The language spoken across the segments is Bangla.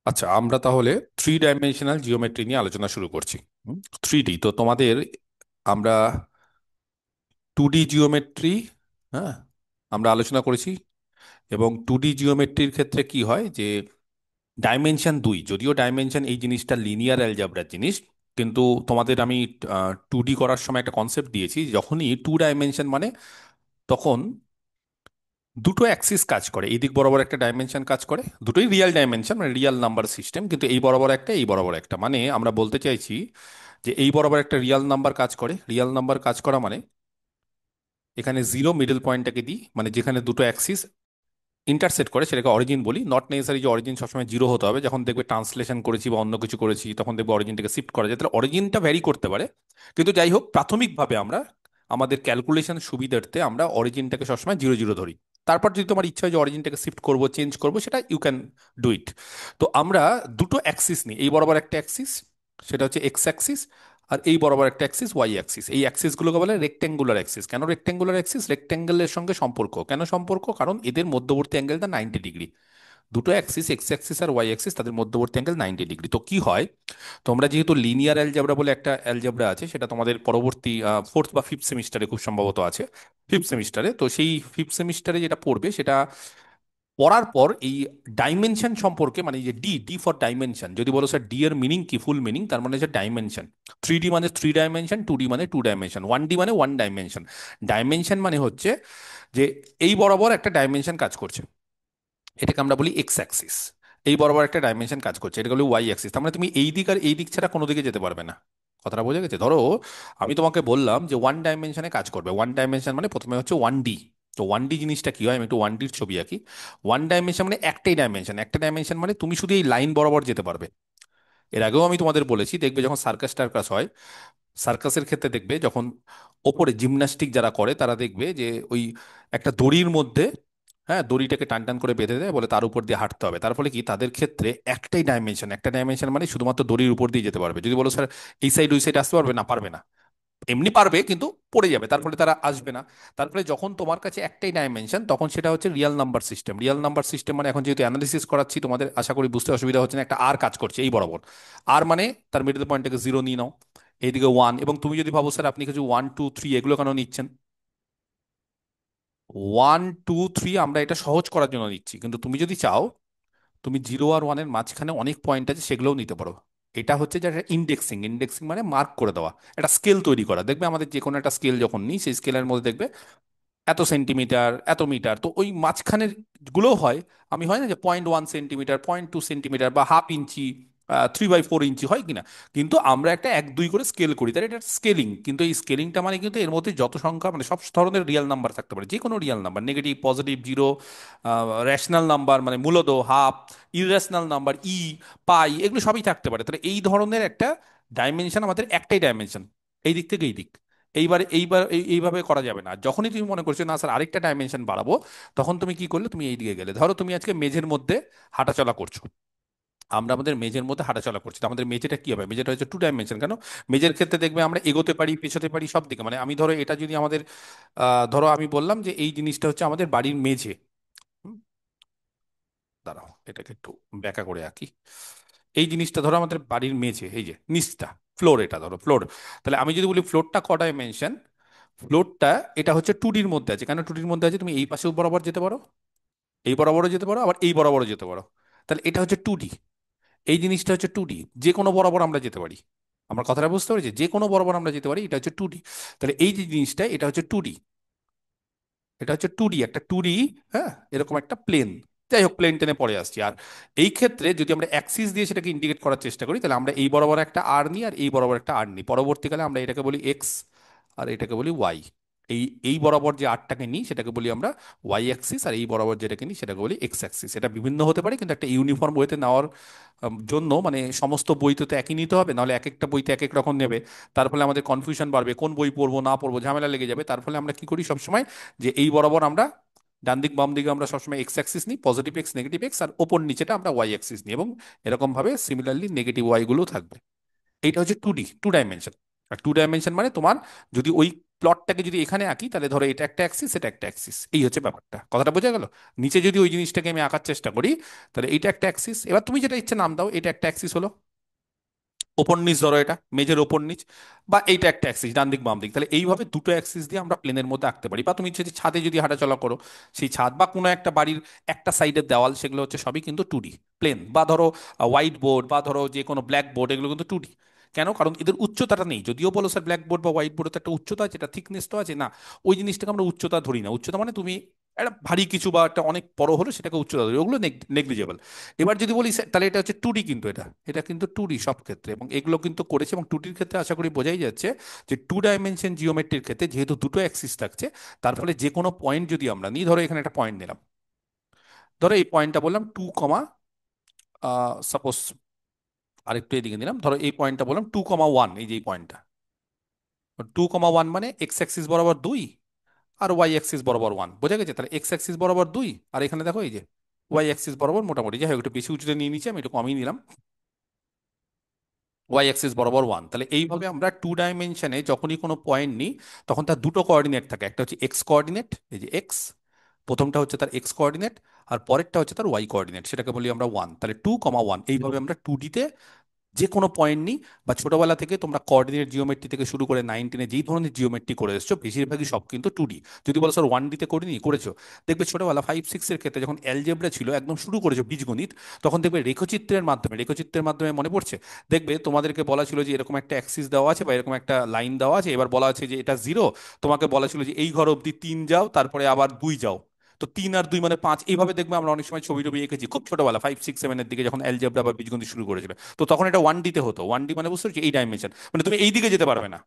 আচ্ছা, আমরা তাহলে থ্রি ডাইমেনশনাল জিওমেট্রি নিয়ে আলোচনা শুরু করছি। 3D তো তোমাদের, আমরা 2D জিওমেট্রি, হ্যাঁ, আমরা আলোচনা করেছি। এবং 2D জিওমেট্রির ক্ষেত্রে কি হয় যে ডাইমেনশন দুই, যদিও ডাইমেনশন এই জিনিসটা লিনিয়ার অ্যালজাবরার জিনিস, কিন্তু তোমাদের আমি 2D করার সময় একটা কনসেপ্ট দিয়েছি, যখনই টু ডাইমেনশন মানে তখন দুটো অ্যাক্সিস কাজ করে, এই দিক বরাবর একটা ডাইমেনশন কাজ করে, দুটোই রিয়েল ডাইমেনশন মানে রিয়েল নাম্বার সিস্টেম, কিন্তু এই বরাবর একটা এই বরাবর একটা, মানে আমরা বলতে চাইছি যে এই বরাবর একটা রিয়েল নাম্বার কাজ করে। রিয়েল নাম্বার কাজ করা মানে এখানে জিরো মিডল পয়েন্টটাকে দিই, মানে যেখানে দুটো অ্যাক্সিস ইন্টারসেক্ট করে সেটাকে অরিজিন বলি। নট নেসেসারি যে অরিজিন সবসময় জিরো হতে হবে, যখন দেখবে ট্রান্সলেশন করেছি বা অন্য কিছু করেছি তখন দেখবে অরিজিনটাকে শিফট করা যায়, তাহলে অরিজিনটা ভ্যারি করতে পারে। কিন্তু যাই হোক, প্রাথমিকভাবে আমরা আমাদের ক্যালকুলেশন সুবিধার্থে আমরা অরিজিনটাকে সবসময় জিরো জিরো ধরি। তারপর যদি তোমার ইচ্ছা হয় যে অরিজিনটাকে শিফট করবো, চেঞ্জ করবো, সেটা ইউ ক্যান ডু ইট। তো আমরা দুটো অ্যাক্সিস নিই, এই বরাবর একটা অ্যাক্সিস, সেটা হচ্ছে এক্স অ্যাক্সিস, আর এই বরাবর একটা অ্যাক্সিস ওয়াই অ্যাক্সিস। এই অ্যাক্সিসগুলোকে বলে রেক্টেঙ্গুলার অ্যাক্সিস। কেন রেক্টেঙ্গুলার অ্যাক্সিস? রেক্টেঙ্গেলের সঙ্গে সম্পর্ক, কেন সম্পর্ক? কারণ এদের মধ্যবর্তী অ্যাঙ্গেলটা 90 ডিগ্রি। দুটো অ্যাক্সিস, এক্স অ্যাক্সিস আর ওয়াই অ্যাক্সিস, তাদের মধ্যবর্তী অ্যাঙ্গেল 90 ডিগ্রি। তো কি হয়, তোমরা যেহেতু লিনিয়ার অ্যালজেব্রা বলে একটা অ্যালজেব্রা আছে, সেটা তোমাদের পরবর্তী ফোর্থ বা ফিফথ সেমিস্টারে খুব সম্ভবত আছে, ফিফথ সেমিস্টারে। তো সেই ফিফথ সেমিস্টারে যেটা পড়বে, সেটা পড়ার পর এই ডাইমেনশন সম্পর্কে, মানে এই যে ডি, ডি ফর ডাইমেনশন, যদি বলো স্যার ডি এর মিনিং কি, ফুল মিনিং, তার মানে হচ্ছে ডাইমেনশন। 3D মানে থ্রি ডাইমেনশন, 2D মানে টু ডাইমেনশন, 1D মানে ওয়ান ডাইমেনশন। ডাইমেনশন মানে হচ্ছে যে এই বরাবর একটা ডাইমেনশন কাজ করছে, এটাকে আমরা বলি এক্স অ্যাক্সিস। এই বরাবর একটা ডাইমেনশন কাজ করছে, এটাকে বলি ওয়াই অ্যাক্সিস। তার মানে তুমি এই দিক আর এই দিক ছাড়া কোনো দিকে যেতে পারবে না। কথাটা বোঝা গেছে? ধরো আমি তোমাকে বললাম যে ওয়ান ডাইমেনশনে কাজ করবে, ওয়ান ডাইমেনশন মানে প্রথমে হচ্ছে 1D। তো 1D জিনিসটা কি হয়, আমি একটু 1Dর ছবি আঁকি। ওয়ান ডাইমেনশন মানে একটাই ডাইমেনশন, একটা ডাইমেনশন মানে তুমি শুধু এই লাইন বরাবর যেতে পারবে। এর আগেও আমি তোমাদের বলেছি, দেখবে যখন সার্কাস টার্কাস হয়, সার্কাসের ক্ষেত্রে দেখবে যখন ওপরে জিমন্যাস্টিক যারা করে তারা দেখবে যে ওই একটা দড়ির মধ্যে, হ্যাঁ, দড়িটাকে টান টান করে বেঁধে দেয়, বলে তার উপর দিয়ে হাঁটতে হবে। তার ফলে কি, তাদের ক্ষেত্রে একটাই ডাইমেনশন, একটা ডাইমেনশন মানে শুধুমাত্র দড়ির উপর দিয়ে যেতে পারবে। যদি বলো স্যার এই সাইড ওই সাইড আসতে পারবে না, পারবে না। এমনি পারবে কিন্তু পড়ে যাবে, তার ফলে তারা আসবে না। তারপরে যখন তোমার কাছে একটাই ডাইমেনশন, তখন সেটা হচ্ছে real number system. Real number system মানে, এখন যেহেতু অ্যানালিসিস করাচ্ছি তোমাদের, আশা করি বুঝতে অসুবিধা হচ্ছে না, একটা আর কাজ করছে এই বরাবর। আর মানে তার মিডল পয়েন্টটাকে জিরো নিয়ে নাও, এইদিকে ওয়ান। এবং তুমি যদি ভাবো স্যার আপনি কিছু ওয়ান টু থ্রি এগুলো কেন নিচ্ছেন, ওয়ান টু থ্রি আমরা এটা সহজ করার জন্য নিচ্ছি, কিন্তু তুমি যদি চাও, তুমি জিরো আর ওয়ানের মাঝখানে অনেক পয়েন্ট আছে, সেগুলোও নিতে পারো। এটা হচ্ছে যে ইন্ডেক্সিং। ইন্ডেক্সিং মানে মার্ক করে দেওয়া, একটা স্কেল তৈরি করা। দেখবে আমাদের যে কোনো একটা স্কেল যখন নিই, সেই স্কেলের মধ্যে দেখবে এত সেন্টিমিটার, এত মিটার, তো ওই মাঝখানের গুলো হয়, আমি হয় না যে 0.1 সেন্টিমিটার, 0.2 সেন্টিমিটার বা হাফ ইঞ্চি, 3/4 ইঞ্চি হয় কিনা। কিন্তু আমরা একটা এক দুই করে স্কেল করি, তাই এটা স্কেলিং। কিন্তু এই স্কেলিংটা মানে কিন্তু এর মধ্যে যত সংখ্যা, মানে সব ধরনের রিয়েল নাম্বার থাকতে পারে, যে কোনো real number, negative, positive, zero, rational number মানে মূলত হাফ, ইরেশনাল নাম্বার পাই, এগুলো সবই থাকতে পারে। তাহলে এই ধরনের একটা ডাইমেনশন, আমাদের একটাই ডাইমেনশন, এই দিক থেকে এই দিক। এইভাবে করা যাবে না। যখনই তুমি মনে করছো না স্যার আরেকটা ডাইমেনশন বাড়াবো, তখন তুমি কি করলে, তুমি এই দিকে গেলে। ধরো তুমি আজকে মেঝের মধ্যে হাঁটাচলা করছো, আমরা আমাদের মেঝের মধ্যে হাঁটাচলা করছি, তো আমাদের মেঝেটা কি হবে, মেঝেটা হচ্ছে টু ডাইমেনশন। কেন? মেঝের ক্ষেত্রে দেখবে আমরা এগোতে পারি, পেছোতে পারি, সব দিকে। মানে আমি ধরো এটা যদি আমাদের, ধরো আমি বললাম যে এই জিনিসটা হচ্ছে আমাদের বাড়ির মেঝে। হুম, দাঁড়াও এটাকে একটু ব্যাখ্যা করে আঁকি। এই জিনিসটা ধরো আমাদের বাড়ির মেঝে, এই যে নিচটা, ফ্লোর, এটা ধরো ফ্লোর। তাহলে আমি যদি বলি ফ্লোরটা ক ডাইমেনশন, ফ্লোরটা এটা হচ্ছে 2Dর মধ্যে আছে। কেন 2Dর মধ্যে আছে? তুমি এই পাশেও বরাবর যেতে পারো, এই বরাবরও যেতে পারো, আবার এই বরাবরও যেতে পারো। তাহলে এটা হচ্ছে 2D। এই জিনিসটা হচ্ছে 2D, যে কোনো বরাবর আমরা যেতে পারি। আমার কথাটা বুঝতে পেরেছি? যে কোনো বরাবর আমরা যেতে পারি, এটা হচ্ছে 2D। তাহলে এই যে জিনিসটা, এটা হচ্ছে 2D, এটা হচ্ছে 2D, একটা 2D, হ্যাঁ, এরকম একটা প্লেন। যাই হোক, প্লেন টেনে পড়ে আসছি। আর এই ক্ষেত্রে যদি আমরা অ্যাক্সিস দিয়ে সেটাকে ইন্ডিকেট করার চেষ্টা করি, তাহলে আমরা এই বরাবর একটা আর নিই আর এই বরাবর একটা আর নিই। পরবর্তীকালে আমরা এটাকে বলি এক্স আর এটাকে বলি ওয়াই। এই এই বরাবর যে আরটাকে নিই সেটাকে বলি আমরা ওয়াই অ্যাক্সিস, আর এই বরাবর যেটাকে নিই সেটাকে বলি এক্স অ্যাক্সিস। এটা বিভিন্ন হতে পারে, কিন্তু একটা ইউনিফর্ম ওয়েতে নেওয়ার জন্য, মানে সমস্ত বইতে তো একই নিতে হবে, নাহলে এক একটা বইতে এক এক রকম নেবে। তার ফলে আমাদের কনফিউশন বাড়বে, কোন বই পড়বো না পড়বো, ঝামেলা লেগে যাবে। তার ফলে আমরা কি করি সবসময়, যে এই বরাবর আমরা ডান দিক বাম দিকে আমরা সবসময় এক্স অ্যাক্সিস নিই, পজিটিভ এক্স নেগেটিভ এক্স, আর ওপর নিচেটা আমরা ওয়াই অ্যাক্সিস নিই। এবং এরকম ভাবে সিমিলারলি নেগেটিভ ওয়াই গুলো থাকবে। এইটা হচ্ছে 2D, টু ডাইমেনশন। আর টু ডাইমেনশন মানে তোমার যদি ওই প্লটটাকে যদি এখানে আঁকি, তাহলে ধরো এটা একটা অ্যাক্সিস, এটা একটা অ্যাক্সিস, এই হচ্ছে ব্যাপারটা। কথাটা বোঝা গেল? নিচে যদি ওই জিনিসটাকে আমি আঁকার চেষ্টা করি, তাহলে এইটা একটা অ্যাক্সিস, এবার তুমি যেটা ইচ্ছে নাম দাও, এটা একটা অ্যাক্সিস হলো, ওপর নিচ ধরো, এটা মেজের ওপর নিচ, বা এইটা একটা অ্যাক্সিস ডান দিক বাম দিক, তাহলে এইভাবে দুটো অ্যাক্সিস দিয়ে আমরা প্লেনের মধ্যে আঁকতে পারি। বা তুমি যদি ছাদে যদি হাঁটাচলা করো, সেই ছাদ বা কোনো একটা বাড়ির একটা সাইডের দেওয়াল, সেগুলো হচ্ছে সবই কিন্তু 2D প্লেন। বা ধরো হোয়াইট বোর্ড বা ধরো যে কোনো ব্ল্যাক বোর্ড, এগুলো কিন্তু 2D। কেন? কারণ এদের উচ্চতাটা নেই। যদিও বলো স্যার ব্ল্যাক বোর্ড বা হোয়াইট বোর্ডের তো একটা উচ্চতা আছে, এটা থিকনেস তো আছে, না, ওই জিনিসটাকে আমরা উচ্চতা ধরি না। উচ্চতা মানে তুমি একটা ভারী কিছু বা একটা অনেক বড় হলো সেটাকে উচ্চতা ধরি, ওগুলো নেগলিজেবল। এবার যদি বলি স্যার, তাহলে এটা হচ্ছে 2D, কিন্তু এটা এটা কিন্তু 2D সব ক্ষেত্রে, এবং এগুলো কিন্তু করেছে। এবং 2Dর ক্ষেত্রে আশা করি বোঝাই যাচ্ছে যে টু ডাইমেনশন জিওমেট্রির ক্ষেত্রে যেহেতু দুটো অ্যাক্সিস থাকছে, তার ফলে যে কোনো পয়েন্ট যদি আমরা নিই, ধরো এখানে একটা পয়েন্ট নিলাম, ধরো এই পয়েন্টটা বললাম 2, সাপোজ আরেকটু এদিকে নিলাম, ধরো এই পয়েন্টটা বললাম 2, 1, এই যে এই পয়েন্টটা 2, 1 মানে এক্স অ্যাক্সিস বরাবর 2 আর ওয়াই অ্যাক্সিস বরাবর 1, বোঝা গেছে? তাহলে এক্স অ্যাক্সিস বরাবর 2, আর এখানে দেখো এই যে ওয়াই অ্যাক্সিস বরাবর, মোটামুটি যাই হোক একটু বেশি উঁচুতে নিয়ে নিচ্ছি, আমি একটু কমিয়ে নিলাম, ওয়াই অ্যাক্সিস বরাবর 1। তাহলে এইভাবে আমরা টু ডাইমেনশনে যখনই কোনো পয়েন্ট নিই, তখন তার দুটো কোঅর্ডিনেট থাকে, একটা হচ্ছে এক্স কোঅর্ডিনেট, এই যে এক্স, প্রথমটা হচ্ছে তার এক্স কোঅর্ডিনেট, আর পরেরটা হচ্ছে তার ওয়াই কোঅর্ডিনেট, সেটাকে বলি আমরা 1। তাহলে 2, 1, এইভাবে আমরা 2D-তে যে কোনো পয়েন্ট নিই। বা ছোটবেলা থেকে তোমরা কোঅর্ডিনেট জিওমেট্রি থেকে শুরু করে 9, 10-এ যেই ধরনের জিওমেট্রি করে এসছো, বেশিরভাগই সব কিন্তু 2D। যদি বলো স্যার 1D-তে করিনি, করেছো। দেখবে ছোটবেলা 5, 6-এর ক্ষেত্রে যখন অ্যালজেব্রা ছিল, একদম শুরু করেছো বীজগণিত, তখন দেখবে রেখচিত্রের মাধ্যমে মনে পড়ছে, দেখবে তোমাদেরকে বলা ছিল যে এরকম একটা অ্যাক্সিস দেওয়া আছে বা এরকম একটা লাইন দেওয়া আছে, এবার বলা আছে যে এটা 0, তোমাকে বলা ছিল যে এই ঘর অবধি 3 যাও, তারপরে আবার 2 যাও, তো 3 আর 2 মানে 5, এইভাবে দেখবে আমরা অনেক সময় ছবি টবি এঁকেছি খুব ছোটবেলা 5, 6, 7-এর দিকে, যখন অ্যালজেব্রা বা বীজগণিত শুরু করেছিল। তো তখন এটা 1D-তে হতো। 1D মানে বুঝতে পারছি এই ডাইমেনশন, মানে তুমি এই দিকে যেতে পারবে না।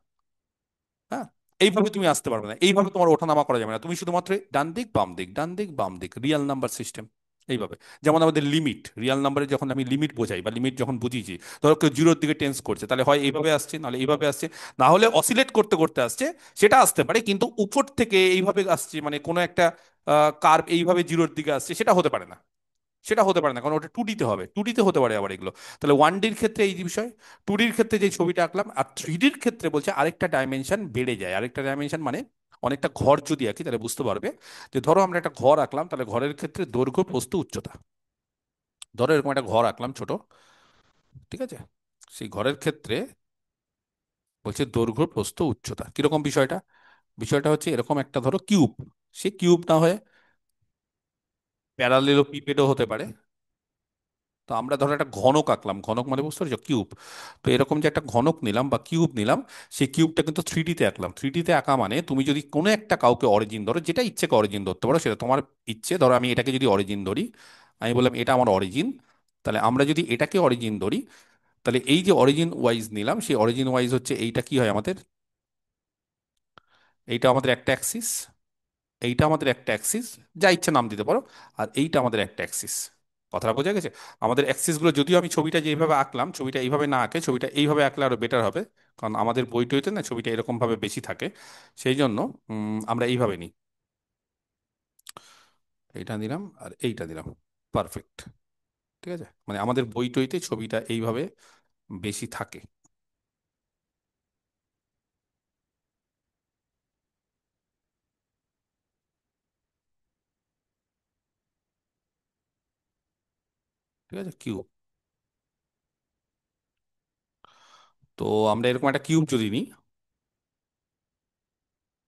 হ্যাঁ, এইভাবে তুমি আসতে পারবে না, এইভাবে তোমার ওঠানামা করা যাবে না, তুমি শুধুমাত্র ডান দিক বাম দিক, ডান দিক বাম দিক, রিয়েল নাম্বার সিস্টেম এইভাবে। যেমন আমাদের লিমিট, রিয়েল নাম্বারে যখন আমি লিমিট বোঝাই বা লিমিট যখন বুঝিয়েছি, ধরো কেউ 0-র দিকে টেন্স করছে, তাহলে হয় এইভাবে আসছে, নাহলে এইভাবে আসছে, না হলে অসিলেট করতে করতে আসছে, সেটা আসতে পারে। কিন্তু উপর থেকে এইভাবে আসছে, মানে কোনো একটা কার্ভ এইভাবে 0-র দিকে আসছে, সেটা হতে পারে না। সেটা হতে পারে না, কারণ ওটা 2D-তে হবে, 2D-তে হতে পারে আবার এগুলো। তাহলে 1Dর ক্ষেত্রে এই যে বিষয়, 2Dর ক্ষেত্রে যে ছবিটা আঁকলাম, আর 3Dর ক্ষেত্রে বলছে আরেকটা ডাইমেনশন বেড়ে যায়। আরেকটা ডাইমেনশন মানে অনেকটা ঘর যদি আঁকি, তাহলে বুঝতে পারবে যে ধরো আমরা একটা ঘর আঁকলাম, তাহলে ঘরের ক্ষেত্রে দৈর্ঘ্য প্রস্থ উচ্চতা, ধরো এরকম একটা ঘর আঁকলাম ছোট, ঠিক আছে? সেই ঘরের ক্ষেত্রে বলছে দৈর্ঘ্য প্রস্থ উচ্চতা কিরকম বিষয়টা। বিষয়টা হচ্ছে এরকম একটা ধরো কিউব, সে কিউব না হয়ে প্যারালেলোপিপেডও হতে পারে। তো আমরা ধরো একটা ঘনক আঁকলাম, ঘনক মানে বুঝতে পারছো কিউব। তো এরকম যে একটা ঘনক নিলাম বা কিউব নিলাম, সেই কিউবটা কিন্তু 3D-তে আঁকলাম। 3D-তে আঁকা মানে তুমি যদি কোনো একটা কাউকে অরিজিন ধরো, যেটা ইচ্ছে অরিজিন ধরতে পারো, সেটা তোমার ইচ্ছে। ধরো আমি এটাকে যদি অরিজিন ধরি, আমি বললাম এটা আমার অরিজিন, তাহলে আমরা যদি এটাকে অরিজিন ধরি, তাহলে এই যে অরিজিন ওয়াইজ নিলাম, সেই অরিজিন ওয়াইজ হচ্ছে এইটা কি হয় আমাদের, এইটা আমাদের একটা অ্যাক্সিস, এইটা আমাদের একটা অ্যাক্সিস, যা ইচ্ছা নাম দিতে পারো, আর এইটা আমাদের একটা অ্যাক্সিস। কথাটা বোঝা গেছে? আমাদের অ্যাক্সিস গুলো, যদিও আমি ছবিটা যেভাবে আঁকলাম, ছবিটা এইভাবে না আঁকে ছবিটা এইভাবে আঁকলে আরো বেটার হবে, কারণ আমাদের বই টইতে না ছবিটা এরকম ভাবে বেশি থাকে, সেই জন্য আমরা এইভাবে নিই, এইটা নিলাম আর এইটা দিলাম, পারফেক্ট। ঠিক আছে, মানে আমাদের বই টইতে ছবিটা এইভাবে বেশি থাকে। ঠিক আছে, কিউব। তো আমরা এরকম একটা কিউব যদি নিই,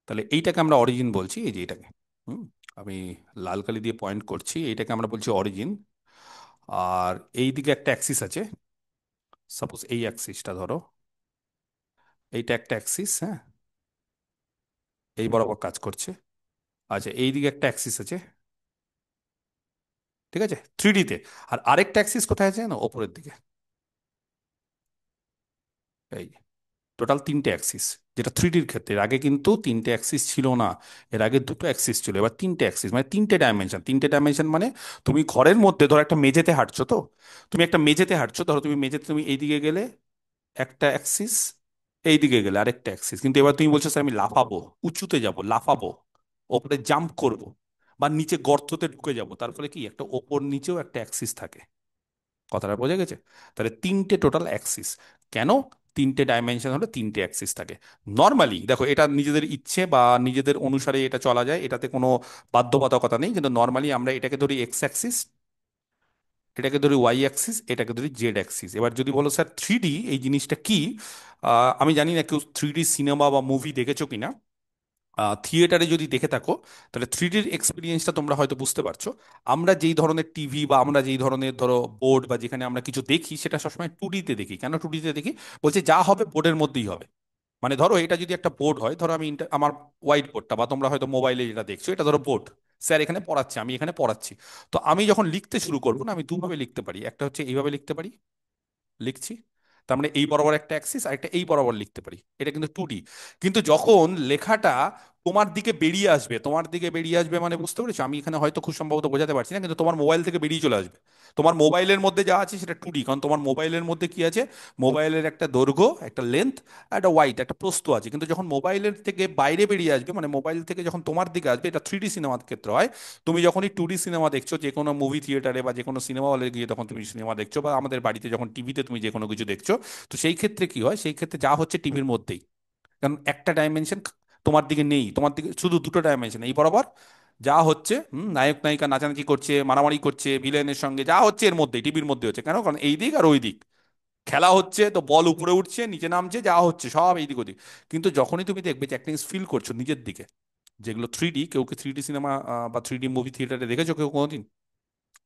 তাহলে এইটাকে আমরা অরিজিন বলছি, এই যে এটাকে, হুম, আমি লাল কালি দিয়ে পয়েন্ট করছি, এইটাকে আমরা বলছি অরিজিন। আর এই দিকে একটা অ্যাক্সিস আছে, সাপোজ এই অ্যাক্সিসটা ধরো, এইটা একটা অ্যাক্সিস, হ্যাঁ, এই বরাবর কাজ করছে। আচ্ছা, এই দিকে একটা অ্যাক্সিস আছে, ঠিক আছে, 3D-তে। আর আরেকটা অ্যাক্সিস কোথায় আছে না, ওপরের দিকে, এই টোটাল 3টে অ্যাক্সিস। যেটা 3Dর ক্ষেত্রে, এর আগে কিন্তু 3টে অ্যাক্সিস ছিল না, এর আগে দুটো অ্যাক্সিস ছিল, এবার 3টে অ্যাক্সিস, মানে 3টে ডাইমেনশন। 3টে ডাইমেনশন মানে তুমি ঘরের মধ্যে ধরো একটা মেঝেতে হাঁটছো, তো তুমি একটা মেঝেতে হাঁটছো, ধরো তুমি মেঝেতে তুমি এইদিকে গেলে একটা অ্যাক্সিস, এইদিকে গেলে আরেকটা অ্যাক্সিস। কিন্তু এবার তুমি বলছো স্যার আমি লাফাবো, উঁচুতে যাব, লাফাবো, ওপরে জাম্প করব, বা নিচে গর্ততে ঢুকে যাব, তার ফলে কি একটা ওপর নিচেও একটা অ্যাক্সিস থাকে। কথাটা বোঝা গেছে? তাহলে 3টে টোটাল অ্যাক্সিস। কেন? তিনটে ডাইমেনশন হলে তিনটে অ্যাক্সিস থাকে। নর্মালি দেখো, এটা নিজেদের ইচ্ছে বা নিজেদের অনুসারে এটা চলা যায়, এটাতে কোনো বাধ্যবাধকতা নেই, কিন্তু নর্মালি আমরা এটাকে ধরি এক্স অ্যাক্সিস, এটাকে ধরি ওয়াই অ্যাক্সিস, এটাকে ধরি জেড অ্যাক্সিস। এবার যদি বলো স্যার থ্রি ডি এই জিনিসটা কি, আমি জানি না কেউ থ্রি ডি সিনেমা বা মুভি দেখেছো কিনা। থিয়েটারে যদি দেখে থাকো তাহলে থ্রি ডির এক্সপিরিয়েন্সটা তোমরা হয়তো বুঝতে পারছো। আমরা যেই ধরনের টিভি বা আমরা যেই ধরনের ধরো বোর্ড বা যেখানে আমরা কিছু দেখি সেটা সবসময় টু ডিতে দেখি। কেন টু ডিতে দেখি? বলছে যা হবে বোর্ডের মধ্যেই হবে। মানে ধরো এটা যদি একটা বোর্ড হয়, ধরো আমি আমার হোয়াইট বোর্ডটা বা তোমরা হয়তো মোবাইলে যেটা দেখছো এটা ধরো বোর্ড, স্যার এখানে পড়াচ্ছে, আমি এখানে পড়াচ্ছি। তো আমি যখন লিখতে শুরু করবো না, আমি দুভাবে লিখতে পারি। একটা হচ্ছে এইভাবে লিখতে পারি, লিখছি, তার মানে এই বরাবর একটা অ্যাক্সিস, আর একটা এই বরাবর লিখতে পারি, এটা কিন্তু টু ডি। কিন্তু যখন লেখাটা তোমার দিকে বেরিয়ে আসবে, তোমার দিকে বেরিয়ে আসবে মানে বুঝতে পেরেছো, আমি এখানে হয়তো খুব সম্ভবত বোঝাতে পারছি না, কিন্তু তোমার মোবাইল থেকে বেরিয়ে চলে আসবে। তোমার মোবাইলের মধ্যে যা আছে সেটা টু ডি, কারণ তোমার মোবাইলের মধ্যে কি আছে, মোবাইলের একটা দৈর্ঘ্য, একটা লেন্থ, একটা ওয়াইড, একটা প্রস্থ আছে। কিন্তু যখন মোবাইলের থেকে বাইরে বেরিয়ে আসবে, মানে মোবাইল থেকে যখন তোমার দিকে আসবে, এটা থ্রি ডি সিনেমার ক্ষেত্রে হয়। তুমি যখনই টু ডি সিনেমা দেখছো যে কোনো মুভি থিয়েটারে বা যে কোনো সিনেমা হলে গিয়ে তখন তুমি সিনেমা দেখছো, বা আমাদের বাড়িতে যখন টিভিতে তুমি যে কোনো কিছু দেখছো, তো সেই ক্ষেত্রে কি হয়, সেই ক্ষেত্রে যা হচ্ছে টিভির মধ্যেই। কারণ একটা ডাইমেনশন তোমার দিকে নেই, তোমার দিকে শুধু দুটো ডাইমেনশন এই বরাবর। যা হচ্ছে নায়ক নায়িকা নাচানাচি করছে, মারামারি করছে ভিলেনের সঙ্গে, যা হচ্ছে এর মধ্যেই, টিভির মধ্যে হচ্ছে। কেন? কারণ এই দিক আর ওই দিক, খেলা হচ্ছে তো বল উপরে উঠছে নিচে নামছে, যা হচ্ছে সব এই দিক ওদিক। কিন্তু যখনই তুমি দেখবে যে একটা ফিল করছো নিজের দিকে, যেগুলো থ্রি ডি, কেউ কি থ্রি ডি সিনেমা বা থ্রি ডি মুভি থিয়েটারে দেখেছো কেউ কোনোদিন?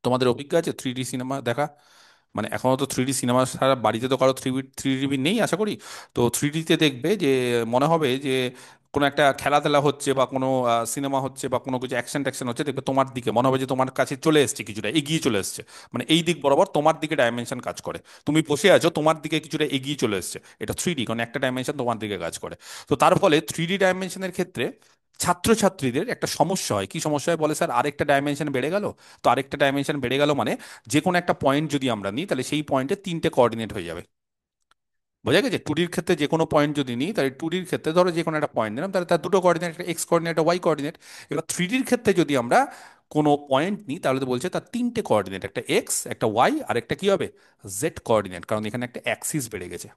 তোমাদের অভিজ্ঞতা আছে থ্রি ডি সিনেমা দেখা? মানে এখনো তো থ্রি ডি সিনেমা সারা বাড়িতে তো কারো থ্রি ডি নেই আশা করি। তো থ্রি ডিতে দেখবে যে মনে হবে যে কোনো একটা খেলা টেলা হচ্ছে বা কোনো সিনেমা হচ্ছে বা কোনো কিছু অ্যাকশন ট্যাকশন হচ্ছে, দেখবে তোমার দিকে মনে হবে যে তোমার কাছে চলে এসছে, কিছুটা এগিয়ে চলে এসছে। মানে এই দিক বরাবর তোমার দিকে ডাইমেনশন কাজ করে। তুমি বসে আছো, তোমার দিকে কিছুটা এগিয়ে চলে এসছে, এটা থ্রি ডি, কারণ একটা ডাইমেনশন তোমার দিকে কাজ করে। তো তার ফলে থ্রি ডি ডাইমেনশনের ক্ষেত্রে ছাত্রছাত্রীদের একটা সমস্যা হয়। কি সমস্যা হয় বলে স্যার, আরেকটা ডাইমেনশন বেড়ে গেল। তো আরেকটা ডাইমেনশন বেড়ে গেল মানে যে কোনো একটা পয়েন্ট যদি আমরা নিই তাহলে সেই পয়েন্টে তিনটে কোঅর্ডিনেট হয়ে যাবে। বোঝা গেছে? টুডির ক্ষেত্রে যে কোনো পয়েন্ট যদি নিই, তাহলে টুডির ক্ষেত্রে ধরো যে কোনো একটা পয়েন্ট নিলাম, তাহলে তার দুটো কোঅর্ডিনেট, একটা এক্স কোঅর্ডিনেট, একটা ওয়াই কোঅর্ডিনেট। এবার থ্রি ডির ক্ষেত্রে যদি আমরা কোনো পয়েন্ট নিই, তাহলে তো বলছে তার তিনটে কোঅর্ডিনেট, একটা এক্স, একটা ওয়াই, আর একটা কি হবে, জেড কোঅর্ডিনেট, কারণ এখানে একটা অ্যাক্সিস বেড়ে গেছে।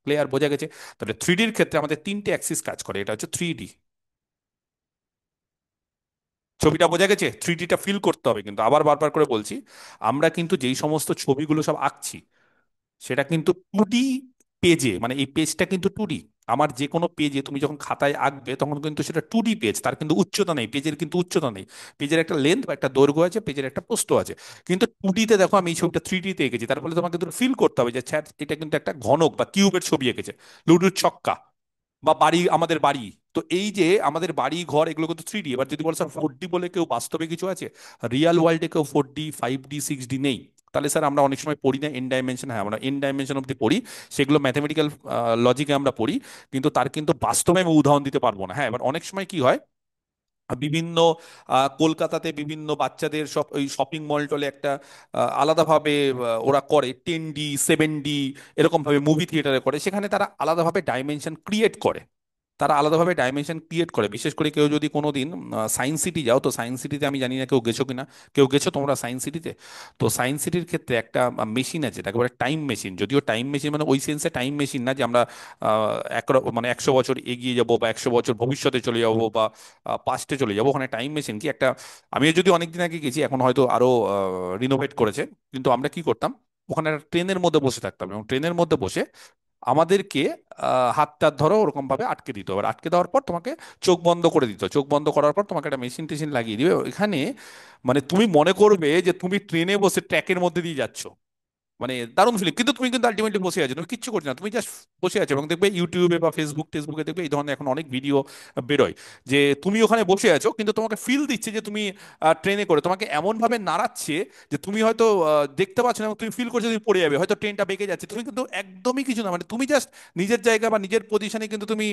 ক্লিয়ার? বোঝা গেছে? তাহলে থ্রি ডির ক্ষেত্রে আমাদের তিনটে অ্যাক্সিস কাজ করে, এটা হচ্ছে থ্রি ডি। ছবিটা বোঝা গেছে? থ্রি ডিটা ফিল করতে হবে, কিন্তু আবার বারবার করে বলছি, আমরা কিন্তু যেই সমস্ত ছবিগুলো সব আঁকছি সেটা কিন্তু টু ডি পেজে, মানে এই পেজটা কিন্তু টু ডি। আমার যে কোনো পেজে তুমি যখন খাতায় আঁকবে তখন কিন্তু সেটা টু ডি পেজ, তার কিন্তু উচ্চতা নেই, পেজের কিন্তু উচ্চতা নেই। পেজের একটা লেন্থ বা একটা দৈর্ঘ্য আছে, পেজের একটা প্রস্থ আছে। কিন্তু টু ডিতে দেখো আমি এই ছবিটা থ্রি ডিতে এঁকেছি, তার ফলে তোমাকে কিন্তু ফিল করতে হবে যে ছ্যাট, এটা কিন্তু একটা ঘনক বা কিউবের ছবি এঁকেছে, লুডুর ছক্কা, বা বাড়ি, আমাদের বাড়ি। তো এই যে আমাদের বাড়ি ঘর এগুলো কিন্তু থ্রি ডি। এবার যদি বলো স্যার ফোর ডি বলে কেউ বাস্তবে কিছু আছে, রিয়াল ওয়ার্ল্ডে কেউ four D five D six D নেই। তাহলে স্যার আমরা অনেক সময় পড়ি না এন ডাইমেনশন? হ্যাঁ, আমরা এন ডাইমেনশন অব্দি পড়ি, সেগুলো ম্যাথমেটিক্যাল লজিকে আমরা পড়ি, কিন্তু তার কিন্তু বাস্তবে আমি উদাহরণ দিতে পারবো না। হ্যাঁ, এবার অনেক সময় কি হয়, বিভিন্ন কলকাতাতে বিভিন্ন বাচ্চাদের সব ওই শপিং মল টলে একটা আলাদাভাবে ওরা করে টেন ডি সেভেন ডি এরকম ভাবে মুভি থিয়েটারে করে, সেখানে তারা আলাদাভাবে ডাইমেনশন ক্রিয়েট করে। তারা আলাদাভাবে ডাইমেনশন ক্রিয়েট করে। বিশেষ করে কেউ যদি কোনোদিন সায়েন্স সিটি যাও, তো সায়েন্স সিটিতে আমি জানি না কেউ গেছো কিনা, কেউ গেছো তোমরা সায়েন্স সিটিতে? তো সায়েন্স সিটির ক্ষেত্রে একটা মেশিন আছে, এটা একেবারে টাইম মেশিন। যদিও টাইম মেশিন মানে ওই সেন্সে টাইম মেশিন না যে আমরা মানে 100 বছর এগিয়ে যাব বা 100 বছর ভবিষ্যতে চলে যাব বা পাস্টে চলে যাব। ওখানে টাইম মেশিন কি একটা, আমিও যদি অনেকদিন আগে গেছি, এখন হয়তো আরো রিনোভেট করেছে। কিন্তু আমরা কি করতাম, ওখানে একটা ট্রেনের মধ্যে বসে থাকতাম, এবং ট্রেনের মধ্যে বসে আমাদেরকে হাতটা ধরো ওরকম ভাবে আটকে দিত। এবার আটকে দেওয়ার পর তোমাকে চোখ বন্ধ করে দিত, চোখ বন্ধ করার পর তোমাকে একটা মেশিন টেশিন লাগিয়ে দিবে এখানে। মানে তুমি মনে করবে যে তুমি ট্রেনে বসে ট্র্যাকের মধ্যে দিয়ে যাচ্ছ। মানে দারুণ ফিলিং, কিন্তু তুমি কিন্তু আলটিমেটলি বসে আছো, তুমি কিচ্ছু করছো না, তুমি জাস্ট বসে আছো। এবং দেখবে ইউটিউবে বা ফেসবুকে দেখবে এই ধরনের এখন অনেক ভিডিও বেরোয়, যে তুমি ওখানে বসে আছো কিন্তু তোমাকে ফিল দিচ্ছে যে তুমি ট্রেনে করে, তোমাকে এমন ভাবে নাড়াচ্ছে যে তুমি হয়তো দেখতে পাচ্ছ না, এবং তুমি ফিল করছো তুমি পড়ে যাবে, হয়তো ট্রেনটা বেঁকে যাচ্ছে, তুমি কিন্তু একদমই কিছু না, মানে তুমি জাস্ট নিজের জায়গা বা নিজের পজিশনে কিন্তু তুমি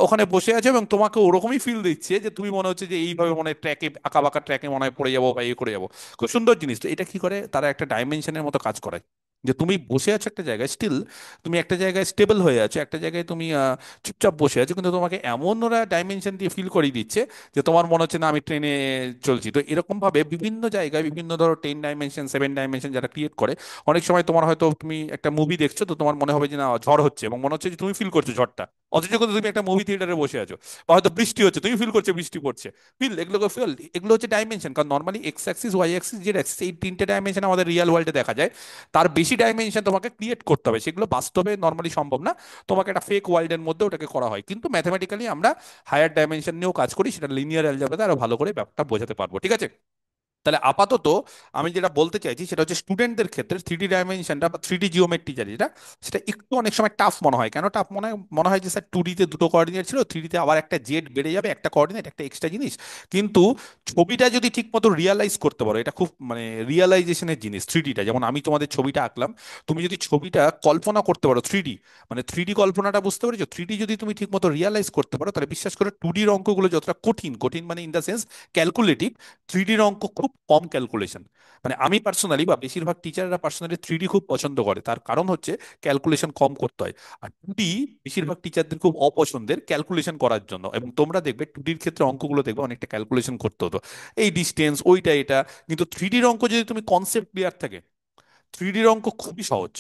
ওখানে বসে আছো, এবং তোমাকে ওরকমই ফিল দিচ্ছে যে তুমি মনে হচ্ছে যে এইভাবে মনে হয় ট্র্যাকে, আঁকা বাঁকা ট্র্যাকে মনে হয় পড়ে যাবো বা ইয়ে করে যাবো। খুব সুন্দর জিনিস। তো এটা কি করে, তারা একটা ডাইমেনশনের মতো কাজ করে। যে তুমি বসে আছো একটা জায়গায় স্টিল, তুমি একটা জায়গায় স্টেবল হয়ে আছো, একটা জায়গায় তুমি চুপচাপ বসে আছো, কিন্তু তোমাকে এমন ওরা ডাইমেনশন দিয়ে ফিল করিয়ে দিচ্ছে যে তোমার মনে হচ্ছে না আমি ট্রেনে চলছি। তো এরকম ভাবে বিভিন্ন জায়গায় বিভিন্ন ধরো 10 ডাইমেনশন 7 ডাইমেনশন যারা ক্রিয়েট করে, অনেক সময় তোমার হয়তো তুমি একটা মুভি দেখছো, তো তোমার মনে হবে যে না ঝড় হচ্ছে, এবং মনে হচ্ছে যে তুমি ফিল করছো ঝড়টা, অথচ কিন্তু তুমি একটা মুভি থিয়েটারে বসে আছো। বা হয়তো বৃষ্টি হচ্ছে, তুমি ফিল করছো বৃষ্টি পড়ছে। এগুলোকে ফিল, এগুলো হচ্ছে ডাইমেনশন। কারণ normally X axis, Y axis, Z axis, এই তিনটে ডাইমেনশন আমাদের রিয়েল ওয়ার্ল্ডে দেখা যায়। তার বেশি ডাইমেনশন তোমাকে ক্রিয়েট করতে হবে, সেগুলো বাস্তবে নর্মালি সম্ভব না। তোমাকে একটা ফেক ওয়ার্ল্ডের মধ্যে ওটাকে করা হয়, কিন্তু ম্যাথমেটিক্যালি আমরা হায়ার ডাইমেনশন নিয়েও কাজ করি, সেটা লিনিয়ার অ্যালজেব্রাতে আরো ভালো করে ব্যাপারটা বোঝাতে পারবো, ঠিক আছে? তাহলে আপাতত আমি যেটা বলতে চাইছি সেটা হচ্ছে স্টুডেন্টদের ক্ষেত্রে 3D ডাইমেনশনটা বা 3D জিওমেট্রি যেটা, সেটা একটু অনেক সময় টাফ মনে হয়। কেন টাফ মনে হয়? মনে হয় যে স্যার 2D তে দুটো কোঅর্ডিনেট ছিল, 3D তে আবার একটা জেড বেড়ে যাবে, একটা কোঅর্ডিনেট, একটা এক্সট্রা জিনিস। কিন্তু ছবিটা যদি ঠিক মতো রিয়ালাইজ করতে পারো, এটা খুব মানে রিয়ালাইজেশনের জিনিস 3Dটা। যেমন আমি তোমাদের ছবিটা আঁকলাম, তুমি যদি ছবিটা কল্পনা করতে পারো 3D, মানে 3D কল্পনাটা বুঝতে পেরেছো, 3D যদি তুমি ঠিক মতো রিয়ালাইজ করতে পারো, তাহলে বিশ্বাস করো 2Dর অঙ্কগুলো যতটা কঠিন, কঠিন মানে ইন দ্য সেন্স ক্যালকুলেটিভ, 3Dর অঙ্ক খুব কম ক্যালকুলেশন। মানে আমি পার্সোনালি বা বেশিরভাগ টিচাররা পার্সোনালি 3D খুব পছন্দ করে, তার কারণ হচ্ছে ক্যালকুলেশন কম করতে হয়। আর 2D বেশিরভাগ টিচারদের খুব অপছন্দের ক্যালকুলেশন করার জন্য। এবং তোমরা দেখবে 2Dর ক্ষেত্রে অঙ্কগুলো দেখবে অনেকটা ক্যালকুলেশন করতে হতো, এই ডিস্টেন্স ওইটা এটা। কিন্তু 3Dর অঙ্ক যদি তুমি কনসেপ্ট ক্লিয়ার থাকে, 3Dর অঙ্ক খুবই সহজ।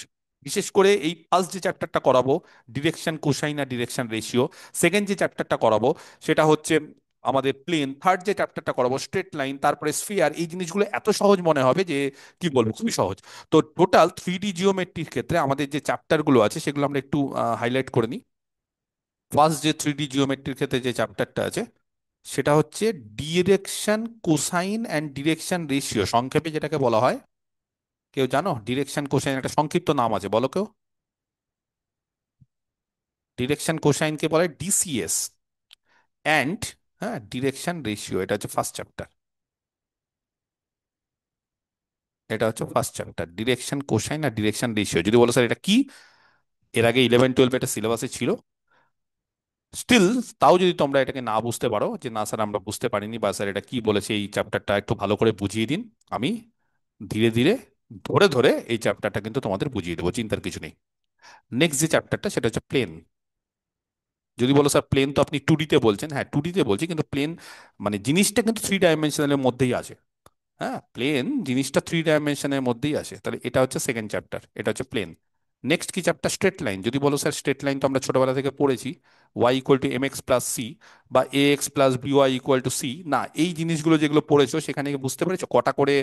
বিশেষ করে এই ফার্স্ট যে চ্যাপ্টারটা করাবো, ডিরেকশন কোসাইন আর ডিরেকশন রেশিও, সেকেন্ড যে চ্যাপ্টারটা করাবো সেটা হচ্ছে আমাদের প্লেন, থার্ড যে চ্যাপ্টারটা করাবো স্ট্রেট লাইন, তারপরে স্ফিয়ার, এই জিনিসগুলো এত সহজ মনে হবে যে কি বলবো, খুবই সহজ। তো টোটাল 3D জিওমেট্রির ক্ষেত্রে আমাদের যে চ্যাপ্টারগুলো আছে সেগুলো আমরা একটু হাইলাইট করে নিই। ফার্স্ট যে 3D জিওমেট্রির ক্ষেত্রে যে চ্যাপ্টারটা আছে সেটা হচ্ছে direction cosine and direction ratio, সংক্ষেপে যেটাকে বলা হয়। কেউ জানো ডিরেকশন কোসাইন একটা সংক্ষিপ্ত নাম আছে, বলো কেউ। ডিরেকশন কোসাইনকে বলে ডিসিএস। অ্যান্ড হ্যাঁ, ডিরেকশন রেশিও, এটা হচ্ছে ফার্স্ট চ্যাপ্টার। এটা হচ্ছে ফার্স্ট চ্যাপ্টার, ডিরেকশন কোসাইন আর ডিরেকশন রেশিও। যদি বলো স্যার এটা কি, এর আগে 11 12 এটা সিলেবাসে ছিল, স্টিল তাও যদি তোমরা এটাকে না বুঝতে পারো যে না স্যার আমরা বুঝতে পারিনি, বা স্যার এটা কি বলেছে এই চ্যাপ্টারটা একটু ভালো করে বুঝিয়ে দিন, আমি ধীরে ধীরে ধরে ধরে এই চ্যাপ্টারটা কিন্তু তোমাদের বুঝিয়ে দেবো, চিন্তার কিছু নেই। নেক্সট যে চ্যাপ্টারটা সেটা হচ্ছে প্লেন। যদি বলো স্যার প্লেন তো আপনি 2D তে বলছেন, হ্যাঁ 2D তে বলছি, কিন্তু প্লেন মানে জিনিসটা কিন্তু 3 ডাইমেনশনালের মধ্যেই আছে। হ্যাঁ, প্লেন জিনিসটা 3 ডাইমেনশনের মধ্যেই আসে। তাহলে এটা হচ্ছে সেকেন্ড চ্যাপ্টার, এটা হচ্ছে প্লেন। নেক্সট কি চ্যাপ্টার? Straight line. যদি বলো স্যার স্ট্রেট লাইন তো আমরা ছোটবেলা থেকে পড়েছি, y = mx + c, বা ax + by = c। না, এই জিনিসগুলো যেগুলো পড়েছো সেখানে গিয়ে বুঝতে পেরেছো কটা করে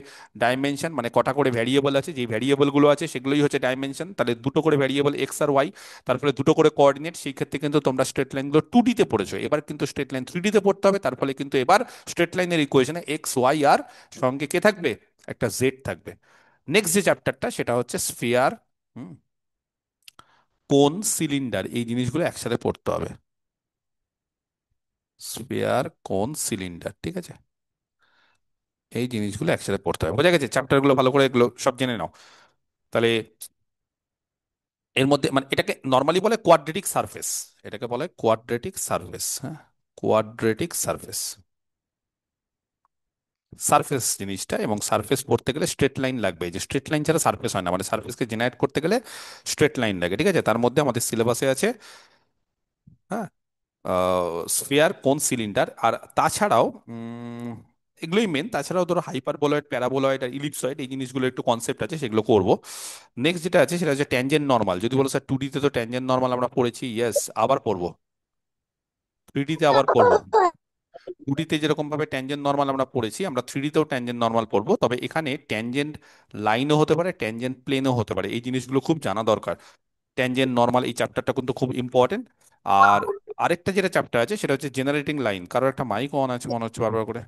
ডাইমেনশন, মানে কটা করে ভ্যারিয়েবল আছে, যে ভ্যারিয়েবলগুলো আছে সেগুলোই হচ্ছে ডাইমেনশন। তাহলে দুটো করে ভ্যারিয়েবল এক্স আর ওয়াই, তারপরে দুটো করে কোঅর্ডিনেট। সেই ক্ষেত্রে কিন্তু তোমরা স্ট্রেট লাইনগুলো 2D তে পড়েছো, এবার কিন্তু স্ট্রেট লাইন 3D তে পড়তে হবে। তার ফলে কিন্তু এবার স্ট্রেট লাইনের ইকুয়েশনে এক্স ওয়াই আর সঙ্গে কে থাকবে? একটা জেড থাকবে। নেক্সট যে চ্যাপ্টারটা সেটা হচ্ছে স্ফিয়ার, কোন, সিলিন্ডার, এই জিনিসগুলো একসাথে পড়তে হবে। স্ফিয়ার, কোন, সিলিন্ডার, ঠিক আছে, এই জিনিসগুলো একসাথে পড়তে হবে। বোঝা গেছে? চ্যাপ্টারগুলো ভালো করে এগুলো সব জেনে নাও। তাহলে এর মধ্যে মানে এটাকে নর্মালি বলে কোয়াড্রেটিক সারফেস, এটাকে বলে কোয়াড্রেটিক সারফেস। হ্যাঁ, কোয়াড্রেটিক সারফেস, সারফেস জিনিসটা। এবং সারফেস পড়তে গেলে স্ট্রেট লাইন লাগবে, এই যে স্ট্রেট লাইন ছাড়া সারফেস হয় না, মানে সারফেসকে জেনারেট করতে গেলে স্ট্রেট লাইন লাগে, ঠিক আছে? তার মধ্যে আমাদের সিলেবাসে আছে হ্যাঁ স্ফিয়ার, কোন, সিলিন্ডার। আর তাছাড়াও এগুলোই মেন। তাছাড়াও ধরো হাইপারবোলয়েড, প্যারাবোলয়েড আর ইলিপসয়েড, এই জিনিসগুলো একটু কনসেপ্ট আছে, সেগুলো করবো। নেক্সট যেটা আছে সেটা হচ্ছে ট্যানজেন্ট নর্মাল। যদি বলো স্যার 2D তে তো ট্যানজেন্ট নর্মাল আমরা পড়েছি, ইয়েস, আবার পড়বো। 3D তে আবার পড়বো। 2D তে যেরকম ভাবে ট্যানজেন্ট নর্মাল আমরা পড়েছি, আমরা 3D তেও ট্যানজেন্ট নর্মাল পড়বো। তবে এখানে ট্যানজেন্ট লাইনও হতে পারে, ট্যানজেন্ট প্লেনও হতে পারে, এই জিনিসগুলো খুব জানা দরকার। ট্যানজেন্ট নর্মাল এই চ্যাপ্টারটা কিন্তু খুব ইম্পর্টেন্ট। আর আরেকটা যেটা চ্যাপ্টার আছে সেটা হচ্ছে জেনারেটিং লাইন। কারো একটা মাইক অন আছে মনে হচ্ছে বারবার করে।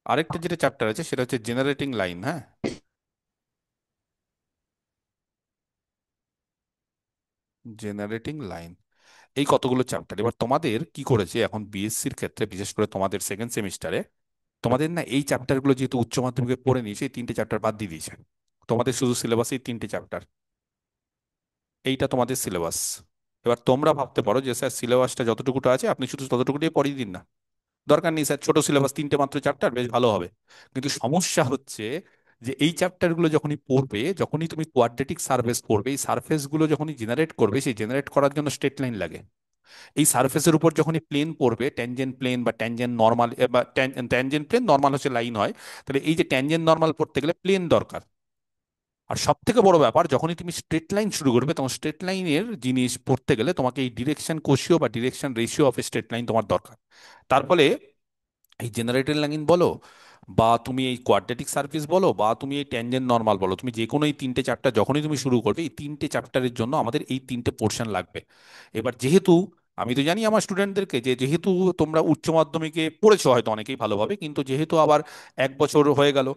আরেকটা যেটা চ্যাপ্টার আছে সেটা হচ্ছে জেনারেটিং লাইন। হ্যাঁ, জেনারেটিং লাইন, এই কতগুলো চ্যাপ্টার। এবার তোমাদের কি করেছে এখন বিএসসির ক্ষেত্রে, বিশেষ করে তোমাদের সেকেন্ড সেমিস্টারে, তোমাদের না এই চ্যাপ্টারগুলো যেহেতু উচ্চ মাধ্যমিকে পড়ে নিয়েছে, এই 3টে চ্যাপ্টার বাদ দিয়ে দিয়েছে। তোমাদের শুধু সিলেবাসে এই 3টে চ্যাপ্টার, এইটা তোমাদের সিলেবাস। এবার তোমরা ভাবতে পারো যে স্যার সিলেবাসটা যতটুকুটা আছে আপনি শুধু ততটুকুটাই পড়িয়ে দিন না, দরকার নেই স্যার, ছোট সিলেবাস, 3টে মাত্র চ্যাপ্টার, বেশ ভালো হবে। কিন্তু সমস্যা হচ্ছে যে এই চ্যাপ্টারগুলো যখনই পড়বে, যখনই তুমি কোয়াড্রেটিক সারফেস পড়বে, এই সারফেসগুলো যখনই জেনারেট করবে, সেই জেনারেট করার জন্য স্ট্রেট লাইন লাগে। এই সারফেসের উপর যখনই প্লেন পড়বে, ট্যানজেন্ট প্লেন বা ট্যানজেন্ট নর্মাল, বা ট্যানজেন্ট প্লেন, নর্মাল হচ্ছে লাইন হয়, তাহলে এই যে ট্যানজেন্ট নর্মাল পড়তে গেলে প্লেন দরকার। আর সব থেকে বড় ব্যাপার, যখনই তুমি স্ট্রেট লাইন শুরু করবে, তখন স্ট্রেট লাইনের জিনিস পড়তে গেলে তোমাকে এই ডিরেকশন কোশিও বা direction ratio of straight line তোমার দরকার। তার ফলে এই জেনারেটর লাইন বলো, বা তুমি এই কোয়াড্রেটিক সার্ফেস বলো, বা তুমি এই ট্যানজেন্ট নর্মাল বলো, তুমি যে কোনো এই তিনটে চ্যাপ্টার যখনই তুমি শুরু করবে, এই তিনটে চ্যাপ্টারের জন্য আমাদের এই তিনটে পোর্শন লাগবে। এবার যেহেতু আমি তো জানি আমার স্টুডেন্টদেরকে, যে যেহেতু তোমরা উচ্চ মাধ্যমিকে পড়েছো হয়তো অনেকেই ভালোভাবে, কিন্তু যেহেতু আবার 1 বছর হয়ে গেল,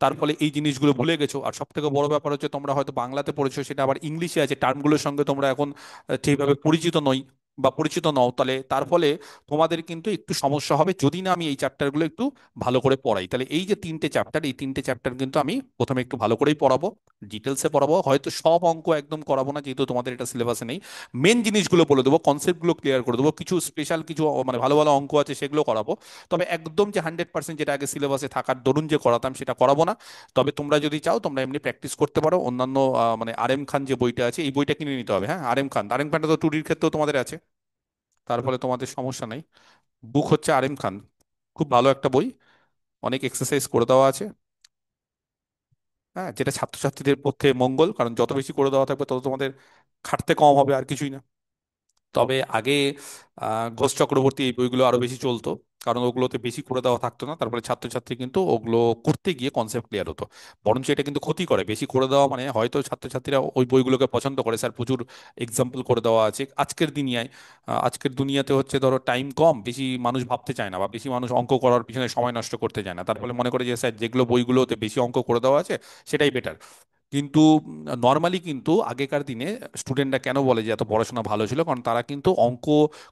তার ফলে এই জিনিসগুলো ভুলে গেছো। আর সব থেকে বড় ব্যাপার হচ্ছে তোমরা হয়তো বাংলাতে পড়েছো, সেটা আবার ইংলিশে আছে, টার্মগুলোর সঙ্গে তোমরা এখন ঠিকভাবে পরিচিত নই বা পরিচিত নও, তাহলে তার ফলে তোমাদের কিন্তু একটু সমস্যা হবে যদি না আমি এই চ্যাপ্টারগুলো একটু ভালো করে পড়াই। তাহলে এই যে তিনটে চ্যাপ্টার, এই তিনটে চ্যাপ্টার কিন্তু আমি প্রথমে একটু ভালো করেই পড়াবো, ডিটেলসে পড়াবো। হয়তো সব অঙ্ক একদম করাবো না, যেহেতু তোমাদের এটা সিলেবাসে নেই। মেন জিনিসগুলো বলে দেবো, কনসেপ্টগুলো ক্লিয়ার করে দেবো, কিছু স্পেশাল কিছু মানে ভালো ভালো অঙ্ক আছে সেগুলো করাবো। তবে একদম যে 100% যেটা আগে সিলেবাসে থাকার দরুন যে করাতাম সেটা করাবো না। তবে তোমরা যদি চাও তোমরা এমনি প্র্যাকটিস করতে পারো। অন্যান্য মানে আর এম খান যে বইটা আছে, এই বইটা কিনে নিতে হবে। হ্যাঁ, আর এম খানটা তো টুডির ক্ষেত্রেও তোমাদের আছে, তার ফলে তোমাদের সমস্যা নাই। বুক হচ্ছে আর এম খান, খুব ভালো একটা বই, অনেক এক্সারসাইজ করে দেওয়া আছে। হ্যাঁ, যেটা ছাত্রছাত্রীদের পক্ষে মঙ্গল, কারণ যত বেশি করে দেওয়া থাকবে তত তোমাদের খাটতে কম হবে, আর কিছুই না। তবে আগে ঘোষ চক্রবর্তী এই বইগুলো আরো বেশি চলতো, কারণ ওগুলোতে বেশি করে দেওয়া থাকতো না, তারপরে ছাত্রছাত্রী কিন্তু ওগুলো করতে গিয়ে কনসেপ্ট ক্লিয়ার হতো। বরঞ্চ এটা কিন্তু ক্ষতি করে বেশি করে দেওয়া, মানে হয়তো ছাত্রছাত্রীরা ওই বইগুলোকে পছন্দ করে, স্যার প্রচুর এক্সাম্পল করে দেওয়া আছে। আজকের দুনিয়াতে হচ্ছে ধরো টাইম কম, বেশি মানুষ ভাবতে চায় না, বা বেশি মানুষ অঙ্ক করার পিছনে সময় নষ্ট করতে চায় না, তার ফলে মনে করে যে স্যার যেগুলো বইগুলোতে বেশি অঙ্ক করে দেওয়া আছে সেটাই বেটার। কিন্তু নর্মালি কিন্তু আগেকার দিনে স্টুডেন্টরা কেন বলে যে এত পড়াশোনা ভালো ছিল, কারণ তারা কিন্তু অঙ্ক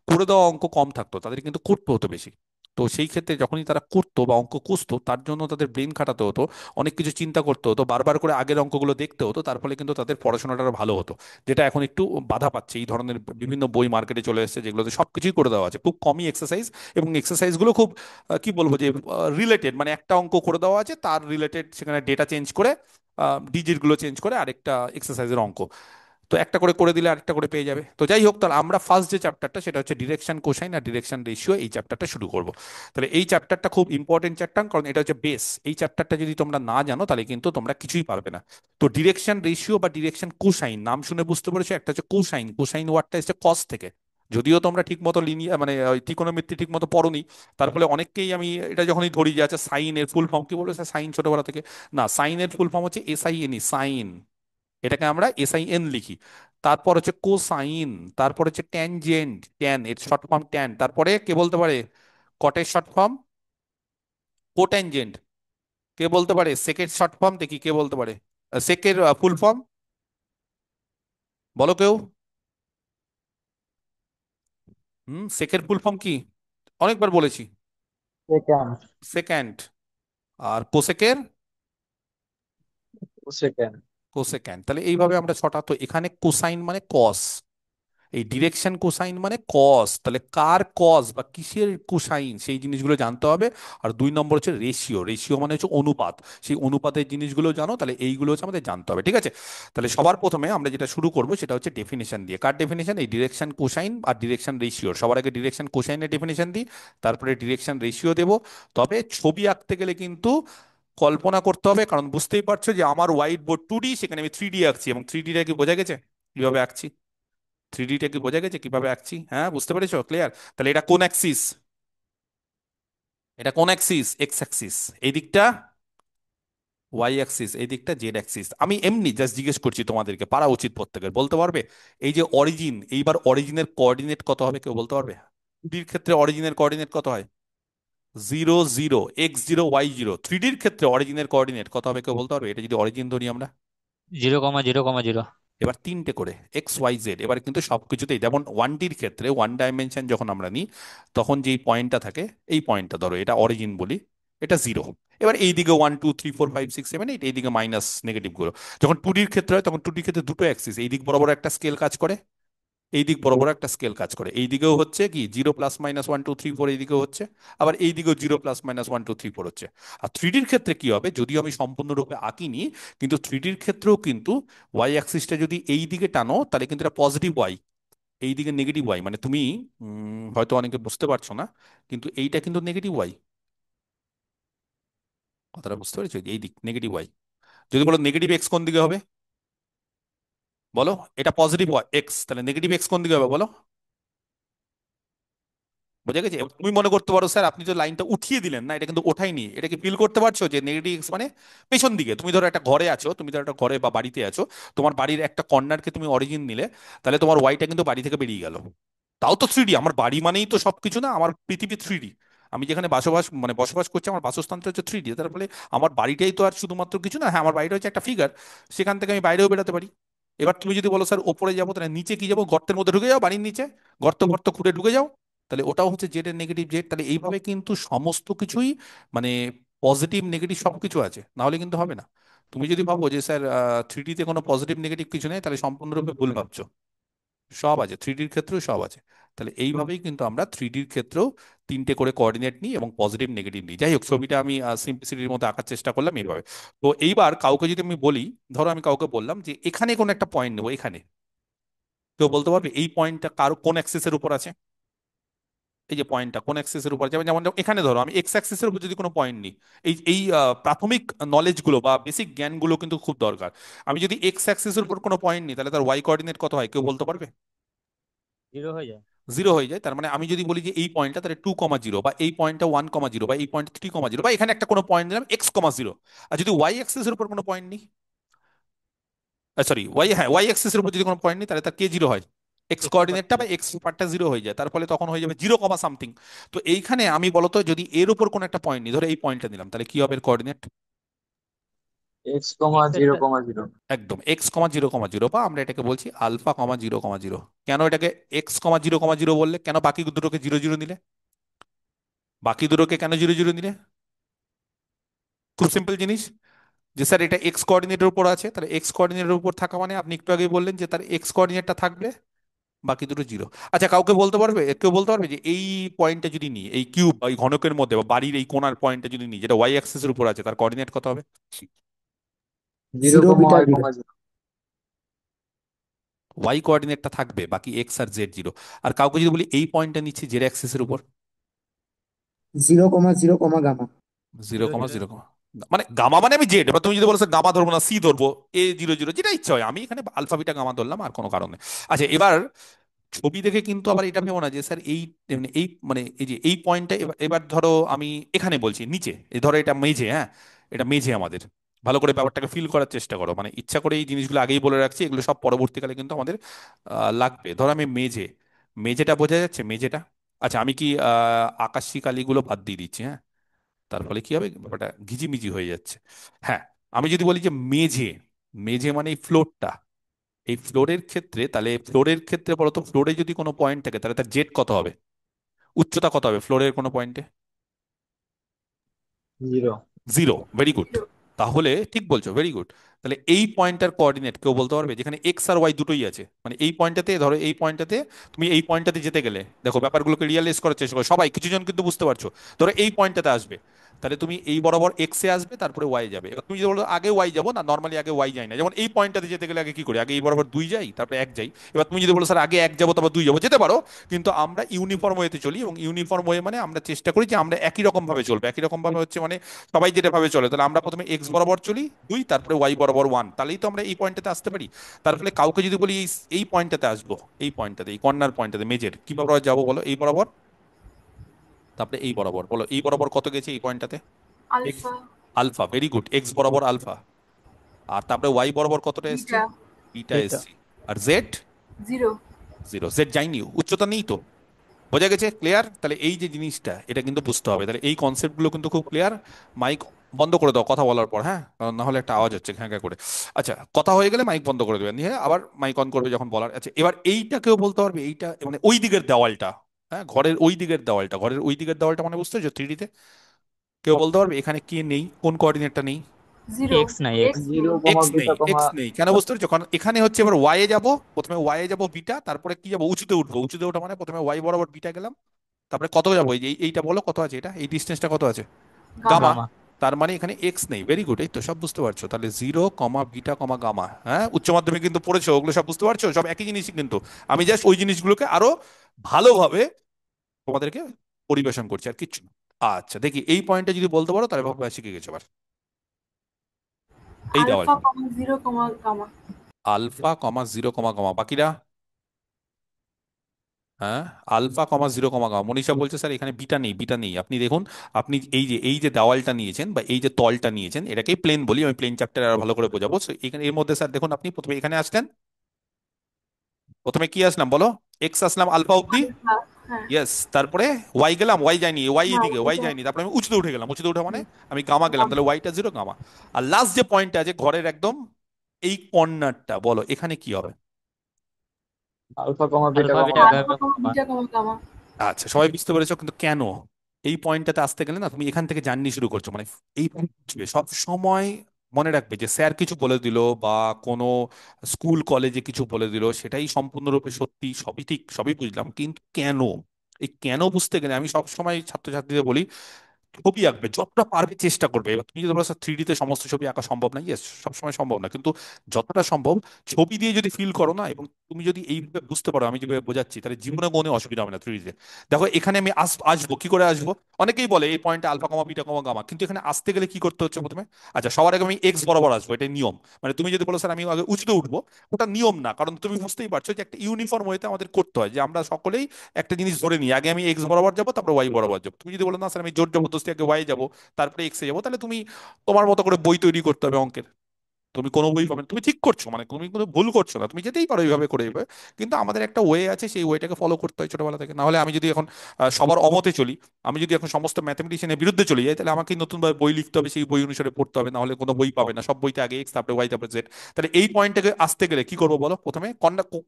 করে দেওয়া অঙ্ক কম থাকতো, তাদের কিন্তু করতে হতো বেশি। তো সেই ক্ষেত্রে যখনই তারা করতো বা অঙ্ক কষতো, তার জন্য তাদের ব্রেন খাটাতে হতো, অনেক কিছু চিন্তা করতে হতো, বারবার করে আগের অঙ্কগুলো দেখতে হতো, তার ফলে কিন্তু তাদের পড়াশোনাটা আরো ভালো হতো। যেটা এখন একটু বাধা পাচ্ছে, এই ধরনের বিভিন্ন বই মার্কেটে চলে এসেছে যেগুলোতে সবকিছুই করে দেওয়া আছে, খুব কমই এক্সারসাইজ, এবং এক্সারসাইজগুলো খুব কি বলবো যে রিলেটেড, মানে একটা অঙ্ক করে দেওয়া আছে, তার রিলেটেড সেখানে ডেটা চেঞ্জ করে, ডিজিট গুলো চেঞ্জ করে আরেকটা এক্সারসাইজের অঙ্ক, তো একটা করে করে দিলে আরেকটা করে পেয়ে যাবে। তো যাই হোক, তাহলে আমরা ফার্স্ট যে চ্যাপ্টারটা সেটা হচ্ছে ডিরেকশন কোসাইন আর ডিরেকশন রেশিও, এই চ্যাপ্টারটা শুরু করব। তাহলে এই চ্যাপ্টারটা খুব ইম্পর্টেন্ট চ্যাপ্টার, কারণ এটা হচ্ছে বেস। এই চ্যাপ্টারটা যদি তোমরা না জানো তাহলে কিন্তু তোমরা কিছুই পারবে না। তো ডিরেকশন রেশিও বা ডিরেকশন কোসাইন, নাম শুনে বুঝতে পেরেছো, একটা হচ্ছে কোসাইন, কোসাইন ওয়ার্ডটা এসেছে কস থেকে। যদিও তোমরা ঠিক মতো লিনিয়ার মানে ত্রিকোণমিতি ঠিক মতো পড়োনি, তার ফলে অনেককেই আমি এটা যখনই ধরি যে আচ্ছা সাইন এর ফুল ফর্ম কি, বলবো স্যার সাইন ছোটবেলা থেকে, না, সাইনের ফুল ফর্ম হচ্ছে SINE, সাইন, এটাকে আমরা SIN লিখি। তারপর হচ্ছে কোসাইন, তারপর হচ্ছে ট্যানজেন্ট, ট্যান এর শর্ট ফর্ম ট্যান, তারপরে কে বলতে পারে কটের শর্ট ফর্ম কোট্যানজেন্ট, কে বলতে পারে সেকের শর্ট ফর্ম, দেখি কে বলতে পারে সেকের ফুল ফর্ম, বলো কেউ। সেকের ফুল ফর্ম কি, অনেকবার বলেছি, সেকেন্ড। সেকেন্ড। আর কোসেকের, সেকেন্ড। কোসেক্যান্ট। তাহলে এইভাবে আমরা ছটা, তো এখানে কোসাইন মানে কস, এই ডিরেকশন কোসাইন মানে কস, তাহলে কার কস বা কিসের কোসাইন সেই জিনিসগুলো জানতে হবে। আর 2 নম্বর হচ্ছে রেশিও, রেশিও মানে হচ্ছে অনুপাত, সেই অনুপাতের জিনিসগুলো জানো, তাহলে এইগুলো হচ্ছে আমাদের জানতে হবে, ঠিক আছে। তাহলে সবার প্রথমে আমরা যেটা শুরু করবো সেটা হচ্ছে ডেফিনেশন দিয়ে। কার ডেফিনেশন? এই ডিরেকশন কোসাইন আর ডিরেকশন রেশিওর। সবার আগে ডিরেকশন কোসাইনের ডেফিনেশন দিই, তারপরে ডিরেকশন রেশিও দেবো। তবে ছবি আঁকতে গেলে কিন্তু কল্পনা করতে হবে, কারণ বুঝতেই পারছো যে আমার হোয়াইট বোর্ড 2D, সেখানে আমি 3D আঁকছি, এবং 3Dটা কি বোঝা গেছে কিভাবে আঁকছি? 3Dটা কি বোঝা গেছে কিভাবে আঁকছি? হ্যাঁ, বুঝতে পেরেছো? ক্লিয়ার? তাহলে এটা কোন অ্যাক্সিস? এটা কোন অ্যাক্সিস? X Axis. এই দিকটা ওয়াই অ্যাক্সিস, এই দিকটা জেড অ্যাক্সিস। আমি এমনি জাস্ট জিজ্ঞেস করছি, তোমাদেরকে পারা উচিত প্রত্যেকের, বলতে পারবে এই যে অরিজিন, এইবার অরিজিনের কোঅর্ডিনেট কত হবে, কেউ বলতে পারবে? 2Dর ক্ষেত্রে অরিজিনের কোঅর্ডিনেট কত হয়? 0 0, X 0 Y 0। 3Dর ক্ষেত্রে অরিজিনের কোঅর্ডিনেট কত হবে, কেউ বলতে পারবে? এটা যদি অরিজিন ধরি আমরা, 0,0,0। এবার তিনটে করে XY Z। এবার কিন্তু সবকিছুতেই, যেমন 1Dর ক্ষেত্রে ওয়ান ডাইমেনশন যখন আমরা নিই, তখন যেই পয়েন্টটা থাকে, এই পয়েন্টটা ধরো এটা অরিজিন বলি, এটা 0। এবার এইদিকে 1 2 3 4 5 6 7 8, এইদিকে মাইনাস নেগেটিভ গুলো। যখন 2Dর ক্ষেত্রে হয়, তখন 2Dর ক্ষেত্রে দুটো অ্যাক্সিস, এই দিক বরাবর একটা স্কেল কাজ করে, এই দিক বরাবর একটা স্কেল কাজ করে, এই দিকেও হচ্ছে কি 0 ± 1 2 3 4, এই দিকেও হচ্ছে, আবার এই দিকেও 0 ± 1 2 3 4 হচ্ছে। আর থ্রিডির ক্ষেত্রে কি হবে, যদিও আমি সম্পূর্ণরূপে আঁকিনি, কিন্তু থ্রিডির ক্ষেত্রেও কিন্তু ওয়াই অ্যাক্সিসটা যদি এই দিকে টানো তাহলে কিন্তু এটা পজিটিভ ওয়াই, এই দিকে নেগেটিভ ওয়াই, মানে তুমি হয়তো অনেকে বুঝতে পারছো না, কিন্তু এইটা কিন্তু নেগেটিভ ওয়াই। কথাটা বুঝতে পেরেছো? এই দিক নেগেটিভ ওয়াই। যদি বলো নেগেটিভ এক্স কোন দিকে হবে, বলো। এটা পজিটিভ ওয়াই এক্স, তাহলে নেগেটিভ এক্স কোন দিকে হবে বলো। বোঝা গেছে? এবার তুমি মনে করতে পারো স্যার আপনি তো লাইনটা উঠিয়ে দিলেন না, এটা কিন্তু ওঠাইনি, এটা কি ফিল করতে পারছো যে নেগেটিভ এক্স মানে পেছন দিকে? তুমি ধরো একটা ঘরে আছো, তুমি ধরো একটা ঘরে বা বাড়িতে আছো, তোমার বাড়ির একটা কর্নারকে তুমি অরিজিন নিলে, তাহলে তোমার ওয়াইটা কিন্তু বাড়ি থেকে বেরিয়ে গেল। তাও তো থ্রিডি, আমার বাড়ি মানেই তো সবকিছু না, আমার পৃথিবী থ্রিডি। আমি যেখানে বসবাস করছি, আমার বাসস্থানটা হচ্ছে থ্রিডি, তার ফলে আমার বাড়িটাই তো আর শুধুমাত্র কিছু না, হ্যাঁ আমার বাড়িটা হচ্ছে একটা ফিগার, সেখান থেকে আমি বাইরেও বেরোতে পারি। এবার তুমি যদি বলো স্যার ওপরে যাবো, তাহলে নিচে কি যাবো, গর্তের মধ্যে ঢুকে যাও, বাড়ির নিচে গর্ত গর্ত খুঁড়ে ঢুকে যাও, তাহলে ওটাও হচ্ছে জেড এর নেগেটিভ জেড। তাহলে এইভাবে কিন্তু সমস্ত কিছুই মানে পজিটিভ নেগেটিভ সবকিছু আছে, না হলে কিন্তু হবে না। তুমি যদি ভাবো যে স্যার থ্রিডিতে কোনো পজিটিভ নেগেটিভ কিছু নেই, তাহলে সম্পূর্ণরূপে ভুল ভাবছো। সব আছে, থ্রিডির ক্ষেত্রেও সব আছে। তাহলে এইভাবেই কিন্তু আমরা থ্রিডির ক্ষেত্রেও তিনটে করে কোঅর্ডিনেট নিই এবং পজিটিভ নেগেটিভ নিই। যাই হোক, ছবিটা আমি সিম্পলিসিটির মধ্যে আঁকার চেষ্টা করলাম এইভাবে। তো এইবার কাউকে যদি আমি বলি, ধরো আমি কাউকে বললাম যে এখানে কোনো একটা পয়েন্ট নেবো, এখানে, কেউ বলতে পারবে এই পয়েন্টটা কার কোন অ্যাক্সিসের উপর আছে? এই যে পয়েন্টটা কোন অ্যাক্সিসের উপর আছে, যেমন যেমন এখানে ধরো আমি এক্স অ্যাক্সিসের উপর যদি কোনো পয়েন্ট নিই, এই এই প্রাথমিক নলেজগুলো বা বেসিক জ্ঞানগুলো কিন্তু খুব দরকার। আমি যদি এক্স অ্যাক্সিসের উপর কোনো পয়েন্ট নিই, তাহলে তার ওয়াই কোঅর্ডিনেট কত হয়, কেউ বলতে পারবে? 0 হয়ে যায়। 0 হয়ে যায়। তার মানে আমি যদি বলি যে এই পয়েন্টটা, তাহলে 2, 0, বা এই পয়েন্টটা 1, 0, বা এই পয়েন্ট 3, 0, বা এখানে একটা কোনো পয়েন্ট দিলাম x, 0। আর যদি ওয়াই অ্যাক্সিসের উপর কোনো পয়েন্ট নিই, সরি ওয়াই, হ্যাঁ ওয়াই অ্যাক্সিসের উপর যদি কোনো পয়েন্ট নিই, তাহলে তার কে 0 হয়, এক্স এক্স পার্ট কোঅর্ডিনেটটা বা 0। এক্স পার্টটা 0 হয়ে যায়, তার ফলে তখন হয়ে যাবে 0, সামথিং। তো এইখানে আমি বলতো যদি এর উপর কোনো একটা পয়েন্ট নিই, ধরো এই পয়েন্টটা নিলাম, তাহলে কি হবে এর coordinate? X comma x zero একটা কমা জিরো একদম x, 0, 0, বা আমরা এটাকে বলছি আলফা, 0, 0। কেন এটাকে x, 0, 0 বললে, কেন বাকি দুটোকে 0, 0 নিলে? বাকি দুটোকে কেন 0, 0 নিলে? খুব সিম্পল জিনিস, যে স্যার এটা এক্স কোঅর্ডিনেটের উপর আছে, তাহলে এক্স কোঅর্ডিনেটের উপর থাকা মানে আপনি একটু আগেই বললেন যে তার এক্স কোঅর্ডিনেটটা থাকবে, বাকি দুটো 0। আচ্ছা কাউকে বলতে পারবে, কেউ বলতে পারবে যে এই পয়েন্টটা যদি নিই, এই কিউব বা এই ঘনকের মধ্যে বা বাড়ির এই কোণার পয়েন্টটা যদি নিই, যেটা ওয়াই অ্যাক্সিসের উপর আছে, তার কোঅর্ডিনেট কত হবে? Zero zero comma beta y zero. Comma zero y কোঅর্ডিনেটটা থাকবে, বাকি এক্স আর জেড 0। আর কাউকে যদি বলি এই পয়েন্টটা নিচ্ছি জেড অ্যাক্সিসের উপর, 0, 0, gamma. Zero zero comma zero zero comma মানে গামা মানে আমি জেড, এবার তুমি যদি বলো স্যার গামা ধরবো না সি ধরবো, A, 0, 0, যেটা ইচ্ছা হয়, আমি এখানে আলফা বিটা গামা ধরলাম, আর কোনো কারণে। আচ্ছা এবার ছবি দেখে কিন্তু আবার এটা ভেবো না যে স্যার এই মানে এই মানে এই যে এই পয়েন্টটা, এবার এবার ধরো আমি এখানে বলছি নিচে, এই ধরো এটা মেঝে, হ্যাঁ এটা মেঝে আমাদের, ভালো করে ব্যাপারটাকে ফিল করার চেষ্টা করো, মানে ইচ্ছা করে এই জিনিসগুলো আগেই বলে রাখছি, এগুলো সব পরবর্তীকালে কিন্তু আমাদের লাগবে। ধরো আমি মেঝে, মেঝেটা বোঝা যাচ্ছে মেঝেটা। আচ্ছা আমি কি আকাশি কালিগুলো বাদ দিয়ে দিচ্ছি, হ্যাঁ, তার ফলে কি হবে ব্যাপারটা ঘিজিমিজি হয়ে যাচ্ছে। হ্যাঁ, আমি যদি বলি যে মেঝে, মেঝে মানে এই ফ্লোরটা, এই ফ্লোরের ক্ষেত্রে, তাহলে ফ্লোরের ক্ষেত্রে বলতো ফ্লোরে যদি কোনো পয়েন্ট থাকে, তাহলে তার জেড কত হবে, উচ্চতা কত হবে ফ্লোরের কোনো পয়েন্টে? Zero 0, very good. জিরো। তাহলে ঠিক বলছো, ভেরি গুড। তাহলে এই পয়েন্টটার কোঅর্ডিনেট কেউ বলতে পারবে, যেখানে এক্স আর ওয়াই দুটোই আছে, মানে এই পয়েন্টটাতে, ধরো এই পয়েন্টটাতে, তুমি এই পয়েন্টটাতে যেতে গেলে দেখো ব্যাপারগুলোকে রিয়ালাইজ করার চেষ্টা করো, সবাই কিছুজন কিন্তু বুঝতে পারছো। ধরো এই পয়েন্টটাতে আসবে, তাহলে তুমি এই বরাবর এক্স এ আসবে, তারপরে ওয়াই যাবে। এবার তুমি যদি বলো আগে ওয়াই যাবো, না নর্মালি আগে ওয়াই যায় না, যেমন এই পয়েন্টটাতে যেতে গেলে আগে কি করি, আগে এই বরাবর 2 যাই, তারপরে 1 যাই। এবার তুমি যদি বলো স্যার আগে 1 যাবো তারপর 2 যাবো, যেতে পারো, কিন্তু আমরা ইউনিফর্ম ওয়েতে চলি, এবং ইউনিফর্ম ওয়ে মানে আমরা চেষ্টা করি যে আমরা একই রকম ভাবে চলবো, একই রকম ভাবে হচ্ছে মানে সবাই যেটা ভাবে চলে, তাহলে আমরা প্রথমে এক্স বরাবর চলি 2, তারপরে ওয়াই বরাবর 1, তাহলেই তো আমরা এই পয়েন্টটাতে আসতে পারি। তার ফলে কাউকে যদি বলি এই পয়েন্টটাতে আসবো, এই পয়েন্টটাতে, এই কর্নার পয়েন্টটাতে মেজের কি বরাবর যাবো বলো, এই বরাবর, তারপরে এই বরাবর, বলো এই বরাবর কত গেছে এই পয়েন্টটাতে? X, alpha. Alpha, very good, x বরাবর আলফা। আর তারপরে ওয়াই বরাবর কতটা এসছে? বিটা। বিটা এটা এসছে। আর জেড? জিরো। 0, জেড যায়নি, উচ্চতা নেই তো। বোঝা গেছে? ক্লিয়ার? তাহলে এই যে জিনিসটা, এটা কিন্তু বুঝতে হবে, তাহলে এই কনসেপ্টগুলো কিন্তু খুব ক্লিয়ার। মাইক বন্ধ করে দাও কথা বলার পর, হ্যাঁ, কারণ না হলে একটা আওয়াজ হচ্ছে ঘ্যাঁ ঘ্যাঁ করে। আচ্ছা কথা হয়ে গেলে মাইক বন্ধ করে দেবেন, দিয়ে আবার মাইক অন করবে যখন বলার। আচ্ছা এবার এইটা কেউ বলতে পারবে, এইটা মানে ওই দিকের দেওয়ালটা, হ্যাঁ ঘরের ওই দিকের দেওয়ালটা, ঘরের ওই দিকের দেওয়ালটা মানে বুঝতে পারছো 3D তে? কেউ বলতে পারবে এখানে কে নেই, কোন কোঅর্ডিনেটটা নেই? জিরো। এক্স নাই, এক্স। এক্স জিরো নেই। কমা এক্স নেই, বিটা কমা। এক্স নেই কেন বুঝতে পারছো? কারণ এখানে হচ্ছে এবার ওয়াই এ যাবো, প্রথমে ওয়াই এ যাবো বিটা, তারপরে কি যাবো উঁচুতে উঠবো, উঁচুতে ওঠা মানে প্রথমে ওয়াই বরাবর বিটা গেলাম, তারপরে কত যাবো এই যে এইটা বলো কত আছে, এটা এই ডিস্টেন্সটা কত আছে, গামা। গামা। গামা। তার মানে এখানে এক্স নেই, ভেরি গুড, এই তো সব বুঝতে পারছো। তাহলে zero comma beta comma gamma, হ্যাঁ উচ্চ মাধ্যমিক কিন্তু পড়েছো, ওগুলো সব বুঝতে পারছো, সব একই জিনিসই কিন্তু। আমি জাস্ট ওই জিনিসগুলোকে আরো ভালোভাবে তোমাদেরকে পরিবেশন করছি, আর কিচ্ছু না। আচ্ছা দেখি এই পয়েন্টটা যদি বলতে পারো তাহলে ভাববে শিখে গেছো আবার। এই আলফা দেওয়ালটা, comma zero comma gamma. Alpha comma zero comma gamma, বাকিরা? হ্যাঁ, alpha comma zero comma gamma. Manisha বলছে স্যার এখানে বিটা নেই, বিটা নেই। আপনি দেখুন, আপনি এই যে দেওয়ালটা নিয়েছেন বা এই যে তলটা নিয়েছেন, এটাকেই প্লেন বলি, আমি প্লেন চ্যাপ্টারে আরো ভালো করে বোঝাবো। So, এখানে এর মধ্যে স্যার দেখুন, আপনি প্রথমে এখানে আসলেন, প্রথমে কি আসলাম বলো, এক্স আসলাম আলফা অব্দি, আলফা। হ্যাঁ। ইয়েস। তারপরে ওয়াই গেলাম, ওয়াই যায়নি, ওয়াই হ্যাঁ, এদিকে, ওয়াই এটা। যায়নি, তারপরে আমি উঁচুতে উঠে গেলাম, উঁচুতে উঠে মানে হুম, আমি গামা গেলাম, গামা। তাহলে ওয়াইটা জিরো, গামা। আর লাস্ট যে পয়েন্টটা আছে ঘরের একদম এই কর্নারটা, বলো এখানে কি হবে? Alpha comma beta alpha comma beta gamma. Alpha comma gamma. Beta comma gamma. আচ্ছা সবাই বুঝতে পেরেছো, কিন্তু কেন এই পয়েন্টটাতে আসতে গেলে না তুমি এখান থেকে জার্নি শুরু করছো, মানে এই point বুঝবে। সব সময় মনে রাখবে যে স্যার কিছু বলে দিল বা কোনো স্কুল কলেজে কিছু বলে দিল সেটাই সম্পূর্ণরূপে সত্যি, সবই ঠিক, সবই বুঝলাম, কিন্তু কেন, এই কেন বুঝতে গেলে আমি সব সময় ছাত্রছাত্রীদের বলি ছবি আঁকবে, যতটা পারবে চেষ্টা করবে। এবার তুমি যদি বলো থ্রি তে সমস্ত ছবি আঁকা সম্ভব না, ইয়েস সবসময় সম্ভব না, কিন্তু যতটা সম্ভব ছবি দিয়ে যদি ফিল করো না, এবং তুমি যদি এইভাবে বুঝতে পারো আমি যেভাবে বোঝাচ্ছি, তাহলে জীবনে কোনো অসুবিধা হবে না থ্রি তে। দেখো এখানে আমি আসবো কি করে আসবো, অনেকেই বলে এই পয়েন্টে alpha comma beta comma gamma, কিন্তু এখানে আসতে গেলে কি করতে হচ্ছে প্রথমে? আচ্ছা সবার আগে আমি এক্স বরাবর আসবো, এটা নিয়ম। মানে তুমি যদি বলো স্যার আমি আগে উঁচুতে উঠবো, ওটা নিয়ম না, কারণ তুমি বুঝতেই পারছো যে একটা ইউনিফর্ম ওয়েতে আমাদের করতে হয়, যে আমরা সকলেই একটা জিনিস ধরে নিই, আগে আমি এক্স বরাবর যাবো তারপর ওয়াই বরাবর যাবো। তুমি যদি বলো না স্যার আমি জোর জবরদস্তি আগে ওয়াই যাবো তারপরে এক্সে যাবো, তাহলে তুমি তোমার মতো করে বই তৈরি করতে হবে অঙ্কের, তুমি কোনো বই পাবে না। তুমি ঠিক করছো, মানে তুমি কোনো ভুল করছো না, তুমি যেতেই পারো এইভাবে করে এইভাবে, কিন্তু আমাদের একটা ওয়ে আছে, সেই ওয়েটাকে ফলো করতে হয় ছোটবেলা থেকে। না হলে আমি যদি এখন সবার অমতে চলি, আমি যদি এখন সমস্ত ম্যাথমেটিশিয়ানের বিরুদ্ধে চলে যাই, তাহলে আমাকে নতুন ভাবে বই লিখতে হবে, সেই বই অনুসারে পড়তে হবে, না হলে কোনো বই পাবে না, সব বইতে আগে এক্স তারপরে ওয়াই তারপরে জেড। তাহলে এই পয়েন্টটাকে আসতে গেলে কি করবো বলো, প্রথমে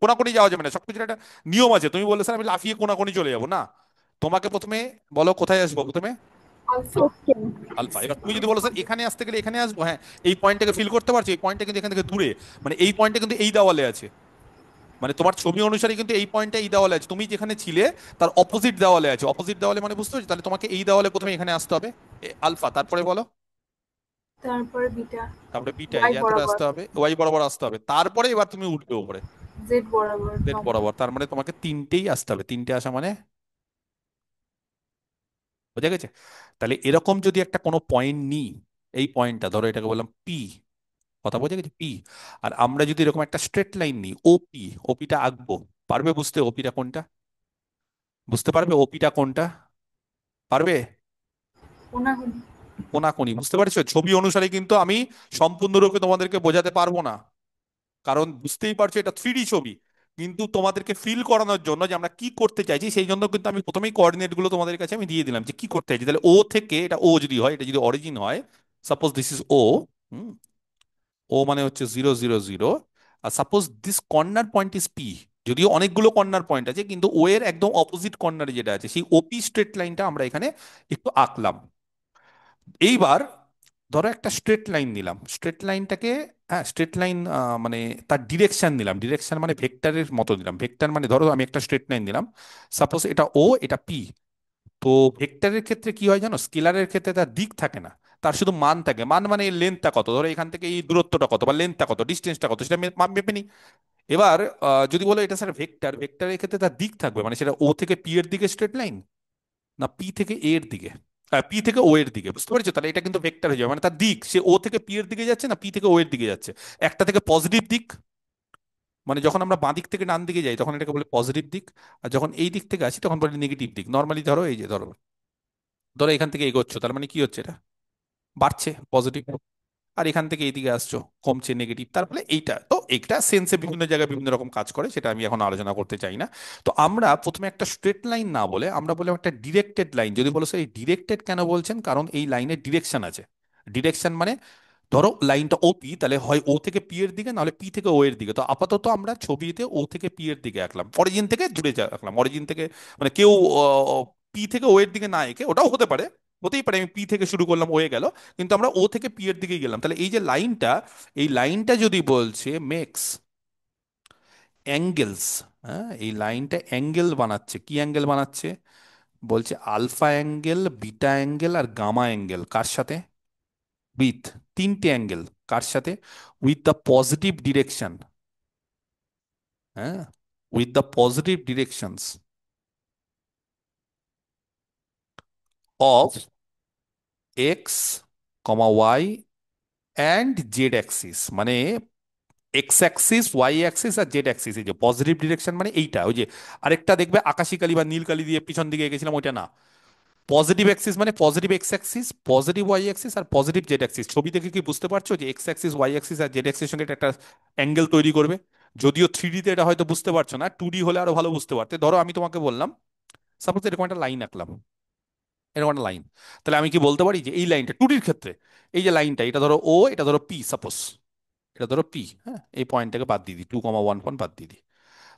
কোনাকুনি যাওয়া যাবে না, সবকিছুর একটা নিয়ম আছে। তুমি বললে স্যার আমি লাফিয়ে কোনাকুনি চলে যাবো না, তোমাকে প্রথমে বলো কোথায় আসবো, প্রথমে আলফা। আলফা। এবার তুমি যদি বলো স্যার এখানে আসতে গেলে এখানে আসবো, হ্যাঁ এই পয়েন্টটাকে ফিল করতে পারছো, এই পয়েন্টটা কিন্তু এখান থেকে দূরে, মানে এই পয়েন্টটা কিন্তু এই দেওয়ালে আছে, মানে তোমার ছবি অনুসারে কিন্তু এই পয়েন্টটা এই দেওয়ালে আছে, তুমি যেখানে ছিলে তার অপোজিট দেওয়ালে আছে, অপোজিট দেওয়ালে মানে বুঝতে পারছো, তাহলে তোমাকে এই দেওয়ালে প্রথমে এখানে আসতে হবে আলফা, তারপরে বলো, তারপরে বিটা। তারপরে বিটা, এই ওয়াই যে এতটা বরাবর। আসতে হবে, ওয়াই বরাবর আসতে হবে, তারপরে এবার তুমি উঠবে উপরে জেড বরাবর জেড গামা। বরাবর। তার মানে তোমাকে তিনটেই আসতে হবে, তিনটে আসা মানে বোঝা গেছে? তাহলে এরকম যদি একটা কোনো পয়েন্ট নিই, এই পয়েন্টটা ধরো এটাকে বললাম পি, কথা বোঝা গেছে পি। আর আমরা যদি এরকম একটা স্ট্রেট লাইন নিই ওপি, ওপিটা আঁকবো, পারবে বুঝতে ওপিটা কোনটা? বুঝতে পারবে ওপিটা কোনটা? পারবে? কোনাকুনি। কোনাকুনি, বুঝতে পারছো? ছবি অনুসারে কিন্তু আমি সম্পূর্ণরূপে তোমাদেরকে বোঝাতে পারবো না, কারণ বুঝতেই পারছো এটা থ্রি ছবি, কিন্তু তোমাদেরকে ফিল করানোর জন্য যে আমরা কি করতে চাইছি, সেই জন্য কিন্তু আমি প্রথমেই কোঅর্ডিনেট গুলো তোমাদের কাছে আমি দিয়ে দিলাম যে কি করতে চাইছি। তাহলে ও থেকে, এটা ও যদি হয়, এটা যদি অরিজিন হয়, suppose this is O, O মানে হচ্ছে 0 0 0, আর suppose this corner point is P, যদিও অনেকগুলো কর্নার পয়েন্ট আছে, কিন্তু ও এর একদম অপোজিট কর্নারে যেটা আছে সেই ওপি স্ট্রেট লাইনটা আমরা এখানে একটু আঁকলাম। এইবার ধরো একটা স্ট্রেট লাইন নিলাম, স্ট্রেট লাইনটাকে, হ্যাঁ স্ট্রেট লাইন মানে তার ডিরেকশন নিলাম, ডিরেকশন মানে ভেক্টরের মতো দিলাম, ভেক্টর মানে ধরো আমি একটা স্ট্রেট লাইন দিলাম, সাপোজ এটা ও এটা পি। তো ভেক্টরের ক্ষেত্রে কি হয় জানো, স্কেলারের ক্ষেত্রে তার দিক থাকে না, তার শুধু মান থাকে। মান মানে লেন্থটা কত, ধরো এখান থেকে এই দূরত্বটা কত বা লেন্থটা কত ডিস্টেন্সটা কত সেটা মেপে নি। এবার যদি বলো এটা স্যার ভেক্টর, ভেক্টরের ক্ষেত্রে তার দিক থাকবে, মানে সেটা ও থেকে পি এর দিকে স্ট্রেট লাইন, না পি থেকে এ এর দিকে, পি থেকে ও এর দিকে, বুঝতে পারছো? তাহলে এটা কিন্তু ভেক্টর হয়ে যাবে, মানে তার দিক সে ও থেকে পি এর দিকে যাচ্ছে না পি থেকে ও এর দিকে যাচ্ছে। একটা থেকে পজিটিভ দিক, মানে যখন আমরা বাঁ দিক থেকে ডান দিকে যাই তখন এটাকে বলে পজিটিভ দিক, আর যখন এই দিক থেকে আসি তখন বলে নেগেটিভ দিক। নর্মালি ধরো এই যে ধরো, ধরো এখান থেকে এগোচ্ছ, তার মানে কি হচ্ছে, এটা বাড়ছে পজিটিভ, আর এখান থেকে এইদিকে আসছো কমছে নেগেটিভ, তার ফলে এইটা তো একটা সেন্সে বিভিন্ন জায়গায় বিভিন্ন রকম কাজ করে, সেটা আমি এখন আলোচনা করতে চাই না। তো আমরা প্রথমে একটা স্ট্রেট লাইন না বলে আমরা বললাম একটা ডিরেক্টেড লাইন। যদি বলো স্যার এই ডিরেক্টেড কেন বলছেন, কারণ এই লাইনের ডিরেকশন আছে। ডিরেকশন মানে ধরো লাইনটা ও পি, তাহলে হয় ও থেকে পি এর দিকে, নাহলে পি থেকে ও এর দিকে। তো আপাতত আমরা ছবিতে ও থেকে পি এর দিকে আঁকলাম, অরিজিন থেকে দূরে আঁকলাম, অরিজিন থেকে মানে কেউ পি থেকে ও এর দিকে না এঁকে, ওটাও হতে পারে, হতেই পারে আমি পি থেকে শুরু করলাম হয়ে গেল, কিন্তু আমরা ও থেকে পি এর দিকে গেলাম। তাহলে এই যে লাইনটা, এই লাইনটা যদি বলছে মেক্স অ্যাঙ্গেলস, হ্যাঁ এই লাইনটা অ্যাঙ্গেল বানাচ্ছে, কি অ্যাঙ্গেল বানাচ্ছে? বলছে আলফা অ্যাঙ্গেল, বিটা অ্যাঙ্গেল আর গামা অ্যাঙ্গেল। কার সাথে? উইথ তিনটে অ্যাঙ্গেল। কার সাথে? With the positive direction. হ্যাঁ, with the positive directions of x comma y and z axis. মানে এক্স অ্যাক্সিস, ওয়াই অ্যাক্সিস আর জেড অ্যাক্সিস। এই যে পজিটিভ ডিরেকশন মানে এইটা, ওই যে আরেকটা দেখবে আকাশি কালি বা নীল কালি দিয়ে পিছন দিকে এঁকেছিলাম, ওইটা না। পজিটিভ অ্যাক্সিস মানে positive x axis, positive y axis আর পজিটিভ জেড অ্যাক্সিস। ছবি থেকে কি বুঝতে পারছো যে এক্স অ্যাক্সিস, ওয়াই অ্যাক্সিস আর জেড অ্যাক্সিস সঙ্গে এটা একটা অ্যাঙ্গেল তৈরি করবে? যদিও থ্রি ডিতে এটা হয়তো বুঝতে পারছো না, টু ডি হলে আরো ভালো বুঝতে পারতে। ধরো আমি তোমাকে বললাম, সাপোজ এরকম একটা লাইন আঁকলাম, এরকম একটা লাইন। তাহলে আমি কি বলতে পারি যে এই লাইনটা টু ডির ক্ষেত্রে, এই যে লাইনটা, এটা ধরো ও, এটা ধরো পি সাপোজ, এটা ধরো পি, হ্যাঁ এই পয়েন্টটাকে বাদ দিয়ে দিই, 2,1 বাদ দিয়ে দিই।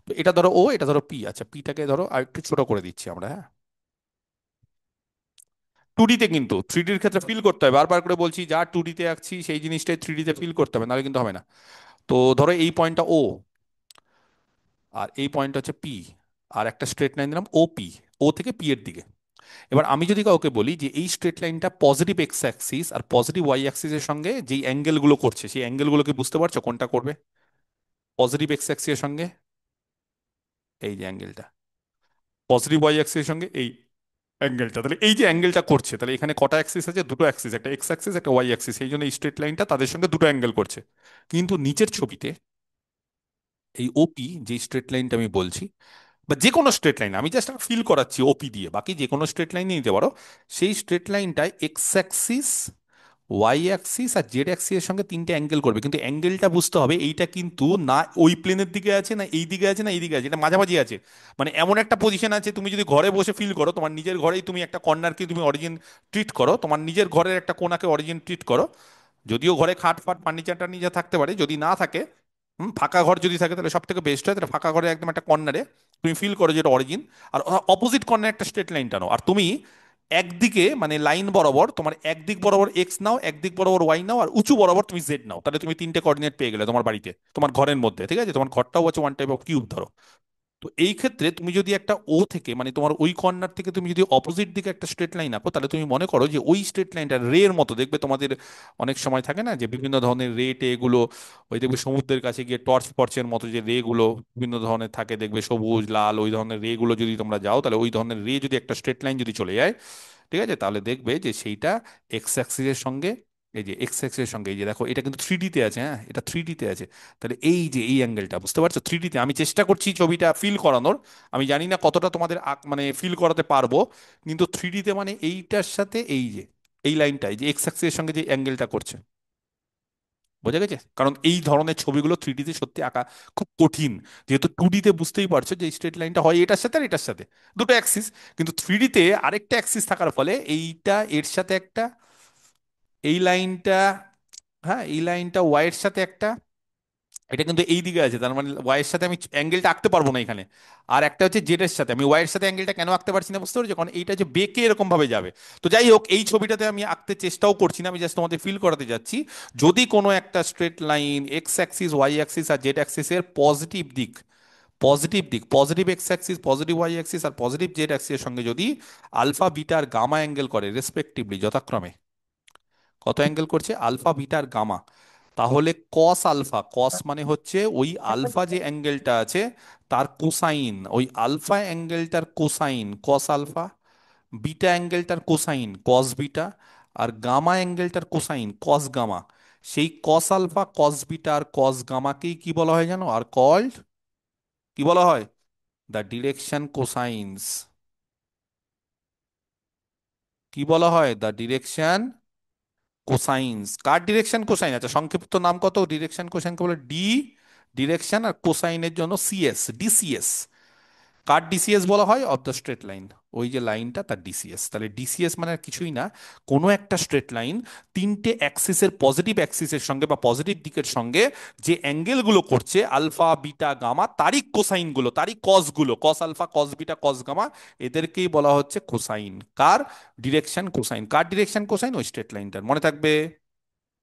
তো এটা ধরো ও, এটা ধরো পি। আচ্ছা পিটাকে ধরো আর একটু ছোট করে দিচ্ছি আমরা, হ্যাঁ। টু ডিতে কিন্তু থ্রি ডির ক্ষেত্রে ফিল করতে হবে, বারবার করে বলছি, যা টু ডিতে আঁকছি সেই জিনিসটাই থ্রি ডিতে ফিল করতে হবে, নাহলে কিন্তু হবে না। তো ধরো এই পয়েন্টটা ও, আর এই পয়েন্টটা হচ্ছে পি, আর একটা স্ট্রেট লাইন দিলাম ও পি, ও থেকে পি এর দিকে। এবার আমি যদি কাউকে বলি যে এই স্ট্রেট লাইনটা পজিটিভ এক্স অ্যাক্সিস আর পজিটিভ ওয়াই অ্যাক্সিসের সঙ্গে যেই অ্যাঙ্গেলগুলো করছে, সেই অ্যাঙ্গেলগুলোকে বুঝতে পারছো কোনটা করবে? পজিটিভ এক্স অ্যাক্সিসের সঙ্গে এই যে অ্যাঙ্গেলটা, পজিটিভ ওয়াই অ্যাক্সিসের সঙ্গে এই অ্যাঙ্গেলটা। তাহলে এই যে অ্যাঙ্গেলটা করছে, তাহলে এখানে কটা অ্যাক্সিস আছে? দুটো অ্যাক্সিস, একটা এক্স অ্যাক্সিস একটা ওয়াই অ্যাক্সিস, সেই জন্য এই স্ট্রেট লাইনটা তাদের সঙ্গে দুটো অ্যাঙ্গেল করছে। কিন্তু নিচের ছবিতে এই ওপি, যে স্ট্রেট লাইনটা আমি বলছি, বা যে কোনো স্ট্রেট লাইন, আমি জাস্ট ফিল করাচ্ছি ওপি দিয়ে, বাকি যে কোনো স্ট্রেট লাইন নিতে পারো, সেই স্ট্রেট লাইনটায় এক্স অ্যাক্সিস, ওয়াই অ্যাক্সিস আর জেড অ্যাক্সিসের সঙ্গে তিনটে অ্যাঙ্গেল করবে। কিন্তু অ্যাঙ্গেলটা বুঝতে হবে এইটা কিন্তু না ওই প্লেনের দিকে আছে, না এই দিকে আছে, না এই দিকে আছে, এটা মাঝামাঝি আছে। মানে এমন একটা পজিশন আছে, তুমি যদি ঘরে বসে ফিল করো, তোমার নিজের ঘরেই তুমি একটা কর্নারকে তুমি অরিজিন ট্রিট করো, তোমার নিজের ঘরের একটা কোণাকে অরিজিন ট্রিট করো। যদিও ঘরে খাট ফাট ফার্নিচার টার্নিচার থাকতে পারে, যদি না থাকে, ফাঁকা ঘর যদি থাকে তাহলে সব থেকে বেস্ট হয়। তাহলে ফাঁকা ঘরে একদম একটা কর্নারে তুমি ফিল করো যেটা অরিজিন, আর অপোজিট কর্নারে একটা স্ট্রেট লাইন টানো। আর তুমি একদিকে মানে লাইন বরাবর তোমার একদিক বরাবর এক্স নাও, একদিক বরাবর ওয়াই নাও, আর উঁচু বরাবর তুমি জেড নাও। তাহলে তুমি তিনটে কোঅর্ডিনেট পেয়ে গেলে তোমার বাড়িতে, তোমার ঘরের মধ্যে। ঠিক আছে, তোমার ঘরটাও হচ্ছে ওয়ান টাইপ অফ কিউব ধরো। তো এই ক্ষেত্রে তুমি যদি একটা ও থেকে, মানে তোমার ওই কর্নার থেকে তুমি যদি অপোজিট দিকে একটা স্ট্রেট লাইন আঁকো, তাহলে তুমি মনে করো যে ওই স্ট্রেট লাইনটা রে এর মতো দেখবে। তোমাদের অনেক সময় থাকে না যে বিভিন্ন ধরনের রে টে এগুলো, ওই দেখবে সমুদ্রের কাছে গিয়ে টর্চ ফর্চের মতো যে রে গুলো বিভিন্ন ধরনের থাকে, দেখবে সবুজ লাল, ওই ধরনের রে গুলো যদি তোমরা যাও, তাহলে ওই ধরনের রে যদি একটা স্ট্রেট লাইন যদি চলে যায়, ঠিক আছে, তাহলে দেখবে যে সেইটা এক্স অ্যাক্সিসের সঙ্গে, এই যে এক্স অ্যাক্সিসের সঙ্গে, এই যে দেখো এটা কিন্তু থ্রি ডিতে আছে, হ্যাঁ এটা থ্রি ডিতে আছে। তাহলে এই যে এই অ্যাঙ্গেলটা বুঝতে পারছো, থ্রি ডিতে আমি চেষ্টা করছি ছবিটা ফিল করানোর, আমি জানি না কতটা তোমাদের মানে ফিল করাতে পারবো, কিন্তু থ্রি ডিতে মানে এইটার সাথে এই যে এই লাইনটাই যে এক্স অ্যাক্সিসের সঙ্গে যে অ্যাঙ্গেলটা করছে, বোঝা গেছে? কারণ এই ধরনের ছবিগুলো থ্রি ডিতে সত্যি আঁকা খুব কঠিন। যেহেতু টু ডিতে বুঝতেই পারছো যে স্ট্রেট লাইনটা হয় এটার সাথে আর এটার সাথে, দুটো অ্যাক্সিস। কিন্তু থ্রি ডিতে আরেকটা অ্যাক্সিস থাকার ফলে এইটা এর সাথে একটা, এই লাইনটা, হ্যাঁ এই লাইনটা ওয়াই এর সাথে একটা, এটা কিন্তু এই দিকে আছে, তার মানে ওয়াই এর সাথে আমি অ্যাঙ্গেলটা আঁকতে পারবো না এখানে। আর একটা হচ্ছে জেড এর সাথে, আমি ওয়াই এর সাথে অ্যাঙ্গেলটা কেন আঁকতে পারছি না বুঝতে পারছি, কারণ এইটা যে বেঁকে এরকম ভাবে যাবে। তো যাই হোক, এই ছবিটাতে আমি আঁকতে চেষ্টাও করছি না, আমি জাস্ট তোমাদের ফিল করাতে যাচ্ছি। যদি কোনো একটা straight line x axis, Y axis আর জেড অ্যাক্সিসের পজিটিভ দিক, পজিটিভ দিক, positive x axis, positive y axis আর পজিটিভ জেড অ্যাক্সিসের সঙ্গে যদি আলফা বিটা আর গামা অ্যাঙ্গেল করে রেসপেক্টিভলি, যথাক্রমে কত অ্যাঙ্গেল করছে? আলফা বিটা আর গামা। তাহলে কস আলফা, কস মানে হচ্ছে ওই আলফা যে অ্যাঙ্গেলটা আছে তার কোসাইন, ওই আলফা অ্যাঙ্গেলটার কোসাইন কস আলফা, বিটা অ্যাঙ্গেলটার কোসাইন কস বিটা, আর গামা অ্যাঙ্গেলটার কোসাইন কস গামা। সেই কস আলফা, কস বিটা আর কস গামাকেই কি বলা হয় জানো? আর কল্ড, কি বলা হয়? The direction cosines. কি বলা হয়? The direction cosines. কার ডিরেকশন কোসাইন? আচ্ছা সংক্ষিপ্ত নাম কত ডিরেকশন কোসাইনকে বলে? ডি ডিরেকশন, আর কোসাইনের জন্য সিএস, ডিসিএস। কার ডিসিএস বলা হয়? Of the straight line. ওই যে লাইনটা তার ডিসিএস। তাহলে ডিসিএস মানে আর কিছুই না, কোনো একটা স্ট্রেট লাইন তিনটে অ্যাক্সিসের পজিটিভ অ্যাক্সিসের সঙ্গে বা পজিটিভ দিকের সঙ্গে যে অ্যাঙ্গেলগুলো করছে আলফা বিটা গামা, তারই কোসাইনগুলো, তারই কসগুলো, cos alpha cos beta cos gamma, এদেরকেই বলা হচ্ছে কোসাইন। কার? Direction cosine. কার ডিরেকশন কোসাইন? ওই স্ট্রেট লাইনটার। মনে থাকবে?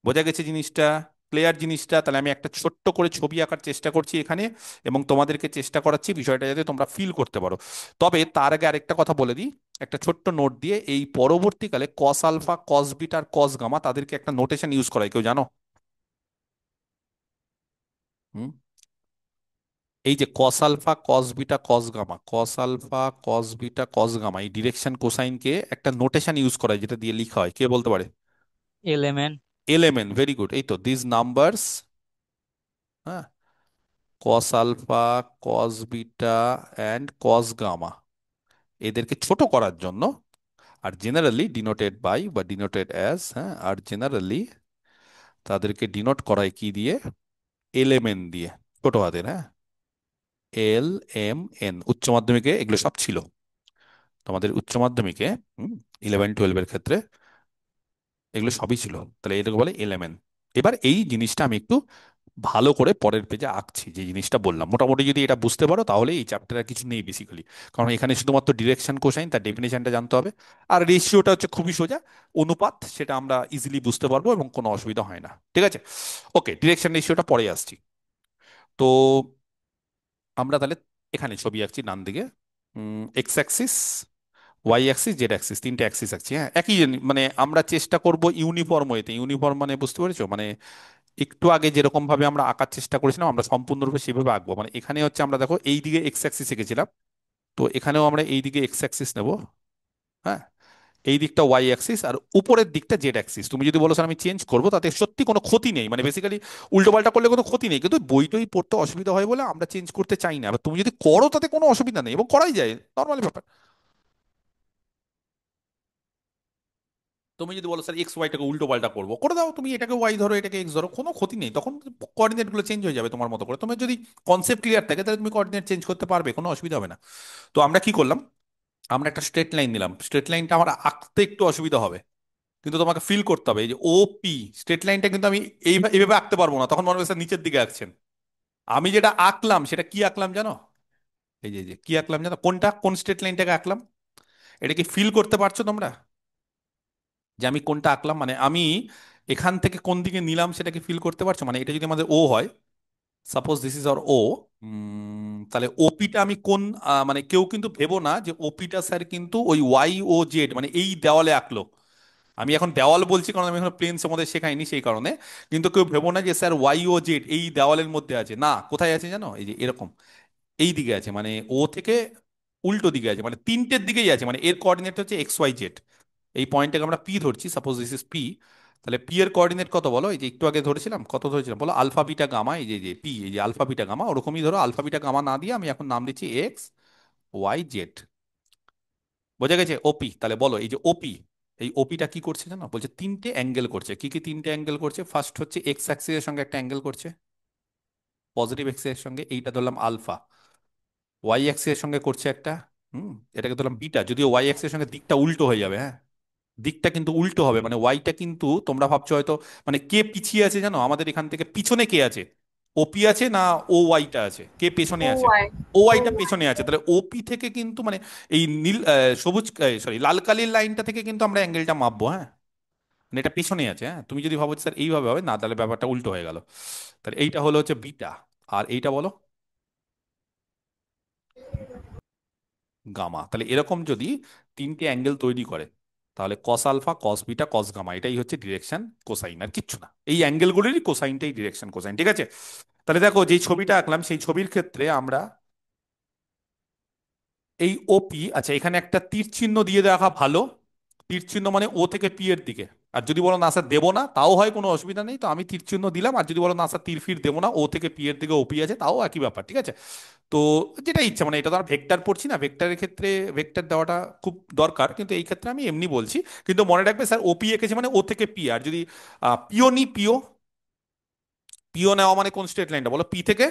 বোঝা গেছে জিনিসটা? ক্লিয়ার জিনিসটা? তাহলে আমি একটা ছোট্ট করে ছবি আঁকার চেষ্টা করছি এখানে, এবং তোমাদেরকে চেষ্টা করাচ্ছি বিষয়টা যাতে তোমরা ফিল করতে পারো। তবে তার আগে আরেকটা কথা বলে দিই, একটা ছোট্ট নোট দিয়ে, এই পরবর্তীকালে কস আলফা কস বিটা আর কস গামা তাদেরকে একটা নোটেশন ইউজ করায়, কেউ জানো? হুম? এই যে cos alpha cos beta cos gamma, cos alpha cos beta cos gamma, এই ডিরেকশন কোসাইনকে একটা নোটেশন ইউজ করায় যেটা দিয়ে লেখা হয়, কে বলতে পারে? এলিমেন্ট। L M N, very good. এই তো দিস নাম্বারস, হ্যাঁ, cos alpha cos beta and cos gamma, এদেরকে ছোট করার জন্য, আর জেনারেলি ডিনোটেড বাই বা ডিনোটেড অ্যাজ, হ্যাঁ, আর জেনারেলি তাদেরকে ডিনোট করায় কি দিয়ে? এলএমএন দিয়ে, ছোট হাতের, হ্যাঁ, LMN। উচ্চ মাধ্যমিকে এগুলো সব ছিল, তোমাদের উচ্চ মাধ্যমিকে 11-12 ক্ষেত্রে এগুলো সবই ছিল। তাহলে এটাকে বলে এলএমএন। এবার এই জিনিসটা আমি একটু ভালো করে পরের পেজে আঁকছি, যে জিনিসটা বললাম মোটামুটি যদি এটা বুঝতে পারো তাহলে এই চ্যাপ্টারে কিছু নেই বেসিক্যালি। কারণ এখানে শুধুমাত্র ডিরেকশন কোসাইন, তার ডেফিনেশনটা জানতে হবে। আর রেশিওটা হচ্ছে খুবই সোজা, অনুপাত, সেটা আমরা ইজিলি বুঝতে পারবো এবং কোনো অসুবিধা হয় না। ঠিক আছে, ওকে, ডিরেকশন রেশিওটা পরে আসছি। তো আমরা তাহলে এখানে ছবি আঁকছি ডান দিকে, X axis, Y axis, Z axis, তিনটে অ্যাক্সিস আঁকছি। হ্যাঁ, একই মানে আমরা চেষ্টা করব ইউনিফর্ম ওয়েতে। ইউনিফর্ম মানে বুঝতে পেরেছো? মানে একটু আগে যেরকম ভাবে আমরা আঁকার চেষ্টা করেছিলাম আমরা সম্পূর্ণরূপে সেভাবে আঁকবো। মানে এখানে হচ্ছে আমরা দেখো এই দিকে এক্স অ্যাক্সিস এঁকেছিলাম, তো এখানেও আমরা এই দিকে এক্স অ্যাক্সিস নেব, হ্যাঁ, এই দিকটা ওয়াই অ্যাক্সিস, আর উপরের দিকটা জেড অ্যাক্সিস। তুমি যদি বলো স্যার আমি চেঞ্জ করবো, তাতে সত্যি কোনো ক্ষতি নেই, মানে বেসিক্যালি উল্টো পাল্টা করলে কোনো ক্ষতি নেই, কিন্তু বই টই পড়তে অসুবিধা হয় বলে আমরা চেঞ্জ করতে চাই না। এবার তুমি যদি করো তাতে কোনো অসুবিধা নেই এবং করাই যায়, নর্মালি ব্যাপার। তুমি যদি বলো স্যার এক্স ওয়াইটাকে উল্টো পাল্টা করবো, করে দাও, তুমি এটাকে ওয়াই ধরো এটাকে এক্স ধরো, কোনো ক্ষতি নেই, তখন কোঅর্ডিনেট গুলো চেঞ্জ হয়ে যাবে তোমার মতো করে। তোমার যদি কনসেপ্ট ক্লিয়ার থাকে তাহলে তুমি কোঅর্ডিনেট চেঞ্জ করতে পারবে, কোনো অসুবিধা হবে না। তো আমরা কি করলাম, আমরা একটা স্ট্রেট লাইন নিলাম। স্ট্রেট লাইনটা আমার আঁকতে একটু অসুবিধা হবে, কিন্তু তোমাকে ফিল করতে হবে। এই যে ও পি স্ট্রেট লাইনটা কিন্তু আমি এইভাবে আঁকতে পারবো না, তখন মনে হবে স্যার নিচের দিকে আঁকছেন। আমি যেটা আঁকলাম সেটা কি আঁকলাম জানো? এই যে কি আঁকলাম জানো? কোনটা, কোন স্ট্রেট লাইনটাকে আঁকলাম? এটা কি ফিল করতে পারছো তোমরা যে আমি কোনটা আঁকলাম? মানে আমি এখান থেকে কোন দিকে নিলাম সেটা কি ফিল করতে পারছো? মানে এটা যদি আমাদের ও হয়, সাপোজ দিস ইজ আওয়ার ও, তাহলে ওপিটা আমি কোন, মানে কেউ কিন্তু ভেবো না যে ওপিটা স্যার কিন্তু ওই ওয়াই ও জেড মানে এই দেওয়ালে আঁকলো। আমি এখন দেওয়াল বলছি কারণ আমি এখন প্লেনস আমাদের শেখাইনি সেই কারণে। কিন্তু কেউ ভেবো না যে স্যার ওয়াই ও জেড এই দেওয়ালের মধ্যে আছে, না, কোথায় আছে জানো? এই যে এরকম এই দিকে আছে, মানে ও থেকে উল্টো দিকে আছে, মানে তিনটের দিকেই আছে, মানে এর কোঅর্ডিনেট হচ্ছে এক্স ওয়াই জেড। এই পয়েন্টটাকে আমরা পি ধরছি, সাপোজ দিস ইজ পি। তাহলে পি এর কোঅর্ডিনেট কত বলো? এই যে একটু আগে ধরেছিলাম, কত ধরেছিলাম বলো? আলফা বিটা গামা, এই যে পি, এই যে আলফা বিটা গামা, ওরকমই ধরো। আলফা বিটা গামা না দিয়ে আমি এখন নাম দিচ্ছি এক্স ওয়াই জেড। বোঝা গেছে? ওপি। তাহলে বলো এই যে ওপি, এই ওপিটা কি করছে জানো? বলছে তিনটে অ্যাঙ্গেল করছে। কি কি তিনটে অ্যাঙ্গেল করছে? ফার্স্ট হচ্ছে এক্স অ্যাক্সিসের সঙ্গে একটা অ্যাঙ্গেল করছে, পজিটিভ এক্সের সঙ্গে, এইটা ধরলাম আলফা। ওয়াই অ্যাক্সিসের সঙ্গে করছে একটা, এটাকে ধরলাম বিটা, যদিও ওয়াই অ্যাক্সিসের সঙ্গে দিকটা উল্টো হয়ে যাবে, হ্যাঁ, দিকটা কিন্তু উল্টো হবে। মানে ওয়াইটা কিন্তু তোমরা ভাবছো হয়তো, মানে কে পিছিয়ে আছে জানো আমাদের এখান থেকে? পিছনে কে আছে? ওপি আছে না ও ওয়াইটা আছে? কে পেছনে ও আছে? ওয়াই। ও ও ওয়াইটা ওয়াই। পেছনে আছে। তাহলে ওপি থেকে কিন্তু মানে এই নীল সবুজ, সরি, লাল কালির লাইনটা থেকে কিন্তু আমরা অ্যাঙ্গেলটা মাপবো, হ্যাঁ, মানে এটা পেছনে আছে। হ্যাঁ, তুমি যদি ভাবো যে, স্যার এইভাবে হবে না, তাহলে ব্যাপারটা উল্টো হয়ে গেল। তাহলে এইটা হলো হচ্ছে বিটা, আর এইটা বলো গামা। তাহলে এরকম যদি তিনটে অ্যাঙ্গেল তৈরি করে, তাহলে cos alpha cos beta cos gamma, এটাই হচ্ছে ডিরেকশন কোসাইন, আর কিচ্ছু না। এই অ্যাঙ্গেলগুলিরই কোসাইনটাই ডিরেকশন কোসাইন। ঠিক আছে, তাহলে দেখো যেই ছবিটা আঁকলাম সেই ছবির ক্ষেত্রে আমরা এই ওপি, আচ্ছা এখানে একটা তীর চিহ্ন দিয়ে দেখা ভালো। তীর চিহ্ন মানে ও থেকে পি এর দিকে। আর যদি বলো না স্যার দেবো না, তাও হয়, কোনো অসুবিধা নেই, তো আমি তীর চিহ্ন দিলাম। আর যদি বলো না স্যার তীর ফির দেবো না, ও থেকে পি এর দিকে ওপি আছে, তাও একই ব্যাপার। ঠিক আছে, তো যেটা ইচ্ছা, মানে এটা তো আর ভেক্টর পড়ছি না, ভেক্টরের ক্ষেত্রে ভেক্টর দেওয়াটা খুব দরকার, কিন্তু এই ক্ষেত্রে আমি এমনি বলছি। কিন্তু মনে রাখবে স্যার ওপি এঁকেছে মানে ও থেকে পি। আর যদি পিও নি, পিও, পিও নেওয়া মানে কোন স্ট্রেট লাইনটা বলো? পি থেকে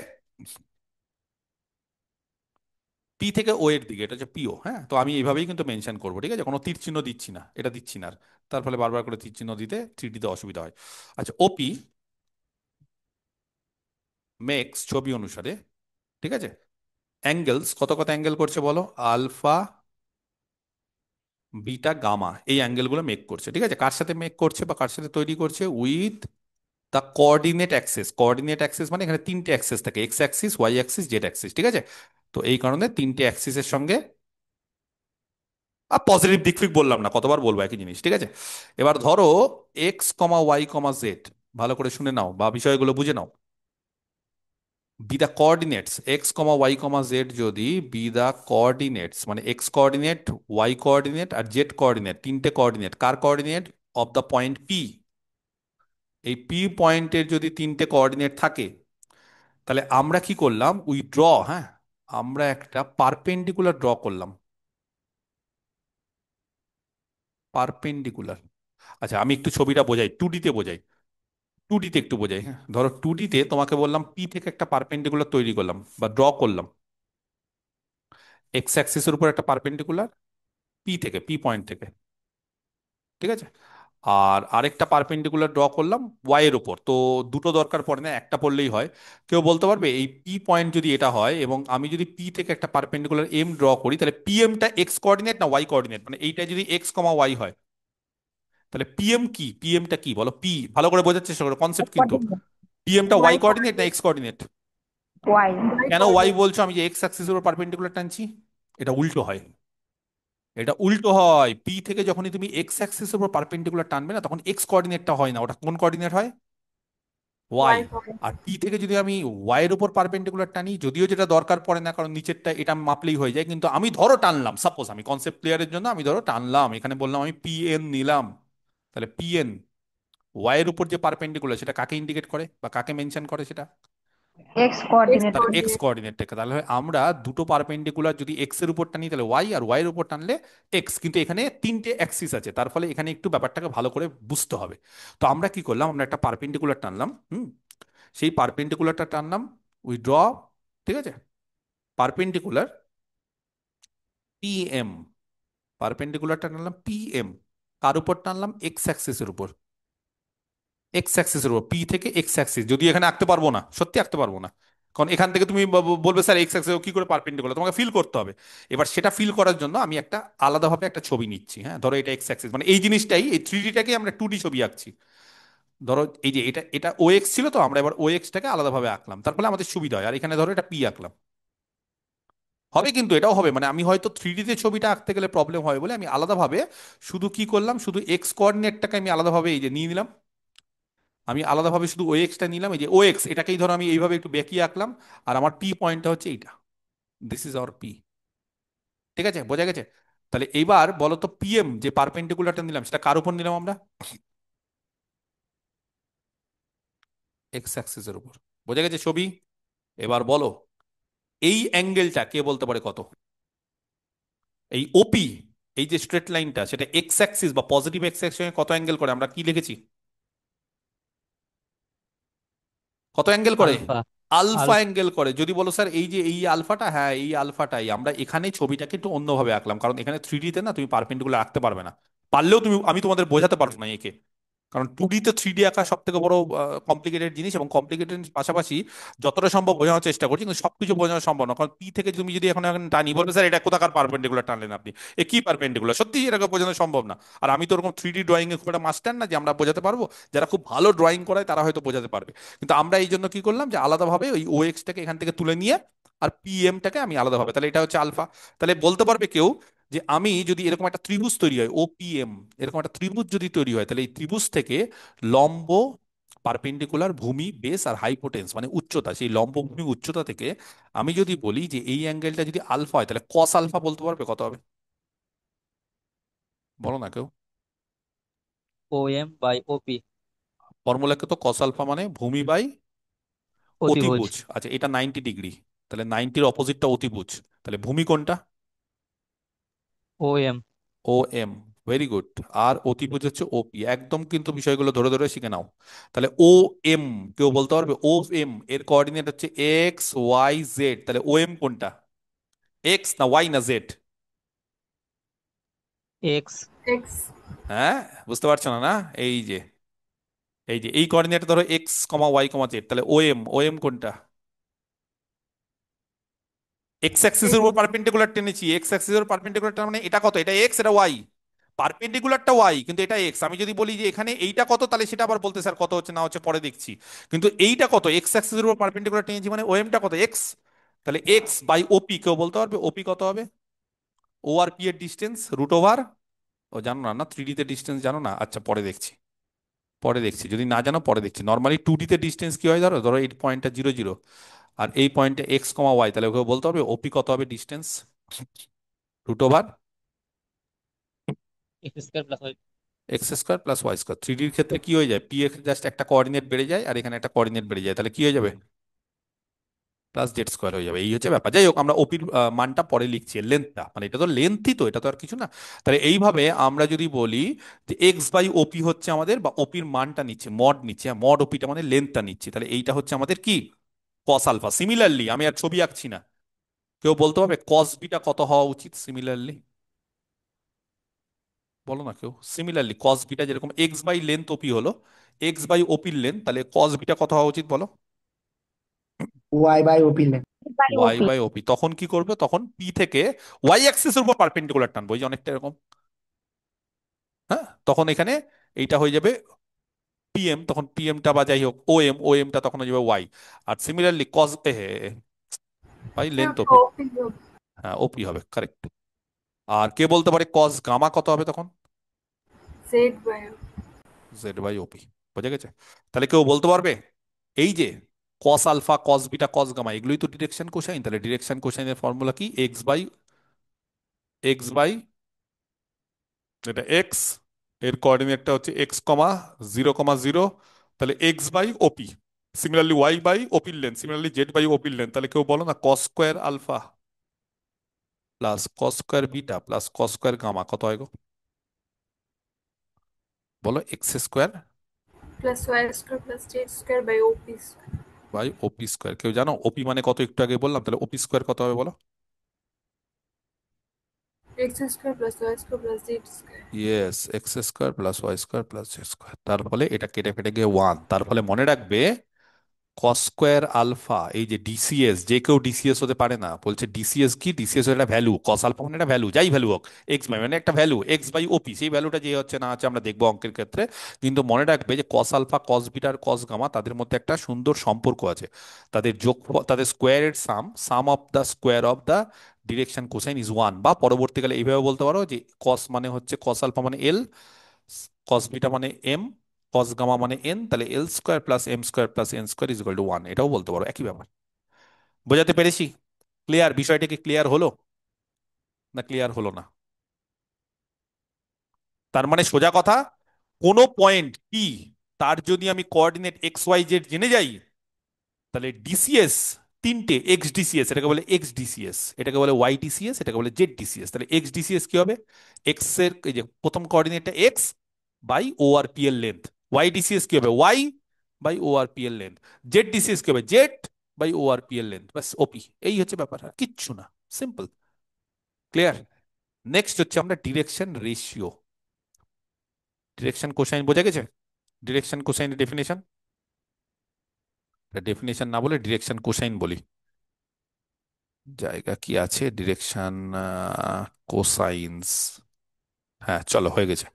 পি থেকে ও এর দিকে, এটা হচ্ছে পিও। হ্যাঁ, তো আমি এইভাবেই কিন্তু মেনশন করবো, ঠিক আছে, কোনো তীর চিহ্ন দিচ্ছি না, এটা দিচ্ছি না আর। তার ফলে বারবার করে তীর চিহ্ন দিতে থ্রিডিতে অসুবিধা হয়। আচ্ছা, ওপি মেক্স ছবি অনুসারে, ঠিক আছে, অ্যাঙ্গেলস, কত কত অ্যাঙ্গেল করছে বলো, আলফা বিটা গামা, এই অ্যাঙ্গেলগুলো মেক করছে, ঠিক আছে। কার সাথে মেক করছে বা কার সাথে তৈরি করছে, with the coordinate axis. Coordinate axis মানে এখানে তিনটে অ্যাক্সিস থাকে, X axis, Y axis, Z axis, ঠিক আছে। তো এই কারণে তিনটে অ্যাক্সিসের সঙ্গে, আর পজিটিভ দিক ফিক বললাম না, কতবার বলবো একই জিনিস, ঠিক আছে। এবার ধরো x comma y comma Z, ভালো করে শুনে নাও বা বিষয়গুলো বুঝে নাও। বি দা coordinates x comma y comma Z, যদি বি দা কোঅর্ডিনেটস মানে এক্স কোঅর্ডিনেট, ওয়াই কোঅর্ডিনেট আর জেড কোঅর্ডিনেট, তিনটে coordinate, car coordinate, of the point P, এই পি পয়েন্টের যদি তিনটে কোঅর্ডিনেট থাকে, তাহলে আমরা কি করলাম, উই ড্র, হ্যাঁ, আমরা একটা পারপেন্ডিকুলার ড্র করলাম, পারপেন্ডিকুলার। আচ্ছা, আমি একটু ছবিটা বোঝাই, টু ডিতে বোঝাই, টু ডিতে একটু বোঝাই। হ্যাঁ, ধরো টু ডিতে তোমাকে বললাম পি থেকে একটা পারপেন্ডিকুলার তৈরি করলাম বা ড্র করলাম, এক্স অ্যাক্সিসের উপর একটা পারপেন্ডিকুলার, পি থেকে, পি পয়েন্ট থেকে, ঠিক আছে। আর আরেকটা পারপেন্ডিকুলার ড্র করলাম ওয়াই এর উপর। তো দুটো দরকার পড়ে না, একটা পড়লেই হয়। কেউ বলতে পারবে এই পি পয়েন্ট যদি এটা হয় এবং আমি যদি পি থেকে একটা পারপেন্ডিকুলার এম ড্র করি, তাহলে পি এমটা এক্স কোঅর্ডিনেট না ওয়াই কোঅর্ডিনেট, মানে এইটা যদি এক্স কমা ওয়াই হয়, তাহলে পিএম কি, পিএমটা কি বলো, পি ভালো করে বোঝার চেষ্টা করো কনসেপ্ট কিন্তু। কোঅর্ডিনেট, পিএমটা ওয়াই ওয়াই কোঅর্ডিনেট না coordinate, X coordinate? Y Y কেন ওয়াই কোঅর্ডিনেট। বলছো, আমি যে এক্স অ্যাক্সিসের উপর পারপেন্ডিকুলার টানছি? এটা উল্টো হয়, এটা উল্টো হয়। পি থেকে যখনই তুমি এক্স অ্যাক্সিসের উপর পারপেন্ডিকুলার টানবে না, তখন এক্স কোঅর্ডিনেটটা হয় না, ওটা কোন কোঅর্ডিনেট হয়, ওয়াই। ওয়াই আর কোঅর্ডিনেট। পি থেকে যদি আমি ওয়াই এর উপর পারপেন্ডিকুলার টানি, যদিও যেটা দরকার পড়ে না, কারণ নিচেরটা এটা মাপলেই হয়ে যায়, কিন্তু আমি ধরো টানলাম, সাপোজ আমি কনসেপ্ট ক্লিয়ারের জন্য আমি ধরো টানলাম, এখানে বললাম আমি পি এন নিলাম, তাহলে পি এন ওয়াই এর উপর যে পারপেন্ডিকুলার, সেটা কাকে ইন্ডিকেট করে বা কাকে মেনশন করে সেটা, এক্স কোঅর্ডিনেট। তাহলে এক্স কোঅর্ডিনেটটাকে। তাহলে আমরা দুটো পারপেন্ডিকুলার যদি এক্স এর উপর টানি তাহলে ওয়াই, আর ওয়াই এর উপর টানলে এক্স, কিন্তু এখানে তিনটে অ্যাক্সিস আছে, তার ফলে এখানে একটু ব্যাপারটাকে ভালো করে বুঝতে হবে। তো আমরা কি করলাম, আমরা একটা পারপেন্ডিকুলার টানলাম, সেই পারপেন্ডিকুলারটা টানলাম, উই ড্র, ঠিক আছে, পারপেন্ডিকুলার পি এম, পারপেন্ডিকুলারটা টানলাম পি এম, কার উপর টানলাম, এক্স অ্যাক্সিসের উপর, এক্স অ্যাক্সিসের উপর, পি থেকে এক্স অ্যাক্সিস, যদি এখানে আঁকতে পারবো না, সত্যি আঁকতে পারবো না, কারণ এখান থেকে তুমি বলবে স্যার এক্স অ্যাক্সিস কি করে পারপেন্ডিকুলার, তোমাকে ফিল করতে হবে। এবার সেটা ফিল করার জন্য আমি একটা আলাদাভাবে একটা ছবি নিচ্ছি। হ্যাঁ, ধরো এটা এক্স অ্যাক্সিস, মানে এই জিনিসটাই, এই থ্রি ডিটাকে আমরা টু ডি ছবি আঁকছি। ধরো এই যে এটা এটা ও এক্স ছিল, তো আমরা এবার ও এক্সটাকে আলাদাভাবে আঁকলাম, তার ফলে আমাদের সুবিধা হয়। আর এখানে ধরো এটা পি আঁকলাম, হবে কিন্তু এটাও হবে, মানে আমি হয়তো থ্রি ডিতে ছবিটা আঁকতে গেলে প্রবলেম হয় বলে আমি আলাদাভাবে শুধু কি করলাম, শুধু এক্স কোঅর্ডিনেটটাকে আমি আলাদাভাবে এই যে নিয়ে নিলাম, আমি আলাদাভাবে শুধু ও এক্সটা নিলাম, এই যে ও এক্স এটাকেই ধরো আমি এইভাবে একটু বেঁকিয়ে আঁকলাম, আর আমার পি পয়েন্টটা হচ্ছে এইটা, দিস ইজ আওয়ার পি, ঠিক আছে, বোঝা গেছে। তাহলে এইবার বলো তো পিএম যে পারপেন্ডিকুলারটা নিলাম সেটা কার উপর নিলাম আমরা, এক্স অ্যাক্সিসের উপর, বোঝা গেছে ছবি। এবার বলো এই অ্যাঙ্গেলটা কে বলতে পারে কত, এই ওপি, এই যে স্ট্রেট লাইনটা, সেটা এক্স অ্যাক্সিস বা পজিটিভ এক্স অ্যাক্সিস কত অ্যাঙ্গেল করে, আমরা কি লিখেছি, কত অ্যাঙ্গেল করে, আলফা। Alpha alpha. অ্যাঙ্গেল করে। যদি বলো স্যার এই যে এই আলফাটা, হ্যাঁ এই আলফাটাই, আমরা এখানে ছবিটাকে একটু অন্যভাবে আঁকলাম, কারণ এখানে থ্রি ডিতে না তুমি পারপেন্ডিকুলার আঁকতে পারবে না, পারলেও তুমি, আমি তোমাদের বোঝাতে পারবো না একে, কারণ টু ডিতে থ্রি ডি আঁকা সব থেকে বড় কমপ্লিকেটেড জিনিস, এবং কমপ্লিকেটেড পাশাপাশি যতটা সম্ভব বোঝানোর চেষ্টা করছি, কিন্তু সবকিছু বোঝানো সম্ভব না, কারণ পি থেকে তুমি যদি এখন এখন টানি, বলবে স্যার এটা কোথাকার পারপেন্ডিকুলার টানলেন আপনি, এ কি পারপেন্ডিকুলার, সত্যি এটাকে বোঝানো সম্ভব না। আর আমি তো ওরকম থ্রি ডি ড্রয়িং এ খুব একটা মাস্টার না যে আমরা বোঝাতে পারবো, যারা খুব ভালো ড্রয়িং করায় তারা হয়তো বোঝাতে পারবে, কিন্তু আমরা এই জন্য কি করলাম যে আলাদাভাবে ওই ও এক্সটাকে এখান থেকে তুলে নিয়ে আর পিএমটাকে আমি আলাদাভাবে, তাহলে এটা হচ্ছে আলফা। তাহলে বলতে পারবে কেউ যে আমি যদি এরকম একটা ত্রিভুজ তৈরি হয় ওপিএম, এরকম একটা ত্রিভুজ যদি তৈরি হয়, তাহলে এই ত্রিভুজ থেকে লম্ব, পারপেন্ডিকুলার, ভূমি, বেস আর হাইপোটেন্স মানে উচ্চতা, সেই লম্ব ভূমি উচ্চতা থেকে আমি যদি বলি যে এই অ্যাঙ্গেলটা যদি আলফা হয়, তাহলে কস আলফা বলতে পারবে কত হবে, বলো না কেউ। ও এম বাই ওপি। ফর্মুলাকে তো কস আলফা মানে ভূমি বাই অতিভুজ। অতিভুজ। আচ্ছা, এটা 90 ডিগ্রি, তাহলে 90-র অপোজিটটা অতিভুজ, তাহলে ভূমি কোনটা, ও এম। ও এম, ভেরি গুড। আর অতিভুজ হচ্ছে ওপি, একদম কিন্তু বিষয়গুলো ধরে ধরে শিখে নাও। তাহলে ও এম, কেউ বলতে পারবে ও এম এর কোঅর্ডিনেট হচ্ছে এক্স ওয়াই জেড, তাহলে ও এম কোনটা, এক্স না ওয়াই না জেড? এক্স। এক্স। হ্যাঁ, বুঝতে পারছো না? না, এই যে এই কোঅর্ডিনেট ধরো x comma y comma Z, তাহলে ও এম, ও এম কোনটা? এক্স অ্যাক্সিসের উপর পারপেন্ডিকুলার টেনেছি, এক্স অ্যাক্সিসের উপর পারপেন্ডিকুলার মানে এটা কত? এটা এক্স, এটা ওয়াই। পারপেন্ডিকুলারটা ওয়াই, কিন্তু এটা এক্স। আমি যদি বলি যে এখানে এইটা কত, তাহলে সেটা আবার বলতে স্যার কত হচ্ছে না হচ্ছে পরে দেখছি। কিন্তু এইটা কত? এক্স অ্যাক্সিসের উপর পারপেন্ডিকুলার টেনেছি মানে ওএমটা কত? এক্স। তাহলে এক্স বাই ওপি, কেউ বলতে পারবে ওপি কত হবে? ও আর পি এর ডিস্টেন্স রুট ওভার, ও জানো না? না, থ্রি ডি তে ডিস্টেন্স জানো না? আচ্ছা পরে দেখছি, পরে দেখছি, যদি না জানো পরে দেখছি। নর্মালি টু ডি তে ডিস্টেন্স কি হয়, ধরো ধরো এই পয়েন্টটা 0 0 আর এই পয়েন্টে এক্স কমা ওয়াই, তাহলে ওকে বলতে হবে ওপি কত হবে distance? Root over X square plus Y. X square plus Y square. Three ডির ক্ষেত্রে কি হয়ে যায়? পি এক্স জাস্ট একটা কোঅর্ডিনেট বেড়ে যায় আর এখানে একটা কোঅর্ডিনেট বেড়ে যায়, তাহলে কি হয়ে যাবে? প্লাস জেড স্কোয়ার হয়ে যাবে। এই হচ্ছে ব্যাপার। যাই হোক, আমরা ওপির মানটা পরে লিখছি, লেন্থটা মানে এটা তো লেন্থই, তো এটা তো আর কিছু না। তাহলে এইভাবে আমরা যদি বলি যে এক্স বাই ওপি হচ্ছে আমাদের, বা ওপির মানটা নিচ্ছে, মড নিচ্ছে, মড ওপিটা মানে লেন্থটা নিচ্ছে, তাহলে এইটা হচ্ছে আমাদের কি? Cos alpha. সিমিলারলি আমি আর ছবি আঁকছি না, কেউ বলতে পারবে কস বিটা কত হওয়া উচিত সিমিলারলি? বলো না কেউ। সিমিলারলি কস বিটা যেরকম এক্স বাই লেন্থ ওপি হলো এক্স বাই ওপির লেন্থ, তাহলে কস বিটা কত হওয়া উচিত বলো? Y by OP length. by Y OP. By OP. তখন কি করবে? তখন পি থেকে ওয়াই অ্যাক্সিসের উপর পারপেন্ডিকুলার টানবো, এই যে অনেকটা এরকম। হ্যাঁ, তখন এখানে এইটা হয়ে যাবে পিএম, তখন পিএমটা বা যাই হোক ও এম, ও এমটা তখন হয়ে যাবে ওয়াই। আর similarly cos by length OP, OP. হ্যাঁ ওপি হবে, কারেক্ট। আর কে বলতে পারে কস গামা কত হবে তখন? Z by. Z by OP. বোঝা গেছে? তাহলে কেউ বলতে পারবে এই যে cos alpha, cos beta, cos gamma, এগুলোই তো ডিরেকশন কোসাইন, তাহলে ডিরেকশন কোসাইনের ফর্মুলা কি? এক্স বাই এটা এক্স, এর কোঅর্ডিনেটটা হচ্ছে এক্স কমা 0 0, তাহলে X by OP. Similarly Y by ওপির লেন্থ, সিমিলারলি জেড বাই ওপির লেন্থ, তাহলে কেউ বলো না cos square alpha plus cos square beta plus cos square gamma কত হয় গো? বলো। X square plus Y square plus Z square by OP. By OP square. কেউ জানো ওপি মানে কত? একটু আগে বললাম, তাহলে ওপি স্কোয়ার কত হবে বলো? X square plus Y square plus Z square. Yes, X square plus Y square plus Z square. তার ফলে এটা কেটে কেটে গিয়ে ওয়ান। তার ফলে মনে রাখবে কস স্কোয়ার আলফা, এই যে ডিসিএস, যে কেউ ডিসিএস হতে পারে না, বলছে ডিসিএস কি? ডিসিএস একটা ভ্যালু, কস আলফা মানে একটা ভ্যালু, যাই ভ্যালু হোক, এক্স বাই মানে একটা ভ্যালু, এক্স বাই ওপি, সেই ভ্যালুটা যে হচ্ছে না হচ্ছে আমরা দেখবো অঙ্কের ক্ষেত্রে। কিন্তু মনে রাখবে যে কস আলফা, কস বিটা আর কস গামা, তাদের মধ্যে একটা সুন্দর সম্পর্ক আছে। তাদের যোগ, তাদের স্কোয়ারের sum of the square of the direction cosine is one. বা পরবর্তীকালে এইভাবে বলতে পারো যে কস মানে হচ্ছে, কস আলফা মানে এল, কস বিটা মানে এম, কস গামা মানে এন, তাহলে L square plus M square plus N square is equal to one. এটাও বলতে পারো, একই ব্যাপার। বোঝাতে পেরেছি? ক্লিয়ার? বিষয়টা কি ক্লিয়ার হলো না ক্লিয়ার হলো না? তার মানে সোজা কথা, কোন পয়েন্ট পি, তার যদি আমি কোঅর্ডিনেট এক্স ওয়াই জেড জেনে যাই, তাহলে ডিসিএস তিনটে, এক্স ডিসিএস এটাকে বলে, এক্স ডিসিএস এটাকে বলে, ওয়াই ডিসিএস এটাকে বলে, জেড ডিসিএস। তাহলে এক্স ডিসিএস কি হবে? এক্স এর এই যে প্রথম কোঅর্ডিনেটটা X by O R P এর লেন্থ। ওয়াই ডিসিএস কি হবে? Y by O R P এর লেন্থ। জেড ডিসিএস কি হবে? Z by O R P এর লেন্থ। বাস ওপি। এই হচ্ছে ব্যাপার, আর কিচ্ছু না। সিম্পল। ক্লিয়ার? নেক্সট হচ্ছে আমরা ডিরেকশন রেশিও। ডিরেকশন কোসাইন বোঝা গেছে? ডিরেকশন কোসাইনের ডেফিনেশন, ডেফিনেশন না বলে ডিরেকশন কোসাইন বলি। জায়গা কি আছে? ডিরেকশন কোসাইন্স। হ্যাঁ চলো, হয়ে গেছে।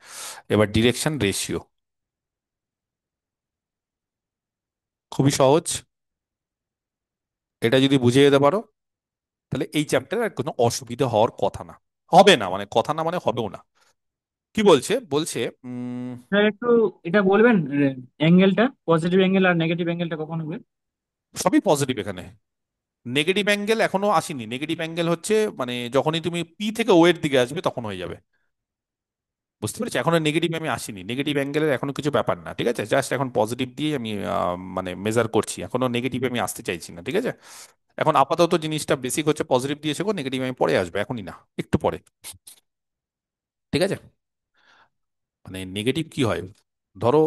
এবার ডিরেকশন রেশিও, খুবই সহজ। এটা যদি বুঝে যেতে পারো, তাহলে এই চ্যাপ্টারে আর কোনো অসুবিধা হওয়ার কথা না, হবে না, মানে কথা না মানে হবেও না। কি বলছে? বলছে স্যার একটু এটা বলবেন, অ্যাঙ্গেলটা পজিটিভ অ্যাঙ্গেল আর নেগেটিভ অ্যাঙ্গেলটা কখন হবে? সবই পজিটিভ এখানে। নেগেটিভ অ্যাঙ্গেল এখনো আসেনি। নেগেটিভ অ্যাঙ্গেল হচ্ছে মানে যখনই তুমি পি থেকে ও এর দিকে আসবে তখন হয়ে যাবে। বুঝতে পেরেছি? এখনো নেগেটিভ আমি আসিনি, নেগেটিভ অ্যাঙ্গেলের এখনো কিছু ব্যাপার না, ঠিক আছে? জাস্ট এখন পজিটিভ দিয়ে আমি মানে মেজার করছি, এখনো নেগেটিভ আমি আসতে চাইছি না, ঠিক আছে? এখন আপাতত জিনিসটা বেসিক হচ্ছে পজিটিভ দিয়ে শেখো, নেগেটিভ আমি পরে আসবে, এখনই না, একটু পরে। ঠিক আছে? মানে নেগেটিভ কি হয়, ধরো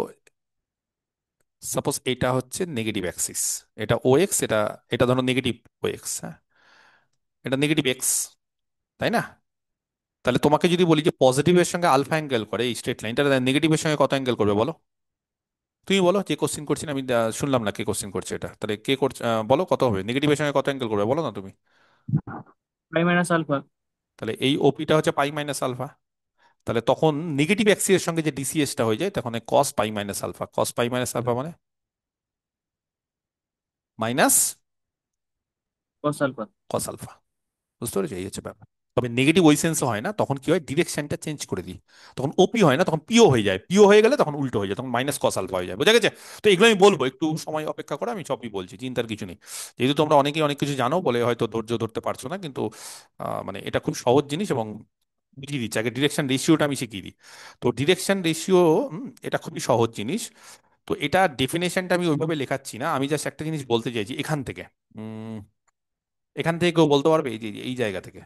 সাপোজ এটা হচ্ছে নেগেটিভ অ্যাক্সিস, এটা ও এক্স, এটা এটা ধরো নেগেটিভ ও এক্স। হ্যাঁ, এটা নেগেটিভ এক্স, তাই না? তাহলে তোমাকে যদি বলি যে পজিটিভের সঙ্গে আলফা অ্যাঙ্গেল করে এই স্ট্রেট লাইনটা, নেগেটিভের সঙ্গে কত অ্যাঙ্গেল করবে বলো? তুমি বলো, যে কোশ্চিন করছি না আমি, শুনলাম না কে কোশ্চিন করছে এটা, তাহলে কে করছে, বলো কত হবে নেগেটিভের সঙ্গে কত অ্যাঙ্গেল করবে বলো না তুমি। পাই মাইনাস আলফা। তাহলে এই ওপিটা হচ্ছে পাই মাইনাস আলফা। তাহলে তখন নেগেটিভ অ্যাক্সিস এর সঙ্গে যে ডিসিএসটা হয়ে যায় তখন cos pi minus alpha, cos pi minus alpha মানে minus cos alpha. Cos alpha. বুঝতে পেরেছো? এই হচ্ছে ব্যাপার। তবে নেগেটিভ ওই সেন্সে হয় না, তখন কি হয় ডিরেকশনটা চেঞ্জ করে দিই, তখন ওপি হয় না, তখন পিও হয়ে যায়, পিও হয়ে গেলে তখন উল্টো হয়ে যায়, তখন মাইনাস কস আলফা হয়ে যায়। বোঝা গেছে? তো এগুলো আমি বলবো, একটু সময় অপেক্ষা করে, আমি সবই বলছি, চিন্তার কিছু নেই। যেহেতু তোমরা অনেকেই অনেক কিছু জানো বলে হয়তো ধৈর্য ধরতে পারছো না, কিন্তু মানে এটা খুব সহজ জিনিস, এবং বুঝিয়ে দিচ্ছি। আগে ডিরেকশন রেশিওটা আমি শিখিয়ে দিই। তো ডিরেকশন রেশিও এটা খুবই সহজ জিনিস। তো এটা ডেফিনেশনটা আমি ওইভাবে লেখাচ্ছি না, আমি জাস্ট একটা জিনিস বলতে চাইছি এখান থেকে। উম, এখান থেকে কেউ বলতে পারবে এই যে এই জায়গা থেকে?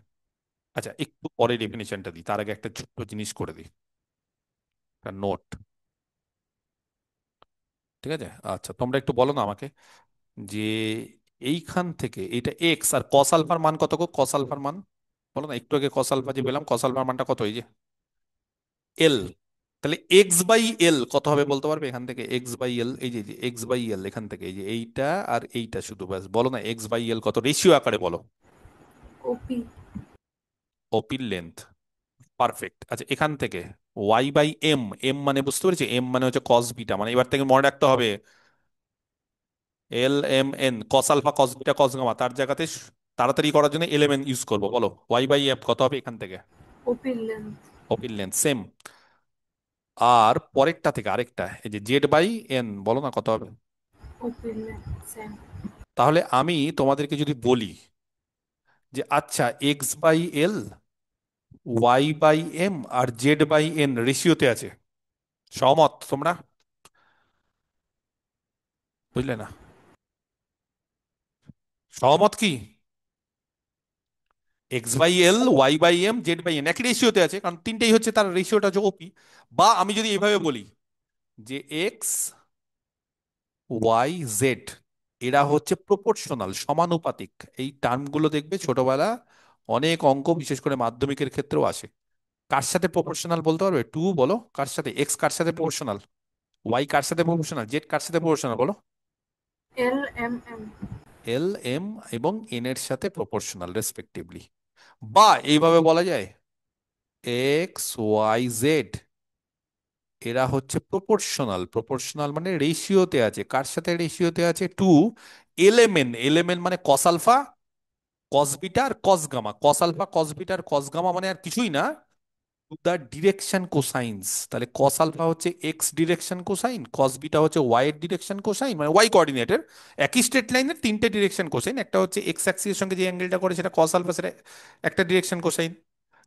আচ্ছা, একটু পরে ডেফিনেশনটা দিই, তার আগে একটা ছোট্ট জিনিস করে দিই, একটা নোট। ঠিক আছে? আচ্ছা, তোমরা একটু বলো না আমাকে যে এইখান থেকে এটা এক্স আর কস আলফার মান কত গো? কস আলফার মান বলো না, একটু আগে কস আলফা যে পেলাম, কস আলফার মানটা কত? এই যে এল। তাহলে এক্স বাই এল কত হবে বলতে পারবে এখান থেকে? এক্স বাই এল, এই যে এক্স বাই এল এখান থেকে, এই যে এইটা আর এইটা, শুধু ব্যাস বলো না এক্স বাই এল কত, রেশিও আকারে বলো। OP. ওপির লেন্থ। পারফেক্ট। আচ্ছা, এখান থেকে ওয়াই বাই এম, এম মানে বুঝতে পেরেছি, এম মানে হচ্ছে কস বিটা, মানে এবার থেকে মনে রাখতে হবে L M N, cos alpha cos beta cos gamma, তার জায়গাতে তাড়াতাড়ি করার জন্য এল এম এন ইউজ করবো। বলো ওয়াই বাই এফ কত হবে এখান থেকে? OP length. ওপির লেন্থ সেম। আর পরেরটা থেকে আরেকটা, এই যে জেড বাই এন, বলো না কত হবে? OP length. Same. তাহলে আমি তোমাদেরকে যদি বলি যে আচ্ছা X by L Y by M আর জেড বাই এন রেশিওতে আছে, সহমত তোমরা? বুঝলে না? সহমত কি? X by L Y by M Z by N একই রেশিওতে আছে, কারণ তিনটেই হচ্ছে তার রেশিওটা হচ্ছে ওপি। বা আমি যদি এভাবে বলি যে এক্স ওয়াই জেড এরা হচ্ছে প্রপোর্শনাল, সমানুপাতিক। এই টার্মগুলো দেখবে ছোটবেলা অনেক অঙ্ক, বিশেষ করে মাধ্যমিকের ক্ষেত্রেও আসে। কার সাথে প্রপোর্শনাল বলতে পারবে? টু বলো, কার সাথে? এক্স কার সাথে প্রপোর্শনাল? ওয়াই কার সাথে প্রপোর্শনাল? জেড কার সাথে প্রপোর্শনাল বলো? L M M. L M এবং এন এর সাথে প্রপোর্শনাল রেসপেক্টিভলি। বা এইভাবে বলা যায় এক্স ওয়াই জেড এরা হচ্ছে প্রপোর্শনাল, প্রপোর্শনাল মানে রেশিওতে আছে, কার সাথে রেশিওতে আছে? টু এলেমেন, এলেমেন মানে কস আলফা কস বিটা আর cos gamma, cos alpha cos beta আর কস গামা মানে আর কিছুই না, দ্য ডিরেকশন কোসাইন্স। তাহলে কস আলফা হচ্ছে X direction cosine, cos beta হচ্ছে ওয়াই এর ডিরেকশন কোসাইন, মানে ওয়াই কোঅর্ডিনেটের একই স্ট্রেট লাইনের তিনটে ডিরেকশন কোসাইন, একটা হচ্ছে এক্স অ্যাক্সিস এর সঙ্গে যে অ্যাঙ্গেলটা করে সেটা কস আলফা, সেটা একটা ডিরেকশন কোসাইন।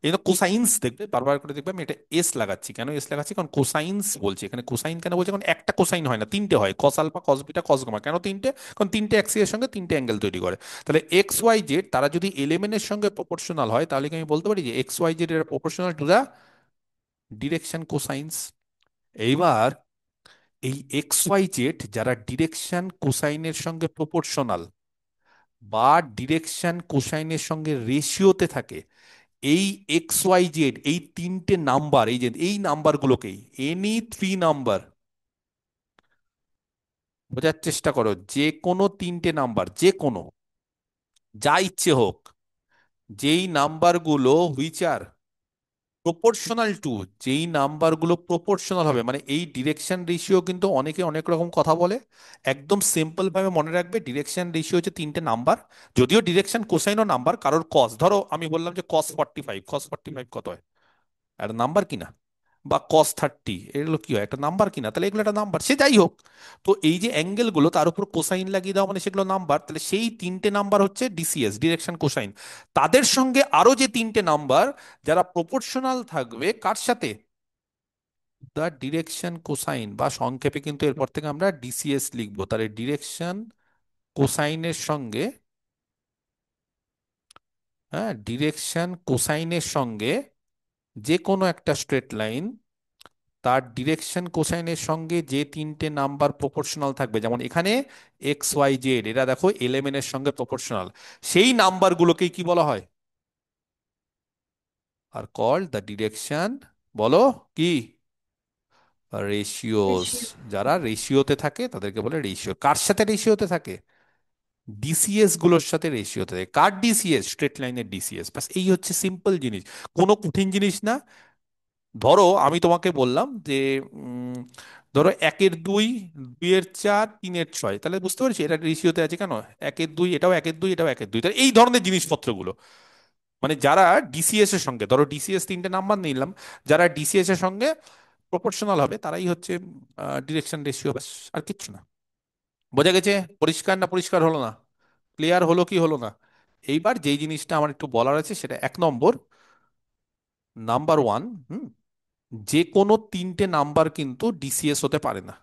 এই জন্য কোসাইন্স দেখবে বারবার করে দেখবে, আমি এটা এস লাগাচ্ছি, কেন এস লাগাচ্ছি? কারণ কোসাইন্স বলছি এখানে। কোসাইন কেন বলছি? কারণ একটা কোসাইন হয় না, তিনটে হয়, cos alpha cos beta cos gamma. কেন তিনটে? কারণ তিনটে অ্যাক্সিস এর সঙ্গে তিনটে অ্যাঙ্গেল তৈরি করে। তাহলে এক্স ওয়াই জেড তারা যদি এলিমেন্টের সঙ্গে প্রপোর্শনাল হয়, তাহলে কি আমি বলতে পারি যে এক্স ওয়াই জেড এর প্রপোর্শনাল টু দা ডিরেকশন কোসাইন্স। এইবার এই এক্স ওয়াই জেড যারা ডিরেকশন কোসাইনের সঙ্গে প্রপোর্শনাল বা ডিরেকশন কোসাইনের সঙ্গে রেশিওতে থাকে, এই এক্স ওয়াই জেড এই তিনটে নাম্বার, এই যে এই নাম্বারগুলোকেই, এনি থ্রি নাম্বার, বোঝার চেষ্টা করো, যে কোনো তিনটে নাম্বার, যে কোনো, যা ইচ্ছে হোক, যেই নাম্বারগুলো হুইচ আর প্রপোর্শনাল টু, যেই নাম্বারগুলো প্রপোর্শনাল হবে, মানে এই ডিরেকশন রেশিও কিন্তু অনেকে অনেক রকম কথা বলে। একদম সিম্পল ভাবে মনে রাখবে ডিরেকশন রেশিও হচ্ছে তিনটে নাম্বার। যদিও ডিরেকশন কোসাইনও নাম্বার, কারোর কস, ধরো আমি বললাম যে cos 45, cos 45 কত হয়? একটা নাম্বার কিনা? বা cos 30, এগুলো কি হয়? একটা নাম্বার কিনা? তাহলে এগুলো একটা নাম্বার, সে যাই হোক। তো এই যে অ্যাঙ্গেল গুলো তার উপর কোসাইন লাগিয়ে দাও মানে সেগুলো নাম্বার, তাহলে সেই তিনটে নাম্বার হচ্ছে ডিসিএস, ডিরেকশন কোসাইন। তাদের সঙ্গে আরো যে তিনটে নাম্বার যারা প্রপোর্শনাল থাকবে কার সাথে? দ্য ডিরেকশন কোসাইন, বা সংক্ষেপে কিন্তু এরপর থেকে আমরা ডিসিএস লিখবো। তাহলে ডিরেকশন কোসাইনের সঙ্গে, হ্যাঁ ডিরেকশন কোসাইনের সঙ্গে যে কোনো একটা স্ট্রেট লাইন তার ডিরেকশন কোসাইনের সঙ্গে যে তিনটে নাম্বার প্রপোর্শনাল থাকবে, যেমন এখানে এক্স ওয়াই জেড, এরা দেখো এলেমেন এর সঙ্গে প্রপোর্শনাল, সেই নাম্বারগুলোকেই কি বলা হয়? আর কল্ড দ্য ডিরেকশন, বলো কি? রেশিওস। Ratio. যারা রেশিওতে থাকে তাদেরকে বলে রেশিও। কার সাথে রেশিওতে থাকে? ডিসিএস গুলোর সাথে রেশিওতে থাকে। কার ডিসিএস? স্ট্রেট লাইনের ডিসিএস। বাস এই হচ্ছে সিম্পল জিনিস, কোনো কঠিন জিনিস না। ধরো আমি তোমাকে বললাম যে উম, ধরো একের দুই, দুইয়ের চার, তিনের ছয়, তাহলে বুঝতে পারছি এটা রেশিওতে আছে কেন। একের দুই, এটাও একের দুই, এটাও একের দুই, তাহলে এই ধরনের জিনিসপত্রগুলো মানে যারা ডিসিএস এর সঙ্গে, ধরো ডিসিএস তিনটে নাম্বার নিলাম, যারা ডিসিএস এর সঙ্গে প্রপোর্শনাল হবে তারাই হচ্ছে ডিরেকশন রেশিও। ব্যাস, আর কিচ্ছু না। বোঝা গেছে? পরিষ্কার না পরিষ্কার হলো না? ক্লিয়ার হলো কি হলো না? এইবার যেই জিনিসটা আমার একটু বলার আছে সেটা এক নম্বর, নাম্বার ওয়ান, যে কোনো তিনটে নাম্বার কিন্তু ডিসিএস হতে পারে না।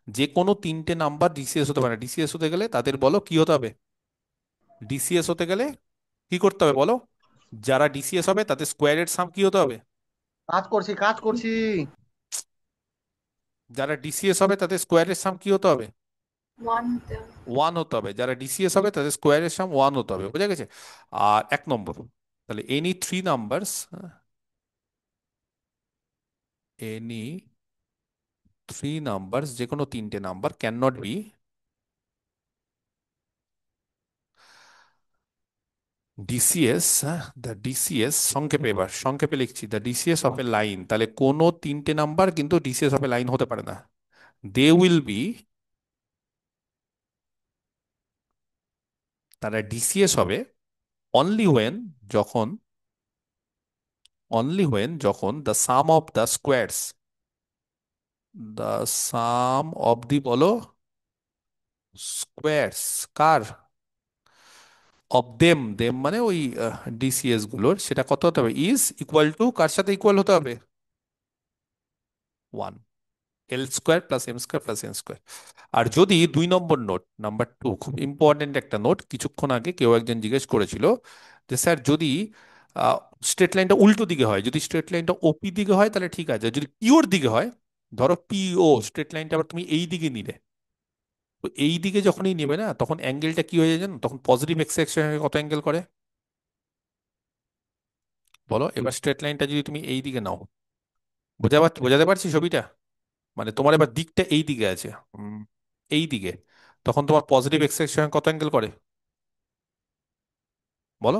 যে কোনো তিনটে নাম্বার ডিসিএস হতে পারে না। ডিসিএস হতে গেলে তাদের বলো কি হতে হবে? ডিসিএস হতে গেলে কি করতে হবে বলো? যারা ডিসিএস হবে তাদের স্কোয়ারের সাম কি হতে হবে? কাজ করছি। যারা ডিসিএস হবে তাদের স্কোয়ারের সাম কি হতে হবে? 1 the ওয়ান হতে হবে। যারা ডিসিএস হবে তাদের স্কোয়ারের সাম ওয়ান হতে হবে। বোঝা গেছে? আর এক নম্বর, তাহলে any three numbers, any three numbers, যে কোনো তিনটে number can not be DCS, the DCS, সংক্ষেপে, এবার সংক্ষেপে লিখছি, the DCs of a line, তাহলে কোনো তিনটে নাম্বার কিন্তু ডিসিএস অফ এ লাইন হতে পারে না। দে উইল বি, তারা ডিসিএস হবে অনলি হোয়েন, যখন, অনলি হোয়েন যখন the sum of the squares, the sum of the, বলো, স্কোয়ারস, কার? অফ দেম, দেম মানে ওই ডিসিএস গুলোর, সেটা কত হতে হবে? ইজ ইকুয়াল টু, কার সাথে ইকুয়াল হতে হবে? One. L square plus M square plus N square. আর যদি দুই নম্বর নোট, নাম্বার টু, খুব ইম্পর্টেন্ট একটা নোট, কিছুক্ষণ আগে কেউ একজন জিজ্ঞেস করেছিল যে স্যার যদি স্ট্রেট লাইনটা উল্টো দিকে হয়, যদি স্ট্রেট লাইনটা ওপি দিকে হয় তাহলে ঠিক আছে, যদি পিওর দিকে হয়, ধরো পিও স্ট্রেট লাইনটা আবার তুমি এই দিকে নিলে, তো এই দিকে যখনই নেবে না তখন অ্যাঙ্গেলটা কি হয়ে যায় জানো? তখন পজিটিভ এক্স অ্যাক্সিসের কত অ্যাঙ্গেল করে বলো? এবার স্ট্রেট লাইনটা যদি তুমি এই দিকে নাও, বোঝাতে পারছি ছবিটা? মানে তোমার এবার দিকটা এই দিকে আছে, এই দিকে, তখন তোমার পজিটিভ এক্স এর সঙ্গে কত অ্যাঙ্গেল করে বলো?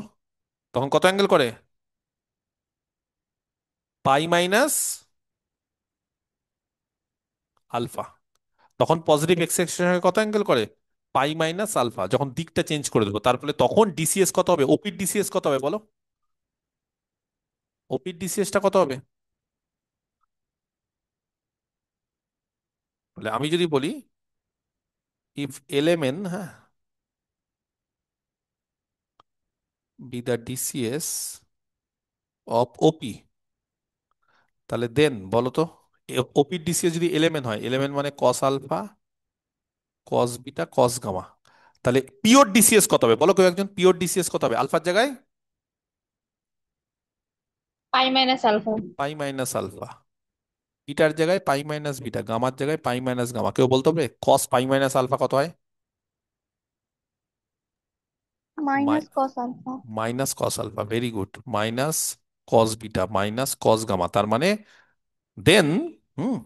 তখন কত অ্যাঙ্গেল করে? পাই মাইনাস আলফা। তখন পজিটিভ এক্স এর সঙ্গে কত অ্যাঙ্গেল করে? পাই মাইনাস আলফা। যখন দিকটা চেঞ্জ করে দেবো, তার ফলে তখন ডিসিএস কত হবে? ওপির ডিসিএস কত হবে বলো? ওপির ডিসিএসটা কত হবে? বলে আমি যদি বলি ইফ এলএমএন, হ্যাঁ, বি দ্য ডিসিএস অফ ওপি, তাহলে দেন বলো তো, ওপির ডিসিএস যদি এলএমএন হয়, এলএমএন মানে cos alpha, cos beta, cos gamma, তাহলে পিওর ডিসিএস কত হবে বলো? কেউ একজন, পিওর ডিসিএস কত হবে আলফার জায়গায়? পাই মাইনাস আলফা। পাই মাইনাস আলফা। বিটার জায়গায় পাই মাইনাস বিটা, গামার জায়গায় পাই মাইনাস গামা। কেউ বলতে হবে কস পাই মাইনাস আলফা কত হয়? Minus cos alpha. Minus cos alpha, very good. Minus cos beta minus cos gamma, তার মানে দেন, হুম,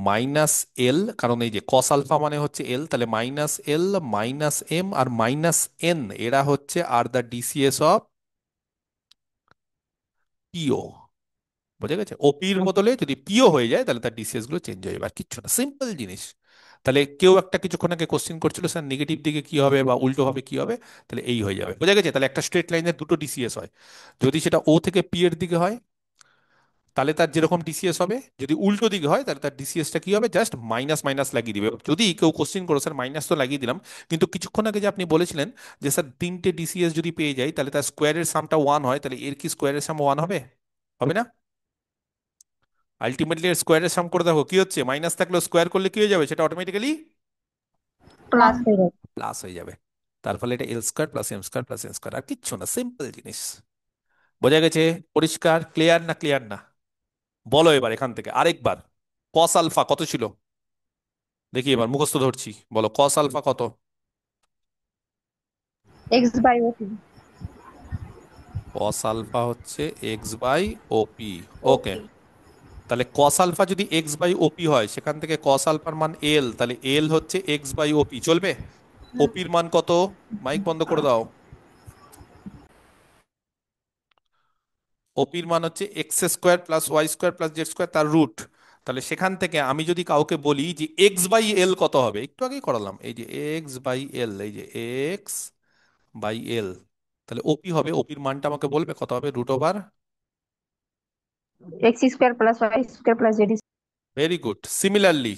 মাইনাস এল, কারণ এই যে কস আলফা মানে হচ্ছে এল, তাহলে minus L, minus M R minus N, এরা হচ্ছে আর দ্য ডিসিএস অফ পিও। বোঝা গেছে? ওপির বদলে যদি পিও হয়ে যায় তাহলে তার ডিসিএস গুলো চেঞ্জ হয়ে যাবে, আর কিচ্ছু না, সিম্পল জিনিস। তাহলে কেউ একটা কিছুক্ষণ আগে কোশ্চেন করছিল স্যার নেগেটিভ দিকে কি হবে বা উল্টো ভাবে কি হবে, তাহলে এই হয়ে যাবে। বোঝা গেছে? তাহলে একটা স্ট্রেট লাইনের দুটো ডিসিএস হয়, যদি সেটা ও থেকে পি এর দিকে হয় তাহলে তার যেরকম ডিসিএস হবে, যদি উল্টো দিকে হয় তাহলে তার ডিসিএসটা কি হবে? জাস্ট মাইনাস মাইনাস লাগিয়ে দিবে। যদি কেউ কোশ্চেন করো স্যার মাইনাস তো লাগিয়ে দিলাম, কিন্তু কিছুক্ষণ আগে যে আপনি বলেছিলেন যে স্যার তিনটে ডিসিএস যদি পেয়ে যাই তাহলে তার স্কোয়ারের সামটা ওয়ান হয়, তাহলে এর কি স্কোয়ারের সাম ওয়ান হবে? হবে না? আলটিমেটলি স্কোয়ারের সাম করে দেখো কি হচ্ছে, মাইনাস থাকলে স্কোয়ার করলে কি হয়ে যাবে? সেটা অটোমেটিক্যালি প্লাস 1. হয়ে যাবে। প্লাস হয়ে যাবে। তার ফলে এটা L square plus M square plus N square, আর কিচ্ছু না, সিম্পল জিনিস। বোঝা গেছে? পরিষ্কার? ক্লিয়ার না ক্লিয়ার না? বলো এবার এখান থেকে আরেকবার, কস আলফা কত ছিল? দেখি এবার মুখস্থ ধরছি, বলো কস আলফা কত? X by OP. Cos alpha হচ্ছে X by OP. Okay, OP. তাহলে কস আলফা যদি এক্স বাই ওপি হয়, সেখান থেকে কস আলফার মান এল, তাহলে এল হচ্ছে এক্স বাই ওপি, চলবে? ওপির মান কত? মাইক বন্ধ করে দাও। ওপির মান হচ্ছে X square plus Y square plus Z square তার রুট। তাহলে সেখান থেকে আমি যদি কাউকে বলি যে এক্স বাই এল কত হবে, একটু আগেই করালাম, এই যে এক্স বাই এল, এই যে এক্স বাই এল, তাহলে ওপি হবে, ওপির মানটা আমাকে বলবে কত হবে, root over. X square plus Y square plus Z square. Very good. Similarly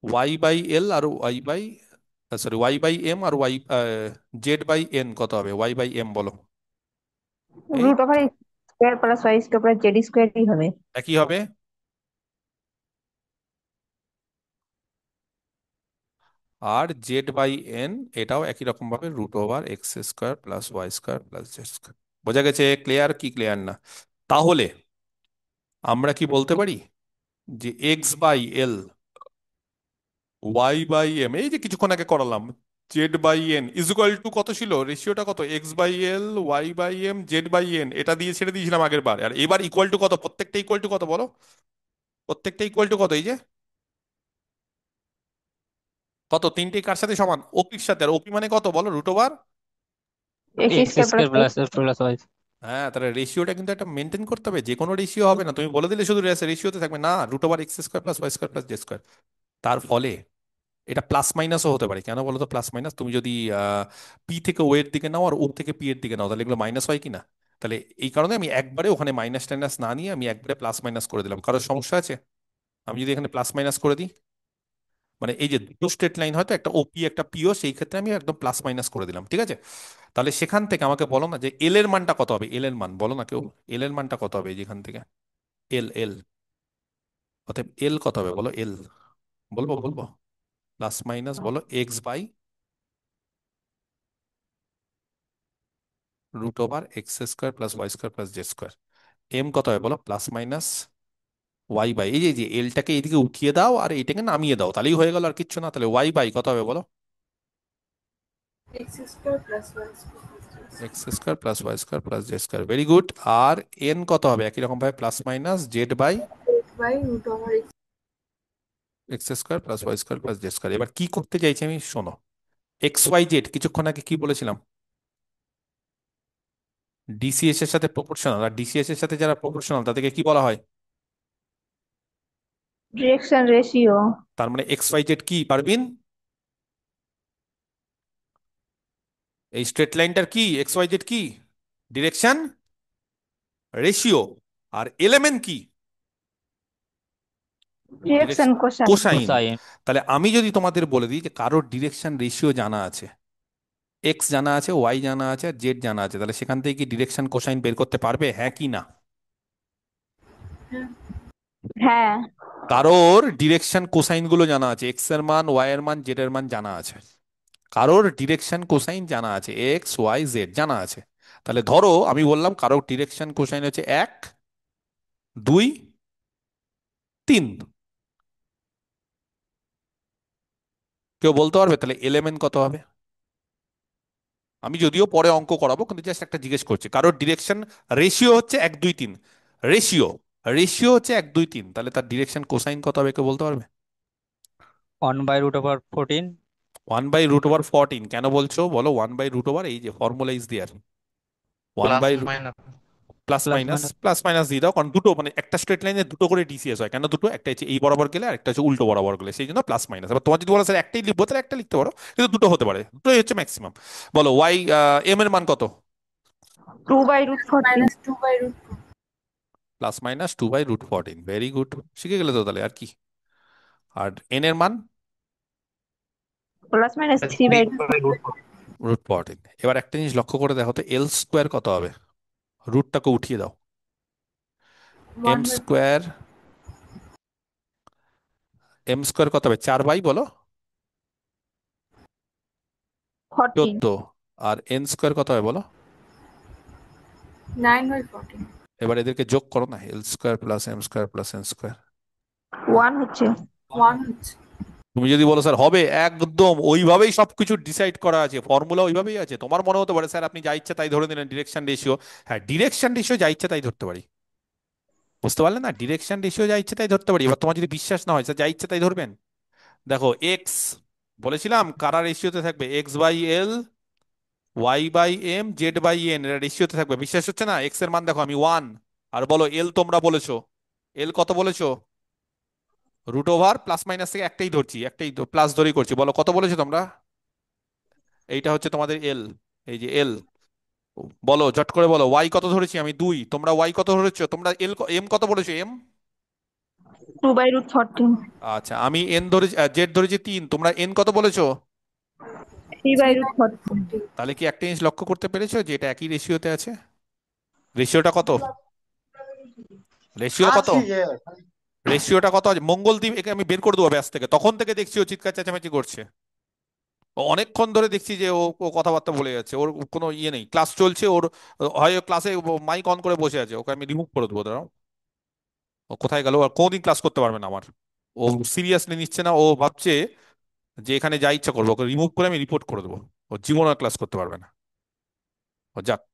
Y by L আর Y by, sorry Y by M আর ওয়াই জেড বাই এন কত হবে, ওয়াই বাই এম বলো। এই Root over X square plus Y square plus Z square ই হবে। একই হবে। আর জেড বাই এন এটাও একই রকম ভাবে root over X square plus Y square plus Z square. বোঝা গেছে? ক্লিয়ার কি ক্লিয়ার না? তাহলে আমরা কি বলতে পারি যে X by L, Y by M, এই যে কিছুক্ষণ আগে করালাম, Z by N is equal to কত ছিল, রেশিওটা কত, X by L Y by M Z by N, এটা দিয়ে ছেড়ে দিয়েছিলাম আগের বার, আর এবার ইকুয়াল টু কত, প্রত্যেকটা ইকুয়াল টু কত বলো, প্রত্যেকটা ইকুয়াল টু কত, এই যে কত, তিনটেই কার সাথে সমান, ওপির সাথে, আর ওপি মানে কত বলো, root over. X X square plus square Y plus plus Y. হ্যাঁ, তাহলে রেশিওটা কিন্তু একটা মেনটেন করতে হবে, যে কোনো রেশিও হবে না, তুমি বলে দিলে শুধু রেশিওতে থাকবে না, root over X square plus Y square plus Z square. তার ফলে এটা প্লাস মাইনাসও হতে পারে, কেন বলো তো প্লাস মাইনাস, তুমি যদি পি থেকে ও এর দিকে নাও আর ও থেকে পি এর দিকে নাও, তাহলে এগুলো মাইনাস হয় কি না? তাহলে এই কারণে আমি একবারে ওখানে মাইনাস টাইনাস না নিয়ে আমি একবারে প্লাস মাইনাস করে দিলাম। কারোর সমস্যা আছে আমি যদি এখানে প্লাস মাইনাস করে দিই? মানে এই যে দুটো স্ট্রেট লাইন, হয়তো একটা ওপি একটা পিও, সেই ক্ষেত্রে আমি একদম প্লাস মাইনাস করে দিলাম, ঠিক আছে? তাহলে সেখান থেকে আমাকে বলো না যে এল এর মানটা কত হবে, এল এর মান বলো না কেউ, এল এর মানটা কত হবে যেখান থেকে, এল এল, অতএব এল কত হবে বলো, এল বলবো বলবো, প্লাস মাইনাস বলো X by root over X square plus Y square plus Z square. M কত হবে বলো, প্লাস মাইনাস ওয়াই বাই, এই যে এলটাকে এইদিকে উঠিয়ে দাও আর এইটাকে নামিয়ে দাও, তাহলেই হয়ে গেল, আর কিচ্ছু না। তাহলে ওয়াই বাই কত হবে বলো, X square plus Y square plus Z X square. Square plus Y square plus Z square, very good. আর এন কত হবে, একই রকম ভাবে plus minus Z by 8 by root over X. X square plus Y square plus Z square. এবার কি করতে চাইছি আমি শোনো, এক্স ওয়াই জেড কিছুক্ষণ আগে কি বলেছিলাম, ডিসিএস এর সাথে প্রপোর্শনাল, আর ডিসিএস এর সাথে যারা প্রপোর্শনাল তাদেরকে কি বলা হয়? direction ratio. তার মানে এক্স ওয়াই জেড কি পারবিন, এই স্ট্রেট লাইনটার কি, এক্স ওয়াই জেড কি, ডিরেকশন রেশিও। আর এলিমেন্ট কি, Direction cosine. কোসাইন। কোসাইন। তাহলে আমি যদি তোমাদের বলে দিই যে কারোর ডিরেকশন রেশিও জানা আছে, এক্স জানা আছে, ওয়াই জানা আছে, আর জেড জানা আছে, তাহলে সেখান থেকে কি ডিরেকশন কোসাইন বের করতে পারবে, হ্যাঁ কি না? হ্যাঁ। কারোর ডিরেকশন কোসাইন গুলো জানা আছে, এক্স এর মান ওয়াই এর মান জেড এর মান জানা আছে, কারোর ডিরেকশন কোসাইন জানা আছে, এক্স ওয়াই জেড জানা আছে। তাহলে ধরো আমি বললাম কারোর ডিরেকশন কোসাইন হচ্ছে 1, 2, 3, কেউ বলতে পারবে তাহলে এলিমেন্ট কত হবে? আমি যদিও পরে অঙ্ক করাবো, কিন্তু জাস্ট একটা জিজ্ঞেস করছি, কারোর ডিরেকশন রেশিও হচ্ছে 1, 2, 3, রেশিও, রেশিও হচ্ছে 1, 2, 3, তাহলে তার ডিরেকশন কোসাইন কত হবে কেউ বলতে পারবে? 1/√14। 1/√14, কেন বলছো বলো, 1/√, এই যে formula is there, one plus by minus. Plus plus minus, minus. Plus minus দিয়ে দাও, কারণ দুটো মানে একটা স্ট্রেট লাইনে দুটো করে ডিসিএস হয়, কেন দুটো, একটা হচ্ছে এই বরাবর গেলে আর একটা হচ্ছে উল্টো বরাবর গেলে, সেই জন্য প্লাস মাইনাস। এবার তোমার যদি বলো স্যার একটাই লিখবো, তাহলে একটা লিখতে পারো, কিন্তু দুটো হতে পারে, দুটোই হচ্ছে ম্যাক্সিমাম। বলো ওয়াই এম এর মান কত, 2/√14. Minus 2 by root 2. +-2/√14, very good, শিখে গেলে তো তাহলে আর কি। আর এন এর মান Plus minus 3 three by by root √14। এবার একটা জিনিস লক্ষ্য করে দেখো তো, এল স্কোয়ার কত হবে, রুটটাকে উঠিয়ে দাও, M 1 by square, M square কত হবে, 4 বাই বলো 14. 14, আর এন স্কোয়ার কত হবে বলো, 9 by 14. এবার এদেরকে যোগ করো না, L square plus M square plus N square. 1 হচ্ছে। 1 হচ্ছে। তুমি যদি বলো স্যার হবে, একদম ওইভাবেই সবকিছু ডিসাইড করা আছে, ফর্মুলা ওইভাবেই আছে। তোমার মনে হতে পারে স্যার আপনি যা ইচ্ছা তাই ধরে নিলেন ডিরেকশন রেশিও। হ্যাঁ, ডিরেকশন রেশিও যা ইচ্ছা তাই ধরতে পারি, বুঝতে পারলে না? ডিরেকশন রেশিও যা ইচ্ছা তাই ধরতে পারি। এবার তোমার যদি বিশ্বাস না হয় স্যার যা ইচ্ছা তাই ধরবেন। দেখো এক্স বলেছিলাম কারা রেশিওতে থাকবে, X by L, Y by M, Z by N, এরা রেশিওতে থাকবে। বিশ্বাস হচ্ছে না? এক্স এর মান দেখো আমি 1, আর বলো এল তোমরা বলেছো, এল কত বলেছো? রুট ওভার প্লাস মাইনাস থেকে একটাই ধরছি, একটাই প্লাস ধরেই করছি। বলো কত বলেছো তোমরা? এইটা হচ্ছে তোমাদের এল, এই যে এল। বলো ঝট করে বলো, ওয়াই কত ধরেছি আমি? 2। তোমরা ওয়াই কত ধরেছো? তোমরা এল এম কত বলেছো? এম 2/√14। আচ্ছা, আমি এন ধরে জেড ধরেছি 3, তোমরা এন কত বলেছো? 3/√14। 3/14। তাহলে কি একটা জিনিস লক্ষ্য করতে পেরেছো যে এটা একই রেশিওতে আছে? রেশিওটা কত? রেশিও কত? আছি এ রেশিওটা কত আছে? মঙ্গলদ্বীপ একে আমি বের করে দেবো ব্যাস থেকে, তখন থেকে দেখছি ও চিৎকার চেঁচামেচি করছে। ও অনেকক্ষণ ধরে দেখছি যে ও ও কথাবার্তা বলে যাচ্ছে, ওর কোনো ইয়ে নেই, ক্লাস চলছে ওর, হয় ক্লাসে মাইক অন করে বসে আছে, ওকে আমি রিমুভ করে দেবো, দাঁড়াও। ও কোথায় গেল? আর কোনোদিন ক্লাস করতে পারবে না আমার। ও সিরিয়াসলি নিচ্ছে না, ও ভাবছে যে এখানে যা ইচ্ছা করবো, ওকে রিমুভ করে আমি রিপোর্ট করে দেবো। ও জীবনে ক্লাস করতে পারবে না। ও যাক।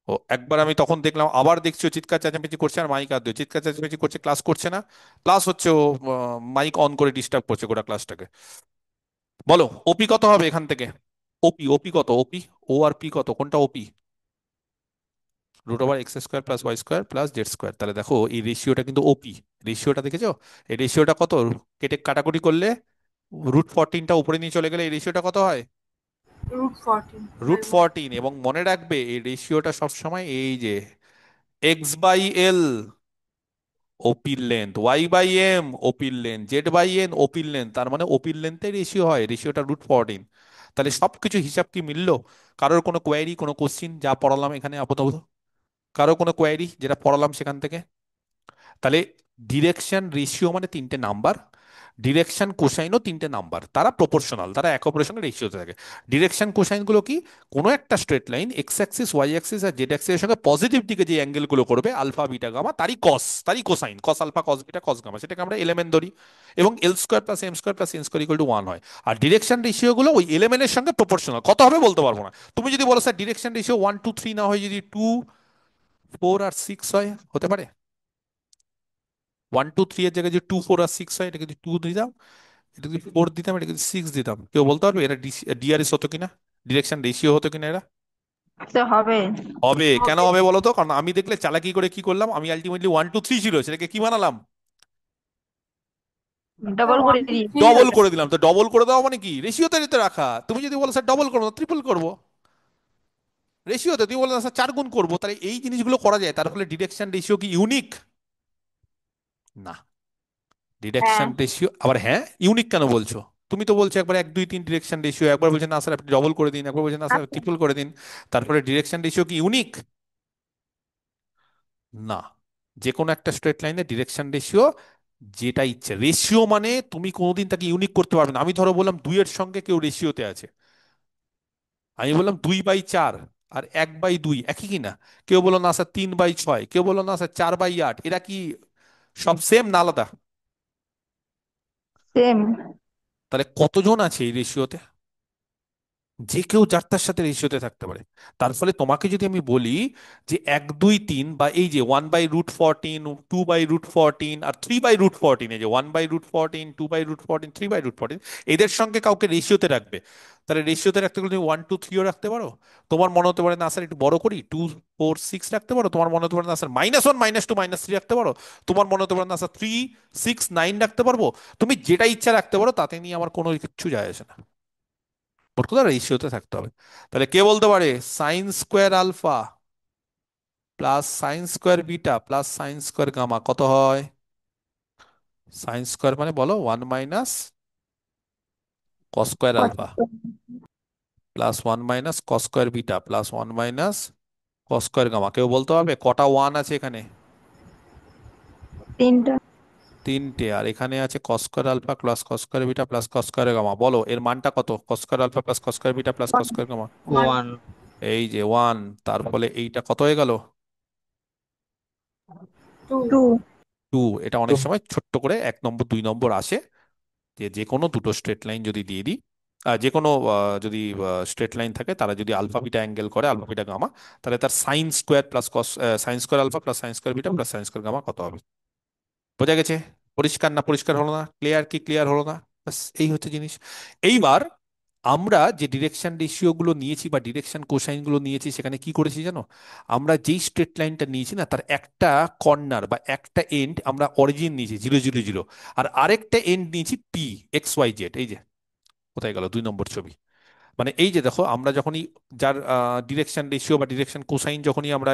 ও একবার আমি তখন দেখলাম, আবার দেখছি ও চিৎকার চেঁচামেচি করছে আর মাইক আর দিয়ে চিৎকার চেঁচামেচি করছে, ক্লাস করছে না। ক্লাস হচ্ছে, ও মাইক অন করে ডিস্টার্ব করছে গোটা ক্লাসটাকে। বলো ওপি কত হবে এখান থেকে? ওপি, ওপি কত? ওপি, ও আর পি কত, কোনটা OP? Root over X square plus Y square plus Z square. তাহলে দেখো এই রেশিওটা কিন্তু ওপি। রেশিওটা দেখেছো? এই রেশিওটা কত? কেটে কাটাকুটি করলে √14টা উপরে নিয়ে চলে গেলে এই রেশিওটা কত হয়? √14/1। √14। এবং মনে রাখবে এই রেশিওটা সবসময় এই যে এক্স বাই এল ওপির লেন্থ, ওয়াই বাই এম ওপির লেন্থ, জেড বাই এন ওপির লেন্থ, তার মানে ওপির লেন্থে রেশিও হয়, রেশিওটা √14। তাহলে সবকিছু হিসাব কি মিললো? কারোর কোনো কোয়ারি, কোনো কোশ্চিন যা পড়ালাম এখানে আপাতত? কারো কোনো কোয়ারি যেটা পড়ালাম সেখান থেকে? তাহলে ডিরেকশন রেশিও মানে 3টে নাম্বার, ডিরেকশন কোসাইনও 3টে নাম্বার, তারা প্রপোর্শনাল, তারা এক অপরের সঙ্গে রেশিওতে থাকে। ডিরেকশন কোসাইনগুলো কি? কোনো একটা straight line x axis, Y axis আর জেড অ্যাক্সিসের সঙ্গে পজিটিভ দিকে যে অ্যাঙ্গেলগুলো করবে আলফা বিটা গামা, তারই কস, তারই cosine, cos alpha cos beta cos gamma, সেটাকে আমরা এলিমেন্ট ধরি। এবং L square plus M square plus N square equal to 1 হয়। আর ডিরেকশন রেশিওগুলো ওই এলিমেন্টের সঙ্গে প্রপোর্শনাল, কত হবে বলতে পারবো না। তুমি যদি বলো স্যার ডিরেকশন রেশিও 1 2 3 না হয় যদি 2 4 আর 6 হয়, হতে পারে। 1 2 3 এর জায়গায় যে 2 4 আর 6 হয়, এটা যদি 2 দিতাম, এটা যদি 4 দিতাম, এটা যদি 6 দিতাম, কেউ বলতে পারবে এটা ডিআরএস হতো কিনা, ডিরেকশন রেশিও হতো কিনা? এরা তো হবে। হবে। কেন হবে। হবে বলো তো? কারণ আমি দেখলে চালাকি করে কি করলাম, আমি আলটিমেটলি 1 2 3 ছিল, সেটাকে কি বানালাম? ডবল করে দিই। 1 2 3 ডবল হয়ে করে যাবে। দিলাম। তো ডবল করে দেওয়া মানে কি? রেশিওতে রেতে রাখা। তুমি যদি বলো স্যার ডবল করবো, ট্রিপল করবো, রেশিওতে তুমি বলো না স্যার 4 গুণ করবো, তাহলে এই জিনিসগুলো করা যায়। তার ফলে ডিরেকশন রেশিও কি ইউনিক? না। হ্যাঁ। ডিরেকশন রেশিও আবার হ্যাঁ ইউনিক কেন বলছো? তুমি তো বলছো একবার 1 2 3 ডিরেকশন রেশিও, একবার বলছেন না স্যার আপনি ডবল করে দিন, একবার বলছেন না স্যার আচ্ছা। ট্রিপল করে দিন। তারপরে ডিরেকশন রেশিও কি ইউনিক? না। যে কোনো একটা স্ট্রেট লাইনে ডিরেকশন রেশিও যেটা ইচ্ছে, রেশিও মানে তুমি কোনোদিন তাকে ইউনিক করতে পারবে না। আমি ধরো বললাম 2 এর সঙ্গে কেউ রেশিওতে আছে, আমি বললাম 2/4 আর 1/2 একই কিনা? কেউ বললো না স্যার 3/6, কেউ বললো না স্যার 4/8, এরা কি সব সেম না আলাদা? সেম। তাহলে কতজন আছে এই রেশিওতে? যে কেউ যার তার সাথে রেশিওতে থাকতে পারে। তার ফলে তোমাকে যদি আমি বলি যে 1 2 3 বা এই যে 1/√14, 2/√14 আর 3/√14, এই যে 1/√14, 2/√14, 3/√14, এদের সঙ্গে কাউকে রেশিওতে রাখবে, তাহলে রেশিওতে রাখতে গেলে তুমি 1 2 3ও রাখতে পারো। তোমার মনে হতে পারে না স্যার একটু বড় করি, 2 4 6 রাখতে পারো। তোমার মনে হতে পারে না স্যার -1 -2 -3 রাখতে পারো। তোমার মনে হতে পারে না স্যার 3 6 9 রাখতে পারবো। তুমি যেটা ইচ্ছা রাখতে পারো, তাতে নিয়ে আমার কোনো কিছু যায় আসে না, মোট কথা রেশিওতে থাকতে হবে। তাহলে কে বলতে পারে sine square alpha plus sine square beta plus sine square gamma কত হয়? সাইন স্কোয়ার মানে বলো 1 - cos square alpha plus 1 - cos square beta plus 1 - cos square gamma. কেউ বলতে পারবে কটা ওয়ান আছে এখানে? 3টা। 3টে। আর এখানে আছে cos square alpha plus cos square beta plus cos square gamma. বলো এর মানটা কত? cos square alpha plus cos square beta plus cos square gamma. 1। 1। এই যে 1। তার ফলে এইটা কত হয়ে গেল? 2. 2. 2। এটা অনেক সময় ছোট্ট করে 1 নম্বর 2 নম্বর আসে, যে যে কোনো দুটো স্ট্রেট লাইন যদি দিয়ে দিই, যে কোনো যদি স্ট্রেট লাইন থাকে, তারা যদি আলফা বিটা অ্যাঙ্গেল করে, আলফা বিটা গামা, তাহলে তার sine square plus cos, sine square alpha plus sine square beta plus sine square gamma কত হবে? বোঝা গেছে? পরিষ্কার না পরিষ্কার হলো না? ক্লিয়ার কি ক্লিয়ার হলো না? ব্যাস এই হচ্ছে জিনিস। এইবার আমরা যে ডিরেকশন রেশিও গুলো নিয়েছি বা ডিরেকশন কোসাইন গুলো নিয়েছি, সেখানে কি করেছি জানো? আমরা যেই স্ট্রেট লাইনটা নিয়েছি না, তার একটা কর্নার বা একটা এন্ড আমরা অরিজিন নিয়েছি 0, 0, 0, আর আরেকটা এন্ড নিয়েছি পি, XY, Z। এই যে কোথায় গেল 2 নম্বর ছবি? মানে এই যে দেখো, আমরা যখনই যার ডিরেকশন রেশিও বা ডিরেকশন কোসাইন যখনই আমরা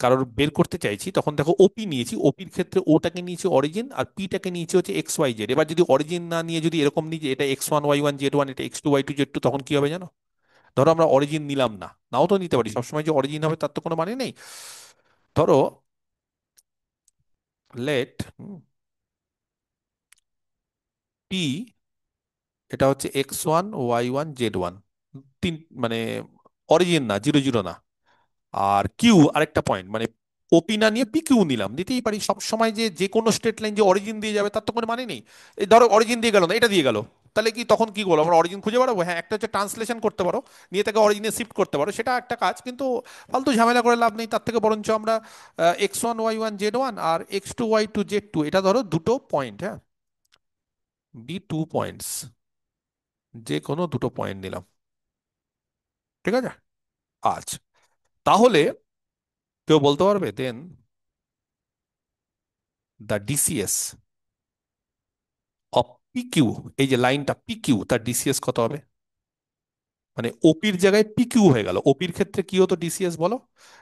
কারোর বের করতে চাইছি, তখন দেখো ওপি নিয়েছি, ওপির ক্ষেত্রে ওটাকে নিয়েছি অরিজিন আর পিটাকে নিয়েছি হচ্ছে XY, Z। এবার যদি অরিজিন না নিয়ে যদি এরকম নিই যে এটা X1, Y1, Z1, এটা X2, Y2, Z2, তখন কি হবে জানো? ধরো আমরা অরিজিন নিলাম না, নাও তো নিতে পারি, সবসময় যে অরিজিন হবে তার তো কোনো মানে নেই। ধরো লেট পি, এটা হচ্ছে X1, Y1, Z1, তিন, মানে অরিজিন না, 0, 0 না। আর কিউ আরেকটা পয়েন্ট, মানে ওপি না নিয়ে পি কিউ নিলাম, নিতেই পারি। সব সময় যে যে কোনো স্ট্রেট লাইন যে অরিজিন দিয়ে যাবে তার তো কোনো মানে নেই। এই ধরো অরিজিন দিয়ে গেল না, এটা দিয়ে গেল, তাহলে কি তখন কি করবো? আমরা অরিজিন খুঁজে বেড়াবো? হ্যাঁ, একটা হচ্ছে ট্রান্সলেশন করতে পারো, নিয়ে তাকে অরিজিনে শিফট করতে পারো, সেটা একটা কাজ, কিন্তু ফালতু ঝামেলা করে লাভ নেই। তার থেকে বরঞ্চ আমরা X1, Y1, Z1 আর X2, Y2, Z2, এটা ধরো দুটো পয়েন্ট, হ্যাঁ, B2 পয়েন্টস, যে কোনো দুটো পয়েন্ট নিলাম, ঠিক আছে? আচ্ছা, তাহলে কেউ বলতে পারবে দেন দ্য ডিসিএস অফ PQ, এই যে লাইনটা PQ, তার ডিসিএস কত হবে? মানে ওপির জায়গায় PQ হয়ে গেল, ওপির ক্ষেত্রে কি হতো ডিসিএস বলো?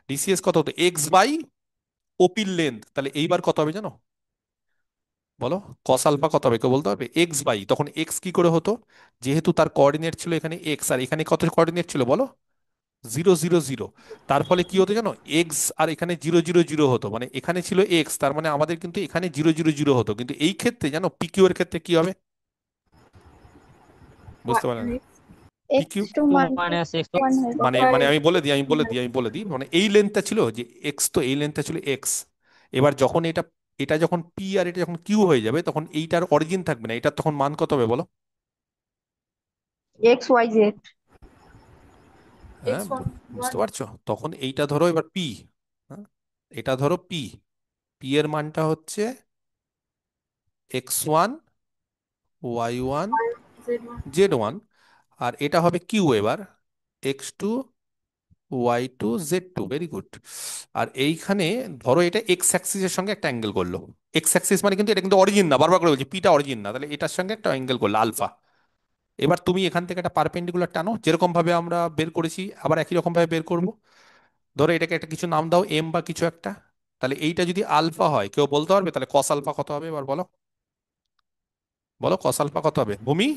ডিসিএস কত হতো? X/OPর লেন্থ। তাহলে এইবার কত হবে জানো? বলো, কস আলফা কত হবে? কেউ বলতে পারবে? তখন এক্স কি করে হতো? যেহেতু তার কোঅর্ডিনেট ছিল এখানে এক্স, আর এখানে কত কোঅর্ডিনেট ছিল বলো? 0, 0, 0। তার ফলে কি হতো জানো? এক্স আর এখানে 0, 0, 0 হতো, মানে এখানে ছিল এক্স, তার মানে আমাদের কিন্তু এখানে 0, 0, 0 হতো, কিন্তু এই ক্ষেত্রে জানো PQ এর ক্ষেত্রে কি হবে? বুঝতে পারলে না? Next. PQ, X2 2 minus minus X1 1 হয়ে মানে যাবে। মানে আমি বলে দিই, মানে এই লেন্থটা ছিল যে এক্স, তো এই লেন্থটা ছিল এক্স। এবার যখন এটা, এটা যখন পি আর এটা যখন কিউ হয়ে যাবে, তখন এইটার অরিজিন থাকবে না, এটার তখন মান কত হবে বলো? XYZ. হ্যাঁ, X1, বুঝতে 1. পারছো? তখন এইটা ধরো এবার পি, হ্যাঁ, এটা ধরো পি, পি এর মানটা হচ্ছে X1, Y1, Z1. Z1, আর এটা হবে কিউ এবার, X2, Y2, Z2। Very good. আর এইখানে ধরো এটা এক্স অ্যাক্সিসের সঙ্গে একটা অ্যাঙ্গেল করলো। এক্স অ্যাক্সিস মানে কিন্তু এটা কিন্তু অরিজিন না, বারবার করে বলছি পিটা অরিজিন না, তাহলে এটার সঙ্গে একটা অ্যাঙ্গেল করলো আলফা। এবার তুমি এখান থেকে একটা পারপেন্ডিকুলার টানো, যেরকম ভাবে আমরা বের করেছি, আবার একই রকম ভাবে বের করব। ধরো এটাকে একটা কিছু নাম দাও, এম বা কিছু একটা। তাহলে এইটা যদি আলফা হয়, কেউ বলতে পারবে তাহলে কস আলফা কত হবে? এবার বলো, বলো কস আলফা কত হবে ভূমি?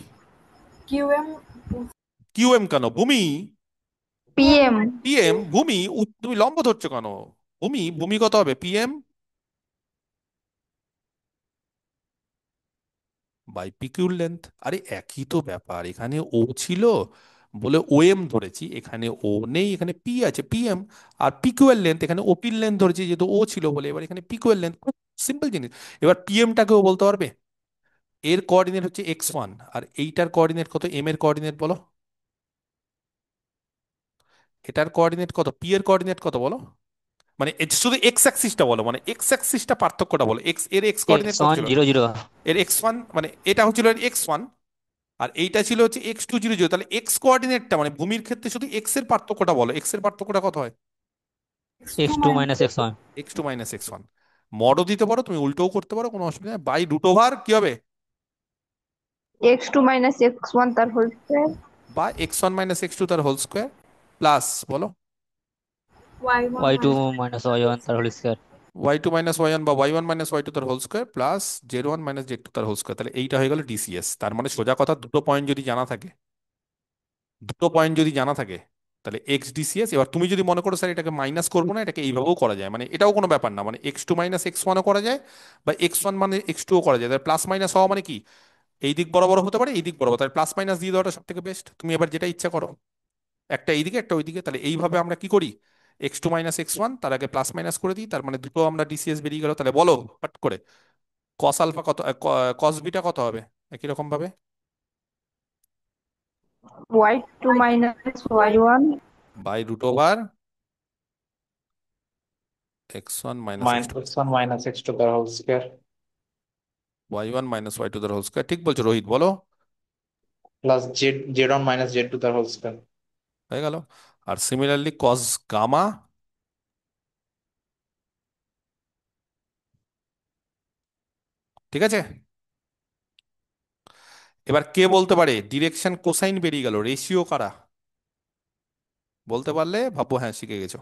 QM. কিউএম কেন ভূমি? PM. পিএম ভূমি, তুমি লম্ব ধরছো কেন? ভূমি, ভূমি কত হবে? পিএম বাই পিকিউর লেন্থ। আরে একই তো ব্যাপার, এখানে ও ছিল বলে ওএম ধরেছি, এখানে ও নেই, এখানে পি আছে পিএম। আর পিকিউএর লেন্থ, এখানে ওপির লেন্থ ধরেছি যেহেতু ও ছিল বলে, এবার এখানে পিকিউএর লেন্থ। খুব সিম্পল জিনিস। এবার পিএমটাকেও বলতে পারবে, এর কোঅর্ডিনেট হচ্ছে X1, আর এইটার কোঅর্ডিনেট কত? এম এর কোঅর্ডিনেট বলো? এটার কোঅর্ডিনেট কত? পি এর কোঅর্ডিনেট কত বলো? মানে শুধু এক্স অ্যাক্সিসটা বলো, মানে এক্স অ্যাক্সিসটা পার্থক্যটা বলো, এক্স এর এক্স কোঅর্ডিনেট কত X1 ছিল? 0 0 এর X1, মানে এটা হচ্ছিল X1, আর এইটা ছিল হচ্ছে X2, 0, 0। তাহলে এক্স কোঅর্ডিনেটটা মানে ভূমির ক্ষেত্রে শুধু এক্স এর পার্থক্যটা বলো, এক্স এর পার্থক্যটা কত হয়? X2 X2 minus minus X1. X1 X2 - X1। মডও দিতে পারো তুমি, উল্টোও করতে পারো, কোনো অসুবিধা নেই। বাই রুট ওভার কি হবে? X2 minus X1 তার হোল স্কয়ার। বা X1 - X2 তার হোল স্কোয়ার, প্লাস বলো Y1 Y2 minus minus Y2 Y1 তার হোল স্কয়ার। Y2 - Y1 বা Y1 - Y2 তার whole square, plus Z1 - Z2 তার হোল স্কোয়ার। তাহলে এইটা হয়ে গেল ডিসিএস। তার মানে সোজা কথা, দুটো পয়েন্ট যদি জানা থাকে, দুটো পয়েন্ট যদি জানা থাকে, তাহলে এক্স ডিসিএস। এবার তুমি যদি মনে করো স্যার এটাকে মাইনাস করবো না, এটাকে এইভাবেও করা যায়, মানে এটাও কোনো ব্যাপার না, মানে X2 - X1ও করা যায়, বা X1 - X2ও করা যায়। তাহলে প্লাস মাইনাস হওয়া মানে কি? এই দিক বরাবর হতে পারে, এই দিক বরাবর, তাহলে প্লাস মাইনাস দিয়ে দেওয়াটা সব থেকে বেস্ট। তুমি এবার যেটা ইচ্ছা করো, একটা এইদিকে একটা ওইদিকে। তাহলে এইভাবে আমরা কি করি? x2 মাইনাস x1, তার আগে প্লাস মাইনাস করে দিই, তার মানে দুটো আমরা ডিসিএস বেরিয়ে গেল। তাহলে বলো পাট করে কস আলফা কত, কস বিটা কত হবে একই রকম ভাবে? y2 minus y1 by root over x1 minus minus x2, x1 minus x to the whole square y1 minus y2 the whole square. ঠিক বলছো রোহিত, বলো। plus z1 minus z to the whole square. হয়ে গেল। আর সিমিলারলি কস গামা, ঠিক আছে। এবার কে বলতে পারে ডিরেকশন কোসাইন বেরিয়ে গেল, রেশিও কারা? বলতে পারলে ভাববো হ্যাঁ শিখে গেছো।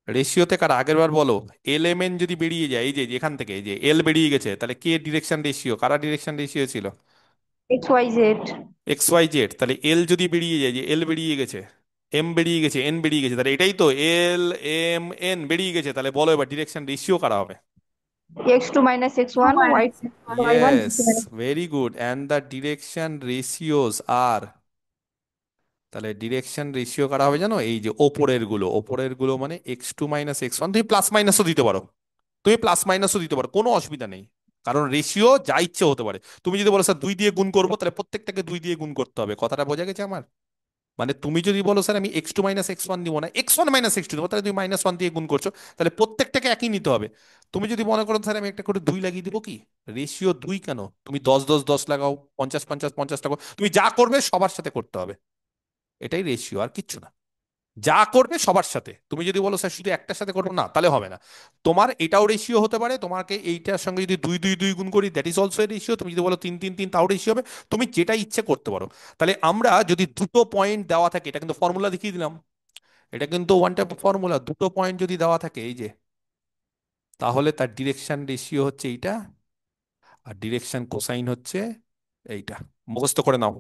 রেশিওতে কারা আগের বার বলো। এল এম এন যদি বেরিয়ে যায়, এই যে এখান থেকে এই যে এল বেরিয়ে গেছে, তাহলে কে ডিরেকশন রেশিও, কারা ডিরেকশন রেশিও ছিল? xyz X Y Z. তাহলে এল যদি বেরিয়ে যায়, যে এল বেরিয়ে গেছে, এম বেরিয়ে গেছে, এন বেরিয়ে গেছে, তাহলে এটাই তো এল এম এন বেরিয়ে গেছে। তাহলে বলো এবার ডিরেকশন রেশিও কারা হবে? x2 minus 2 x1 minus y2 x1. y1 yes, very good. And the direction ratios আর, তাহলে ডিরেকশন রেশিও কারা হবে জানো? এই যে ওপরের গুলো, ওপরের গুলো মানে x2 মাইনাস x1। তুমি প্লাস মাইনাসও দিতে পারো, তুমি প্লাস মাইনাসও দিতে পারো, কোনো অসুবিধা নেই। কারণ রেশিও যা ইচ্ছে হতে পারে। তুমি যদি বলো স্যার 2 দিয়ে গুণ করবো, তাহলে প্রত্যেকটাকে 2 দিয়ে গুণ করতে হবে। কথাটা বোঝা গেছে আমার? মানে তুমি যদি বলো স্যার আমি x2 মাইনাস x1 দিব না, x1 মাইনাস x2 দেবো, তাহলে তুমি -1 দিয়ে গুণ করছো, তাহলে প্রত্যেকটাকে একই নিতে হবে। তুমি যদি মনে করো স্যার আমি একটা করে 2 লাগিয়ে দিব, কি রেশিও 2 কেন, তুমি 10 10 10 লাগাও, 50 50 50 লাগাও, তুমি যা করবে সবার সাথে করতে হবে। এটাই রেশিও, আর কিচ্ছু না। যা করবে সবার সাথে। তুমি যদি বলো স্যার শুধু একটার সাথে করবো, না তাহলে হবে না। তোমার এটাও রেশিও হতে পারে, তোমাকে এইটার সঙ্গে যদি 2 2 2 গুণ করি, দ্যাট ইজ অলসো রেশিও। তুমি যদি বলো 3 3 3, তাও রেশিও হবে। তুমি যেটা ইচ্ছে করতে পারো। তাহলে আমরা যদি দুটো পয়েন্ট দেওয়া থাকে, এটা কিন্তু ফর্মুলা দেখিয়ে দিলাম, এটা কিন্তু ওয়ান টাইপ ফর্মুলা, দুটো পয়েন্ট যদি দেওয়া থাকে এই যে, তাহলে তার ডিরেকশন রেশিও হচ্ছে এইটা, আর ডিরেকশন কোসাইন হচ্ছে এইটা। মুখস্থ করে নাও।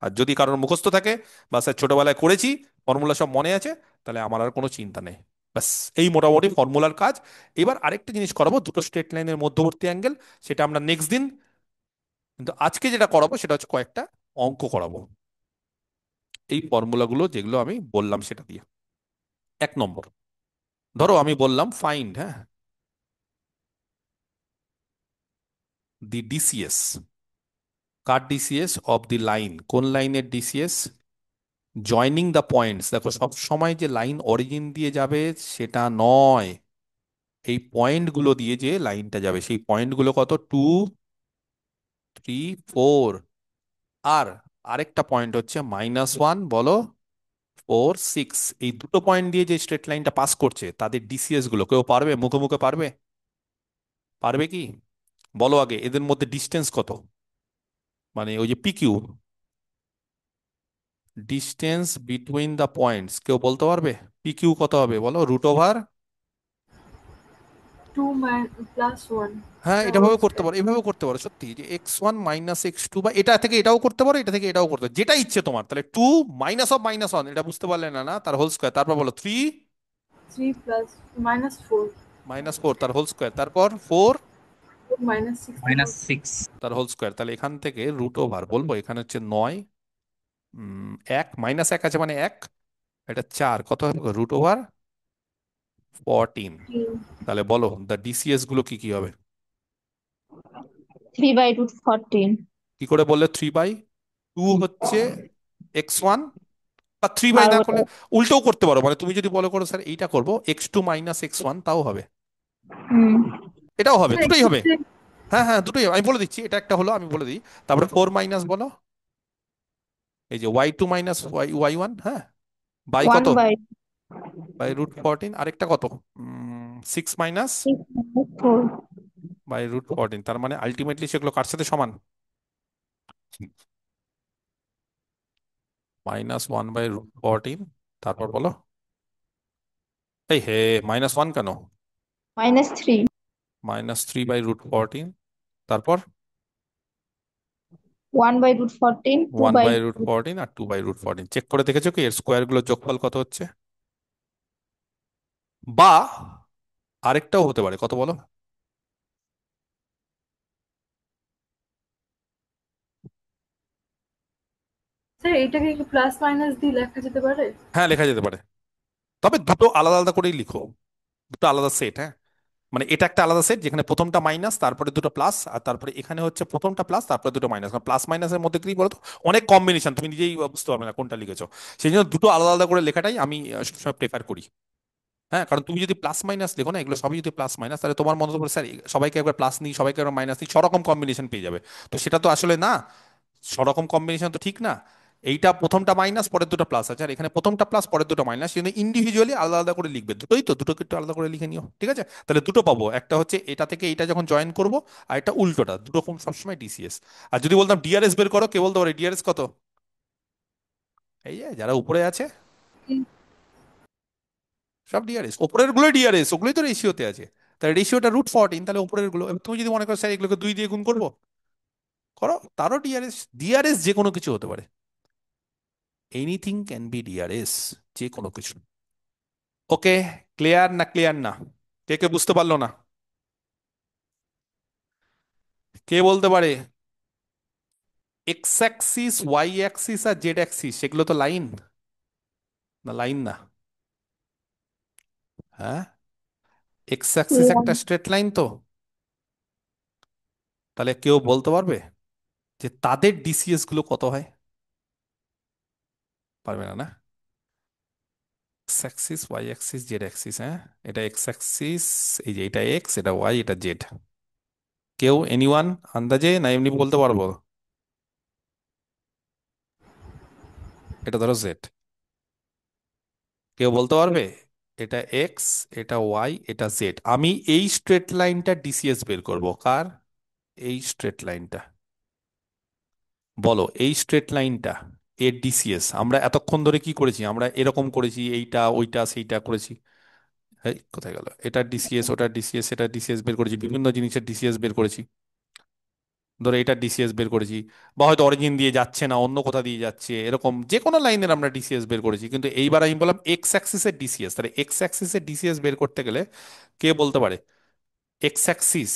আর যদি কারোর মুখস্থ থাকে বা স্যার ছোটবেলায় করেছি, ফর্মুলা সব মনে আছে, তাহলে আমার আর কোনো চিন্তা নেই। ব্যাস, এই মোটামুটি ফর্মুলার কাজ। এবার আরেকটা জিনিস করাবো, দুটো স্ট্রেট লাইনের মধ্যবর্তী অ্যাঙ্গেল, সেটা আমরা নেক্সট দিন। কিন্তু আজকে যেটা করাবো সেটা হচ্ছে কয়েকটা অঙ্ক করাবো, এই ফর্মুলাগুলো যেগুলো আমি বললাম সেটা দিয়ে। 1 নম্বর, ধরো আমি বললাম ফাইন্ড, হ্যাঁ, দি ডিসিএস, কার ডিসিএস অফ দি লাইন, কোন লাইনের ডিসিএস জয়নিং দ্য পয়েন্টস। দেখো সব সময় যে লাইন অরিজিন দিয়ে যাবে সেটা নয়, এই পয়েন্টগুলো দিয়ে যে লাইনটা যাবে, সেই পয়েন্টগুলো কত, 2 3 4, আর আরেকটা পয়েন্ট হচ্ছে -1, বলো 4 6। এই দুটো পয়েন্ট দিয়ে যে স্ট্রেট লাইনটা পাস করছে, তাদের ডিসিএস গুলো কেউ পারবে মুখে মুখে পারবে? পারবে কি? বলো আগে এদের মধ্যে ডিস্টেন্স কত, মানে ওই যে PQ, distance between the points, কেউ বলতে পারবে পিকিউ কত হবে? বলো রুট ওভার। 2 plus 1. হ্যাঁ, The এটাভাবে whole করতে square. পারো, এভাবে করতে পারো সত্যি, যে x1 মাইনাস x2, বা এটা থেকে এটাও করতে পারো, এটা থেকে এটাও করতে পারো, যেটা ইচ্ছে তোমার। তাহলে 2 মাইনাস অফ -1, এটা বুঝতে পারলে না? না, তার হোল স্কয়ার, তারপর বলো 3 3 plus minus 4. -4 তার হোল স্কয়ার, তারপর 4 4 minus 6 the minus whole square. 6. তার হোল স্কয়ার। তাহলে এখান থেকে রুট ওভার বলবো, এখানে হচ্ছে 9, 1 -1 আছে মানে 1, এটা 4, কত হবে রুট ওভার 14। 3. তাহলে বলো দ্য ডিসিএস গুলো কি কি হবে? 3/√14 কি করে বললে 3/2 হচ্ছে x1, বা 3 বাই আর না ওটা করলে উল্টোও করতে পারো, মানে তুমি যদি বলো করো স্যার এইটা করবো x2 মাইনাস x1, তাও হবে, হুম এটাও হবে, So দুটোই হবে। এক্ষেত্রে হ্যাঁ হ্যাঁ, দুটোই হবে, আমি বলে দিচ্ছি, এটা একটা হলো, আমি বলে দিই। তারপরে 4 মাইনাস বলো, এই যে y2 মাইনাস y1, হ্যাঁ, বাই ওয়ান কত, বাই বাই √14, আরেকটা কত, 6 মাইনাস 4 বাই √14। তার মানে আলটিমেটলি সেগুলো কার সাথে সমান? -1/√14। তারপর বলো, এই হে, -1 কেন, -3 -3/√14, তারপর 1/√14 2 one by by root fourteen আর 2/√14। চেক করে দেখেছো কি এর স্কোয়ার গুলোর যোগফল কত হচ্ছে? বা আরেকটাও হতে পারে, কত বলো? স্যার এটাকে কি প্লাস মাইনাস দিয়ে লেখা যেতে পারে? হ্যাঁ, লেখা যেতে পারে। তবে দুটো আলাদা আলাদা করেই লিখো, দুটো আলাদা সেট। হ্যাঁ, মানে এটা একটা আলাদা সেট যেখানে প্রথমটা মাইনাস তারপরে দুটো প্লাস, আর তারপরে এখানে হচ্ছে প্রথমটা প্লাস তারপরে দুটো মাইনাস। প্লাস মাইনাসের মধ্যে কি বলতো, অনেক কম্বিনেশন, তুমি নিজেই বুঝতে পারবে না কোনটা লিখেছো। সেই জন্য দুটো আলাদা আলাদা করে লেখাটাই আমি সবসময় প্রেফার করি। হ্যাঁ, কারণ তুমি যদি প্লাস মাইনাস লেখো না, এগুলো সবই যদি প্লাস মাইনাস, তাহলে তোমার মনে হবে স্যার সবাইকে একবার প্লাস নিই, সবাইকে একবার মাইনাস নিই, সরকম কম্বিনেশন পেয়ে যাবে। তো সেটা তো আসলে না, সরকম কম্বিনেশন তো ঠিক না। এইটা প্রথমটা মাইনাস পরের দুটো প্লাস আছে, আর এখানে প্রথমটা প্লাস পরের দুটো মাইনাস, সেই জন্য ইন্ডিভিজুয়ালি আলাদা আলাদা করে লিখবে। দুটোই তো, দুটোকে একটু আলাদা করে লিখে নিও, ঠিক আছে? তাহলে দুটো পাবো, একটা হচ্ছে এটা থেকে এইটা যখন জয়েন করবো, আর এটা উল্টোটা, দুটো রকম সবসময় ডিসিএস। আর যদি বলতাম ডিআরএস বের করো, কে বলতে পারে ডিআরএস কত? এই যে যারা উপরে আছে সব ডিআরএস, ওপরের গুলো ডিআরএস, ওগুলোই তো রেশিওতে আছে। তাহলে রেশিওটা √14, তাহলে উপরের গুলো। এবার তুমি যদি মনে করো স্যার এগুলোকে 2 দিয়ে গুণ করবো, করো, তারও ডিআরএস। ডিআরএস যে কোনো কিছু হতে পারে, এনিথিং ক্যান বি ডিআরএস, যে কোনো কিছু। ওকে, ক্লিয়ার না ক্লিয়ার না? কে কে বুঝতে পারলো না? কে বলতে পারে? এক্স অ্যাক্সিস, ওয়াই অ্যাক্সিস আর জেড অ্যাক্সিস, সেগুলো তো লাইন, না লাইন না? হ্যাঁ, এক্স অ্যাক্সিস একটা স্ট্রেট লাইন তো। তাহলে কেউ বলতে পারবে যে তাদের ডিসিএস গুলো কত হয়? পারবে না, না? X axis, Y axis, Z axis, হ্যাঁ, এটা এক্স অ্যাক্সিস, এই যে এটা এক্স, এটা ওয়াই, এটা জেড। কেউ এনিওয়ান আন্দাজে, না এমনি বলতে পারবো? এটা ধরো জেড, কেউ বলতে পারবে এটা এক্স, এটা ওয়াই, এটা জেড। আমি এই স্ট্রেট লাইনটা ডিসিএস বের করব কার? এই স্ট্রেট লাইনটা, বলো এই স্ট্রেট লাইনটা এর ডিসিএস। আমরা এতক্ষণ ধরে কি করেছি? আমরা এরকম করেছি, এইটা ওইটা সেইটা করেছি। এই কোথায় গেল? এটা ডিসিএস, ওটা ডিসিএস, এটা ডিসিএস বের করেছি, বিভিন্ন জিনিসের ডিসিএস বের করেছি। ধরো এটা ডিসিএস বের করেছি, বা হয়তো অরিজিন দিয়ে যাচ্ছে না, অন্য কোথা দিয়ে যাচ্ছে, এরকম যে কোনো লাইনের আমরা ডিসিএস বের করেছি। কিন্তু এইবার আমি বললাম এক্স অ্যাক্সিসের ডিসিএস। তাহলে এক্স অ্যাক্সিসের ডিসিএস বের করতে গেলে কে বলতে পারে এক্স অ্যাক্সিস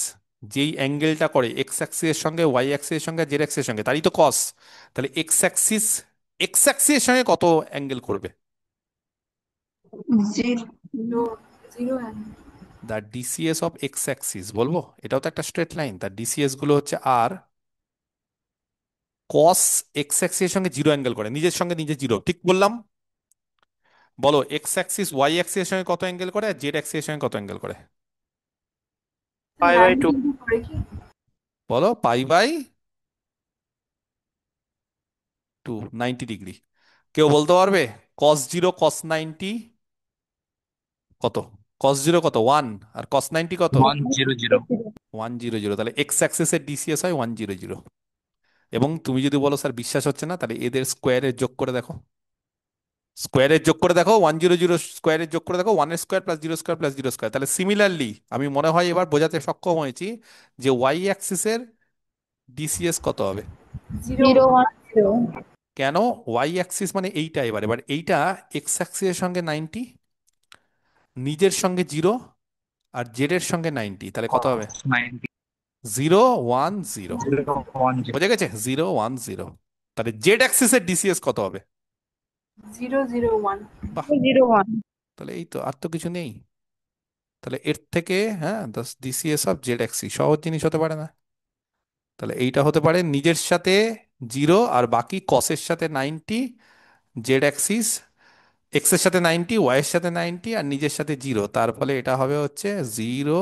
যেই অ্যাঙ্গেলটা করে এক্স অ্যাক্সিসের সঙ্গে, ওয়াই অ্যাক্সিসের সঙ্গে, জেড অ্যাক্সিসের সঙ্গে, তারই তো কস। তাহলে এক্স অ্যাক্সিস, এক্স অ্যাক্সিসের সঙ্গে কত অ্যাঙ্গেল করবে? Zero. Zero, zero and the DCs of x Axis, বলবো এটাও তো একটা স্ট্রেট লাইন, তার ডিসিএস গুলো হচ্ছে আর কস এক্স অ্যাক্সিসের সঙ্গে জিরো অ্যাঙ্গেল করে, নিজের সঙ্গে নিজে জিরো, ঠিক বললাম? বলো এক্স অ্যাক্সিস ওয়াই অ্যাক্সিসের সঙ্গে কত অ্যাঙ্গেল করে, আর জেড অ্যাক্সিসের সঙ্গে কত অ্যাঙ্গেল করে? Pi by 2। 90 করে কি? বলো π/2, 90 ডিগ্রি। কেউ বলতে পারবে cos 0 cos 90 কত? cos 0 কত? 1। আর cos 90 কত? 100। 100। তাহলে এক্স অ্যাক্সিসের ডিসিএস হয় 100। এবং তুমি যদি বলো স্যার বিশ্বাস হচ্ছে না, তাহলে এদের স্কোয়ারের যোগ করে দেখো, স্কোয়ারের যোগ করে দেখো, 100 স্কোয়ারের যোগ করে দেখো, 1 square plus 0 square plus 0 square. তাহলে সিমিলারলি আমি মনে হয় এবার বোঝাতে সক্ষম হয়েছি যে ওয়াই অ্যাক্সিসের ডিসিএস কত হবে। Zero, 0 1 0. কেন? ওয়াই অ্যাক্সিস মানে এইটা, এবার এবার এইটা এক্স অ্যাক্সিসের সঙ্গে 90, নিজের সঙ্গে 0, আর জেড এর সঙ্গে 90, তাহলে কত হবে? 90। 0 1 0। 0 1 0। বোঝা গেছে? 0 1 0। তাহলে জেড অ্যাক্সিসের ডিসিএস কত হবে? 0 0 1. বাহ, 0 1. তাহলে এই তো, আর তো কিছু নেই। তাহলে এর থেকে, হ্যাঁ, ডিসিএস অফ জেড অ্যাক্সিস সহজ জিনিস হতে পারে না? তাহলে এইটা হতে পারে নিজের সাথে 0 আর বাকি কসের সাথে 90, জেড অ্যাক্সিস এক্স এর সাথে 90, ওয়াই এর সাথে 90, আর নিজের সাথে 0। তার ফলে এটা হবে হচ্ছে 0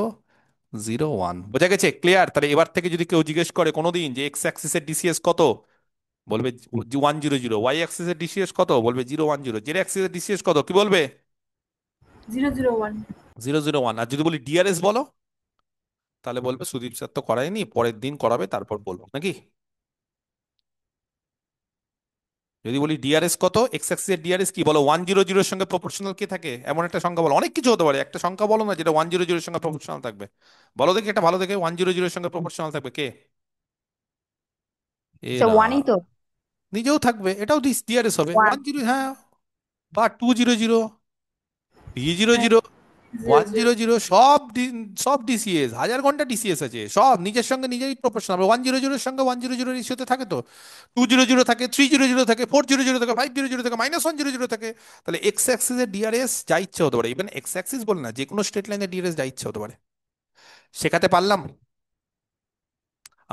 0 1। বোঝা গেছে? ক্লিয়ার? তাহলে এবার থেকে যদি কেউ জিজ্ঞেস করে কোনোদিন যে এক্স অ্যাক্সিসের ডিসিএস কত, বলবে 100। ওয়াই অ্যাক্সিসের ডিসিএস কত, বলবে 0 1 0। জেড অ্যাক্সিসের ডিসিএস কত, কি বলবে? 0 0 1. 0 0 1। আর যদি বলি ডিআরএস বলো, তাহলে বলবে সুদীপ স্যার তো করায়নি, পরের দিন করাবে তারপর বলবো, নাকি? যদি বলি ডিআরএস কত, এক্স অ্যাক্সিস এর ডিআরএস কি বলো? 100 এর সঙ্গে প্রপোর্শনাল কে থাকে, এমন একটা সংখ্যা বলো। অনেক কিছু হতে পারে, একটা সংখ্যা বলো না যেটা 100 এর সঙ্গে প্রপোর্শনাল থাকবে। বলো দেখি একটা ভালো দেখে 100 এর সঙ্গে প্রপোর্শনাল থাকবে কে? So এরা 1 তো নিজেও থাকবে, এটাও ডিআরএস হবে 1. 10, হ্যাঁ, বা 200, 300। Zero, 100 zero. সব ডিসিএস, হাজার ঘন্টা ডিসিএস আছে, সব নিজের সঙ্গে নিজেই প্রপোর্শনাল। 100 সঙ্গে 100 রেশিওতে থাকে তো, 200 থাকে, 300 থাকে, 400 থাকে, 500 থাকে, -100 থাকে। তাহলে এক্স অ্যাক্সিসের ডিআরএস যা ইচ্ছে হতে পারে, ইভেন এক্স অ্যাক্সিস বলে না, যে কোনো স্ট্রেট লাইনের ডিআরএস যা ইচ্ছে হতে পারে। শেখাতে পারলাম?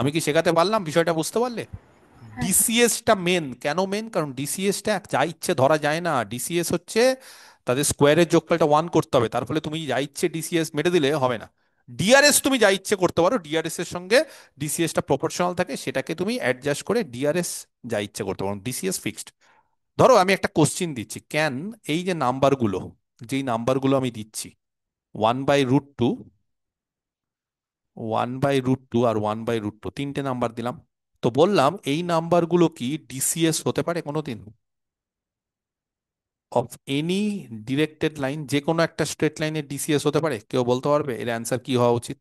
আমি কি শেখাতে পারলাম? বিষয়টা বুঝতে পারলে? হ্যাঁ স্যার। ডিসিএসটা মেন, কেন মেন? কারণ ডিসিএসটা যা ইচ্ছে ধরা যায় না। ডিসিএস হচ্ছে তাদের স্কোয়ারের যোগফলটা 1 করতে হবে, তার ফলে তুমি যা ইচ্ছে ডিসিএস মেরে দিলে হবে না। ডিআরএস তুমি যা ইচ্ছে করতে পারো, ডিআরএস এর সঙ্গে ডিসিএসটা প্রপোর্শনাল থাকে, সেটাকে তুমি অ্যাডজাস্ট করে ডিআরএস যা ইচ্ছে করতে পারো, ডিসিএস ফিক্সড। ধরো আমি একটা কোশ্চিন দিচ্ছি, ক্যান এই যে নাম্বারগুলো, যেই নাম্বারগুলো আমি দিচ্ছি, 1/√2, 1/√2 আর 1/√2, তিনটে নাম্বার দিলাম। তো বললাম এই নাম্বারগুলো কি ডিসিএস হতে পারে কোনোদিন? অফ এনি ডিরেক্টেড লাইন, যে কোনো একটা স্ট্রেট লাইনের ডিসিএস হতে পারে? কেউ বলতে পারবে এর অ্যান্সার কি হওয়া উচিত?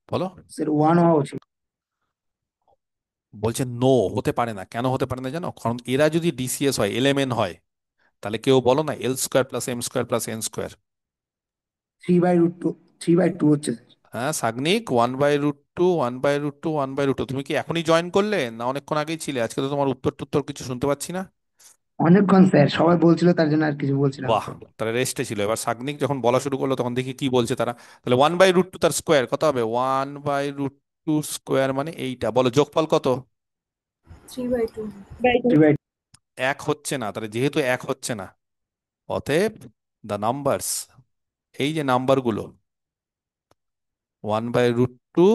বলো। স্যার 1 হওয়া উচিত। বলছে নো, হতে পারে না। কেন হতে পারে না জানো? কারণ এরা যদি ডিসিএস হয়, এলএমএন হয়, তাহলে কেউ বলো না L² + M² + N²। 3/√2, 3/2 হচ্ছে স্যার। হ্যাঁ সাগ্নিক, 1/√2, 1/√2, 1/√2। তুমি কি এখনই জয়েন করলে না অনেকক্ষণ আগেই ছিলে? আজকে তো তোমার উত্তর টুত্তর কিছু শুনতে পাচ্ছি না। অনেকক্ষণ স্যার, সবাই বলছিল তার জন্য আর কিছু বলছিলাম না। বাহ, তাহলে রেস্টে ছিল। এবার সাগ্নিক যখন বলা শুরু করলো তখন দেখি কি বলছে তারা। তাহলে 1/√2 তার স্কোয়ার কত হবে? 1/√2 স্কোয়ার মানে এইটা, বলো যোগফল কত? 3/2. 3/2। এক হচ্ছে না, তাহলে যেহেতু এক হচ্ছে না, অতএব দ্য নাম্বারস, এই যে নাম্বারগুলো 1/√2,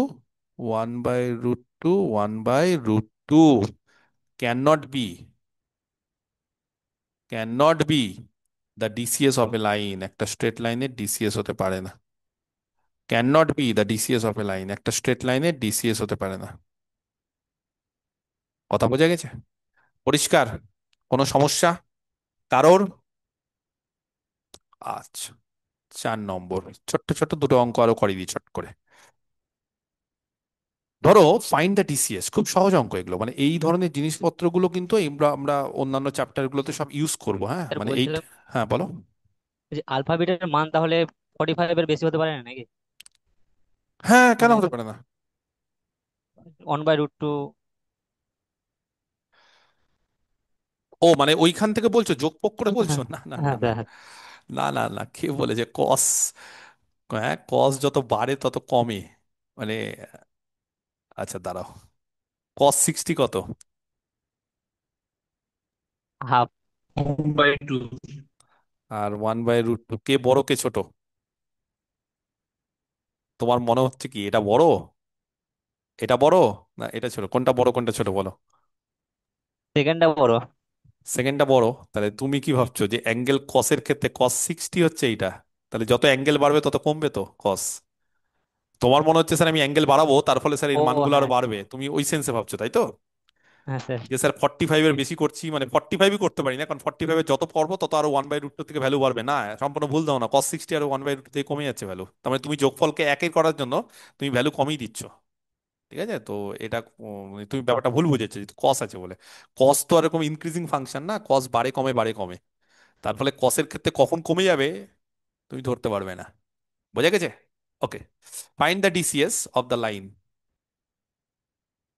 1/√2, 1/√2 can not be, can not be the DCs of a line. একটা স্ট্রেট লাইনের ডিসিএস হতে পারে না। Can not be the DCs of a line, একটা স্ট্রেট লাইনের ডিসিএস হতে পারে না। কথা বোঝা গেছে? পরিষ্কার? কোনো সমস্যা কারোর? আচ্ছা, 4 নম্বর, ছোট্ট ছোট্ট দুটো অঙ্ক আরো করে দিই চট করে। ধরো ফাইন্ড দ্য ডিসিএস, খুব সহজ অঙ্ক এগুলো, মানে এই ধরনের জিনিসপত্রগুলো কিন্তু আমরা আমরা অন্যান্য চ্যাপ্টার গুলোতে সব ইউজ করবো, হ্যাঁ স্যার মানে এইট। বলছিলাম হ্যাঁ বলো। যে আলফা বিটার মান তাহলে 45-এর বেশি হতে পারে না নাকি? হ্যাঁ, কেন মানে হতে পারে না? 1/√2। ও মানে ওইখান থেকে বলছো, যোগপোগ করে বলছো? হ্যাঁ না না না হ্যাঁ না স্যার। না না না, কে বলেছে কস? হ্যাঁ, কস যত বাড়ে তত কমে, মানে আচ্ছা দাঁড়াও, cos 60 কত? হাফ। 1/2। আর 1/√2, কে বড় কে ছোট? তোমার মনে হচ্ছে কি এটা বড়, এটা বড়, না এটা ছোট? কোনটা বড় কোনটা ছোট বলো? সেকেন্ডটা বড়। সেকেন্ডটা বড়। তাহলে তুমি কি ভাবছো যে অ্যাঙ্গেল কসের ক্ষেত্রে cos 60 হচ্ছে এইটা? তাহলে যত অ্যাঙ্গেল বাড়বে তত কমবে তো কস। তোমার মনে হচ্ছে স্যার আমি অ্যাঙ্গেল বাড়াবো তার ফলে স্যার এর ও মানগুলো আরো হ্যাঁ বাড়বে, তুমি ওই সেন্সে ভাবছো তাই তো? হ্যাঁ স্যার। যে স্যার 45-এর বেশি করছি, মানে 45ই করতে পারি না, কারণ 45-এর যত পড়বো তত আরো 1/√2 থেকে ভ্যালু বাড়বে না। সম্পূর্ণ ভুল দাও না, cos 60 আরো 1/√2 থেকে কমে যাচ্ছে ভ্যালু, তার মানে তুমি যোগফলকে একের করার জন্য তুমি ভ্যালু কমই দিচ্ছ। ঠিক আছে তো, এটা তুমি ব্যাপারটা ভুল বুঝেছো যে কস আছে বলে। কস তো এরকম ইনক্রিজিং ফাংশন না, কস বাড়ে কমে বাড়ে কমে, তার ফলে কসের ক্ষেত্রে কখন কমে যাবে তুমি ধরতে পারবে না। বোঝা গেছে? Okay, find the DCs of the line.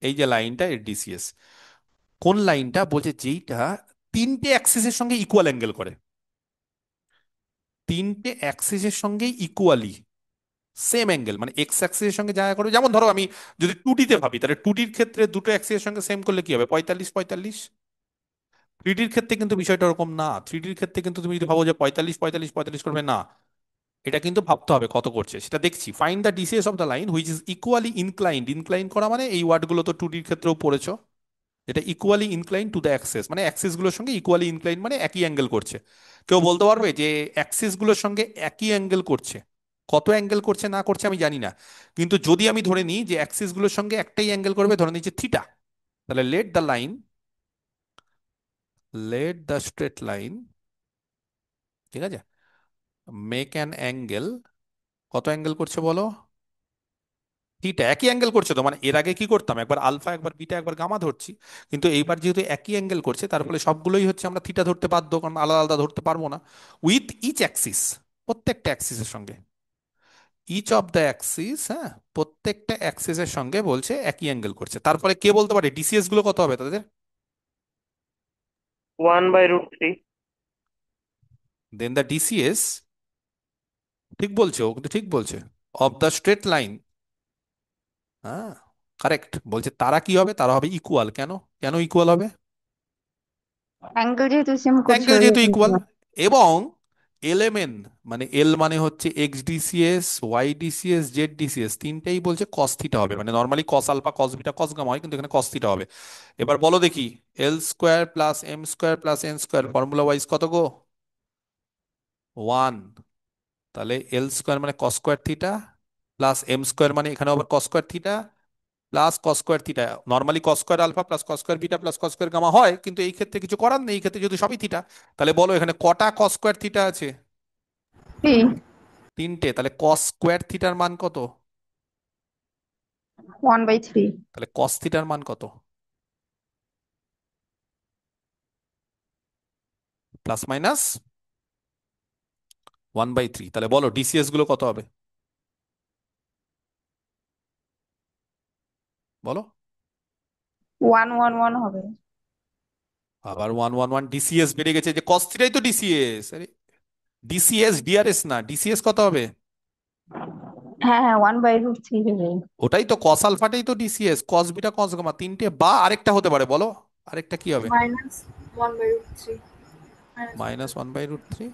এই যে লাইনটা, এর ডিসিএস কোন লাইনটা? বলছে যেইটা তিনটে অ্যাক্সিসের সঙ্গে ইকুয়াল অ্যাঙ্গেল করে, তিনটে অ্যাক্সিসের সঙ্গে ইকুয়ালি সেম অ্যাঙ্গেল, মানে এক্স অ্যাক্সিসের সঙ্গে যা করে। যেমন ধরো আমি যদি 2D তে ভাবি, তাহলে 2Dর ক্ষেত্রে দুটো অ্যাক্সিসের সঙ্গে সেম করলে কি হবে? 45 45। 3Dর ক্ষেত্রে কিন্তু বিষয়টা ওরকম না। 3Dর ক্ষেত্রে কিন্তু তুমি যদি ভাবো যে 45 45 45 করবে, না, এটা কিন্তু ভাবতে হবে কত করছে সেটা দেখছি। Find the DCs of the line which is equally inclined. Incline করা মানে এই ওয়ার্ডগুলো তো 2Dর ক্ষেত্রেও পড়েছো। এটা equally incline to the Axis, মানে অ্যাক্সিস গুলোর সঙ্গে ইকুয়ালি ইনক্লাইন মানে একই অ্যাঙ্গেল করছে। কেউ বলতে পারবে যে অ্যাক্সিস গুলোর সঙ্গে একই অ্যাঙ্গেল করছে? কত অ্যাঙ্গেল করছে না করছে আমি জানি না, কিন্তু যদি আমি ধরে নিই যে অ্যাক্সিস গুলোর সঙ্গে একটাই অ্যাঙ্গেল করবে, ধরে নিই যে থিটা, তাহলে let the line, let the straight line, ঠিক আছে, মেক অ্যান অ্যাঙ্গেল। কত অ্যাঙ্গেল করছে বলো? থিটা একই অ্যাঙ্গেল করছে তো, মানে এর আগে কি করতাম, একবার আলফা একবার বিটা একবার গামা ধরছি, কিন্তু এইবার যেহেতু একই অ্যাঙ্গেল করছে তার ফলে সবগুলোই হচ্ছে আমরা থিটা ধরতে বাধ্য, কারণ আলাদা আলাদা ধরতে পারবো না। উইথ ইচ অ্যাক্সিস, প্রত্যেকটা অ্যাক্সিসের সঙ্গে, ইচ অফ দ্য অ্যাক্সিস, হ্যাঁ, প্রত্যেকটা অ্যাক্সিসের সঙ্গে বলছে একই অ্যাঙ্গেল করছে। তারপরে কে বলতে পারে ডিসিএস গুলো কত হবে তাদের? 1/√3। দেন দ্য ডিসিএস, ঠিক বলছে ও, কিন্তু ঠিক বলছে, অফ দ্য স্ট্রেট লাইন, হ্যাঁ কারেক্ট, বলছে তারা কি হবে, তারা হবে ইকুয়াল। কেন, কেন ইকুয়াল হবে? অ্যাঙ্গেল যেহেতু সেম করছে অ্যাঙ্গেল ওই যেহেতু জন্য ইকুয়াল, equal। এবং এলএমএন, মানে এল মানে হচ্ছে X DCs, Y DCs, Z DCs, তিনটেই বলছে কস থিটা হবে। মানে normally cos alpha cos beta cos gamma হয়, কিন্তু এখানে কস থিটা হবে। এবার বলো দেখি, L square plus M square plus N square formula wise কত গো? 1। তাহলে এল স্কোয়ার মানে cos square theta, plus M square মানে এখানে আবার cos square theta, plus cos square theta. Normally cos square alpha plus cos square beta plus cos square gamma হয়, কিন্তু এই ক্ষেত্রে কিছু করার নেই, এই ক্ষেত্রে যদি সবই থিটা। তাহলে বলো এখানে কটা কস স্কোয়ার থিটা আছে? 3 তিনটে। তাহলে কস স্কোয়ার থিটার মান কত? 1/3। তাহলে কস থিটার মান কত? Plus minus 1/3। তাহলে বলো ডিসিএস গুলো কত হবে, বলো। 1 1 1 হবে। আবার 1 1 1, ডিসিএস বেড়ে গেছে, যে কস থিটাই তো ডিসিএস। আরে ডিসিএস ডিআরএস না, ডিসিএস কত হবে? হ্যাঁ হ্যাঁ 1/√3 হবে। ওটাই তো, কস আলফাটাই তো DCs, cos beta cos gamma তিনটে, বা আরেকটা হতে পারে, বলো আরেকটা কি হবে? -1/√3 minus one by root three,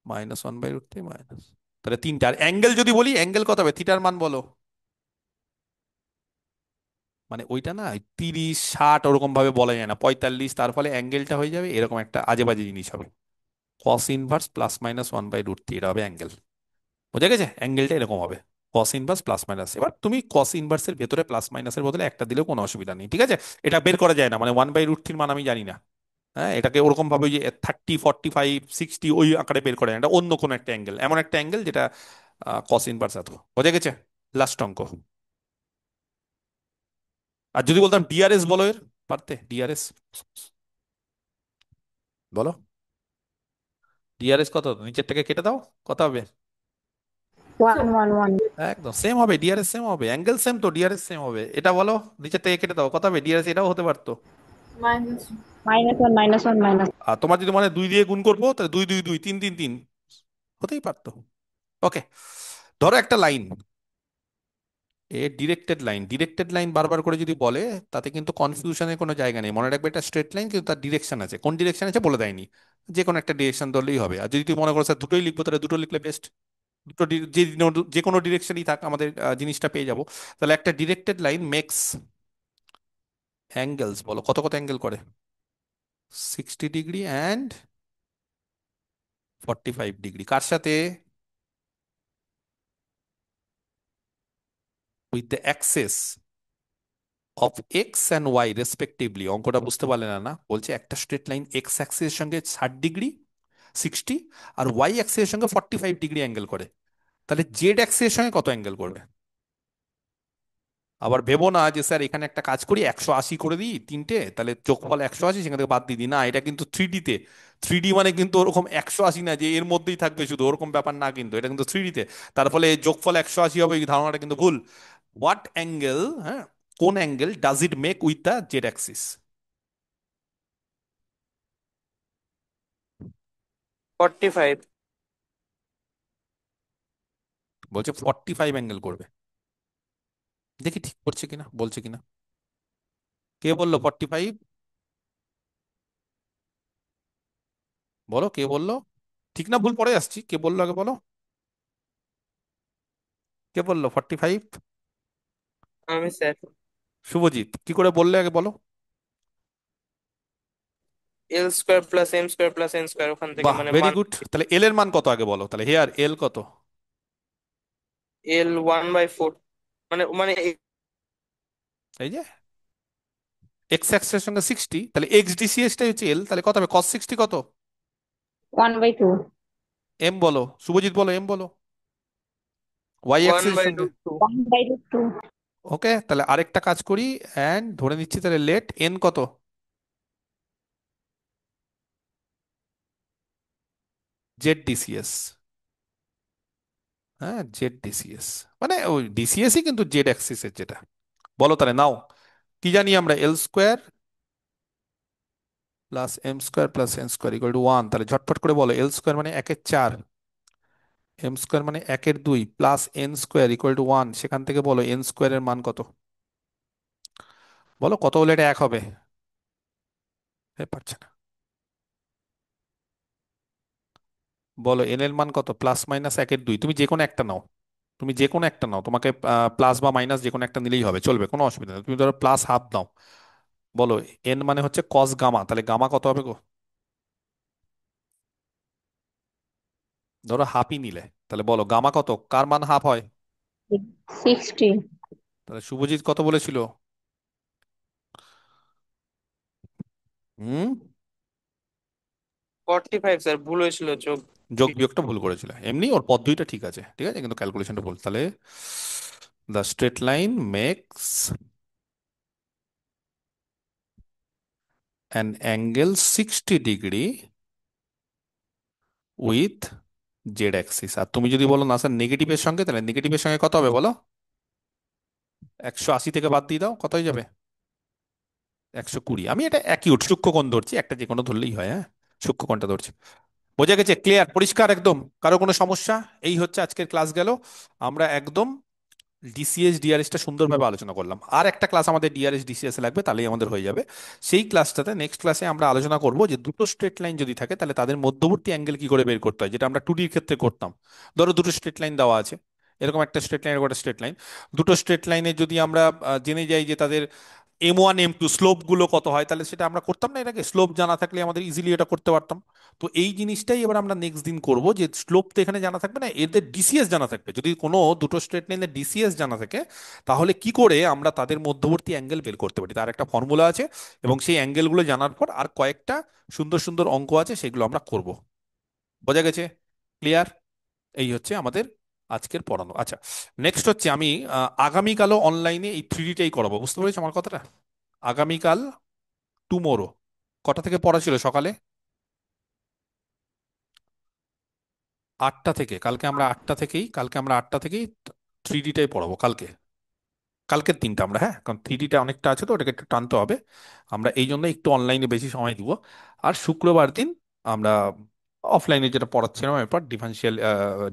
minus one by root three minus, তাহলে তিনটে। আর অ্যাঙ্গেল যদি বলি, অ্যাঙ্গেল কত হবে, থিটার মান বলো। মানে ওইটা না 30 60 ওরকম ভাবে বলা যায় না, 45, তার ফলে অ্যাঙ্গেলটা হয়ে যাবে এরকম একটা আজে বাজে জিনিস হবে, কস ইনভার্স প্লাস মাইনাস 1/√3, এটা হবে অ্যাঙ্গেল। বোঝা গেছে, অ্যাঙ্গেলটা এরকম হবে, কস ইনভার্স প্লাস মাইনাস। এবার তুমি কস ইনভার্সের ভেতরে প্লাস মাইনাসের বদলে একটা দিলেও কোনো অসুবিধা নেই, ঠিক আছে। এটা বের করা যায় না, মানে 1/√3 মান আমি জানি না, হ্যাঁ, এটাকে ওরকম ভাবে ওই যে 30 45 60 ওই আকারে বের করে না, এটা অন্য কোনো একটা অ্যাঙ্গেল, এমন একটা অ্যাঙ্গেল যেটা কস ইনভার্স এত। বোঝা গেছে, লাস্ট অঙ্ক। আর যদি বলতাম ডিআরএস বলো এর, পারতে ডিআরএস বলো, ডিআরএস কত, নিচের থেকে কেটে দাও, কত হবে? 1 1 1। একদম সেম হবে, ডিআরএস সেম হবে, অ্যাঙ্গেল সেম তো, ডিআরএস সেম হবে। এটা বলো, নিচের থেকে কেটে দাও, কত হবে ডিআরএস, এটাও হতে পারতো। -1 -1 আর তোমার যদি মানে 2 দিয়ে গুণ করবো, তাহলে 2 2 2 3 3 3 হতেই পারতো। ওকে, ধরো একটা লাইন, এ ডিরেক্টেড লাইন, ডিরেক্টেড লাইন বারবার করে যদি বলে, তাতে কিন্তু কনফিউশনের কোনো জায়গা নেই। মনে রাখবে এটা স্ট্রেট লাইন, কিন্তু তার ডিরেকশন আছে, কোন ডিরেকশন আছে বলে দেয়নি, যে কোনো একটা ডিরেকশন ধরলেই হবে। আর যদি তুমি মনে করো স্যার দুটোই লিখবো, তাহলে দুটো লিখলে বেস্ট, দুটো যে কোনো ডিরেকশনই থাক, আমাদের জিনিসটা পেয়ে যাব। তাহলে একটা ডিরেক্টেড লাইন মেক্স অ্যাঙ্গেলস, বলো কত কত অ্যাঙ্গেল করে? 60 ডিগ্রি অ্যান্ড 45 ডিগ্রি, কার সাথে? With the axes of X and Y respectively. অঙ্কটা বুঝতে পারলে না? না, বলছে একটা স্ট্রেট লাইন এক্স অ্যাক্সিসের সঙ্গে 60 ডিগ্রি 60, আর ওয়াই অ্যাক্সিসের সঙ্গে 45 ডিগ্রি অ্যাঙ্গেল করে, তাহলে জেড অ্যাক্সিসের সঙ্গে কত অ্যাঙ্গেল করবে? আবার ভেবো না যে স্যার এখানে একটা কাজ করি 180 করে দিই তিনটে, তাহলে যোগফল 180 সেখান থেকে বাদ দিয়ে দিই, না এটা কিন্তু 3D তে। 3D মানে কিন্তু ওরকম 180 না যে এর মধ্যেই থাকবে শুধু, ওরকম ব্যাপার না কিন্তু, এটা কিন্তু 3D তে। তার ফলে যোগফল 180 হবে, এই ধারণাটা কিন্তু ভুল। হোয়াট অ্যাঙ্গেল, হ্যাঁ, কোন angle does it make with the Z Axis? 45। বলছে 45 অ্যাঙ্গেল করবে, দেখি ঠিক করছে কিনা, বলছে কিনা। কে বললো 45? বলো কে বললো, ঠিক না ভুল পরে আসছি, কে বললো আগে বলো, কে বললো 45? আমি স্যার। শুভজিৎ, কি করে বললে আগে বলো। L² + M² + N² ওখান থেকে বাহ, মানে ভেরি মান। গুড। তাহলে এল এর মান কত আগে বলো, তাহলে হেয়ার এল কত? L 1/4, মানে মানে এই যে এক্স অ্যাক্সের সঙ্গে 60, তাহলে এক্স ডিসিএস টাই হচ্ছে এল, তাহলে কত হবে কস 60 কত? 1/2। এম বলো, শুভজিৎ বলো এম বলো। ওয়াই ওয়ান অ্যাক্সিসের বাই সঙ্গে। রুট টু 1/√2 ওকে, তাহলে আরেকটা কাজ করি, অ্যান্ড ধরে নিচ্ছি তাহলে লেট এন কত, জেড ডিসিএস। হ্যাঁ, জেড ডিসিএস মানে ওই ডিসিএসই কিন্তু জেড অ্যাক্সিসের যেটা। বলো তাহলে নাও, কি জানি আমরা, L square plus M square plus N square equal to one. তাহলে ঝটপট করে বলো, এল স্কোয়ার মানে একের চার, এম স্কোয়ার মানে একের দুই, plus N square equal to one. সেখান থেকে বলো এন স্কোয়ারের মান কত, বলো কত হলে এটা এক হবে। পারছে না, বলো এন এর মান কত, প্লাস মাইনাস একের দুই, তুমি যে কোনো একটা নাও, তুমি যে কোনো একটা নাও, তোমাকে প্লাস বা মাইনাস যে কোনো একটা নিলেই হবে, চলবে, কোনো অসুবিধা নেই। তুমি ধরো প্লাস হাফ নাও, বলো এন মানে হচ্ছে কস গামা, তাহলে গামা কত হবে গো, ধরো হাফই নিলে, তাহলে বলো গামা কত, কার মান হাফ হয়। 60 তাহলে শুভজিৎ কত বলেছিল, হুম, 45 স্যার, ভুল হয়েছিল যোগ। যোগ বিয়োগটা ভুল করেছিল, এমনি ওর পদ্ধতিটা ঠিক আছে, ঠিক আছে, কিন্তু ক্যালকুলেশনটা ভুল। তাহলে the straight line makes an angle 60 degree with Z axis. আর তুমি যদি বলো না স্যার নেগেটিভের সঙ্গে, তাহলে নেগেটিভের সঙ্গে কত হবে বলো, 180 থেকে বাদ দিয়ে দাও, কত হয়ে যাবে, 120। আমি এটা অ্যাকিউট সূক্ষ্মকোণ ধরছি, একটা যে কোনো ধরলেই হয়, হ্যাঁ, সূক্ষ্মকোণটা ধরছি। বোঝা গেছে, ক্লিয়ার, পরিষ্কার একদম, কারো কোনো সমস্যা? এই হচ্ছে আজকের ক্লাস গেল, আমরা একদম ডিসিএস ডিআরএস টা সুন্দরভাবে আলোচনা করলাম। আর একটা ক্লাস আমাদের ডিআরএস ডিসিএস লাগবে, তাহলেই আমাদের হয়ে যাবে। সেই ক্লাসটাতে, নেক্সট ক্লাসে আমরা আলোচনা করব যে দুটো স্ট্রেট লাইন যদি থাকে তাহলে তাদের মধ্যবর্তী অ্যাঙ্গেল কি করে বের করতে হয়, যেটা আমরা 2D ক্ষেত্রে করতাম। ধরো দুটো স্ট্রেট লাইন দেওয়া আছে, এরকম একটা স্ট্রেট লাইন, এরকম একটা স্ট্রেট লাইন, দুটো স্ট্রেট লাইনে যদি আমরা জেনে যাই যে তাদের M1 M2 স্লোপ গুলো কত হয়, তাহলে সেটা আমরা করতাম না এটাকে, স্লোপ জানা থাকলে আমাদের ইজিলি এটা করতে পারতাম। তো এই জিনিসটাই এবার আমরা নেক্সট দিন করব, যে স্লোপ তো এখানে জানা থাকবে না, এদের ডিসিএস জানা থাকবে। যদি কোনো দুটো স্ট্রেট লাইনের ডিসিএস জানা থাকে, তাহলে কি করে আমরা তাদের মধ্যবর্তী অ্যাঙ্গেল বের করতে পারি, তার একটা ফর্মুলা আছে। এবং সেই অ্যাঙ্গেলগুলো জানার পর আর কয়েকটা সুন্দর সুন্দর অঙ্ক আছে, সেগুলো আমরা করব। বোঝা গেছে, ক্লিয়ার? এই হচ্ছে আমাদের আজকের পড়ানো। আচ্ছা, নেক্সট হচ্ছে আমি আগামীকালও অনলাইনে এই 3D টাই করাবো, বুঝতে পেরেছো আমার কথাটা? আগামীকাল, টুমোরো, কটা থেকে পড়া ছিল সকালে? 8টা থেকে, কালকে আমরা 8টা থেকেই 3D টাই পড়াবো কালকে, কালকের দিনটা আমরা, হ্যাঁ, কারণ 3D টা অনেকটা আছে তো, ওটাকে একটু টানতে হবে। আমরা এই জন্য একটু অনলাইনে বেশি সময় দিব। আর শুক্রবার দিন আমরা অফলাইনে যেটা পড়াচ্ছিলাম, এরপর ডিফারেন্সিয়াল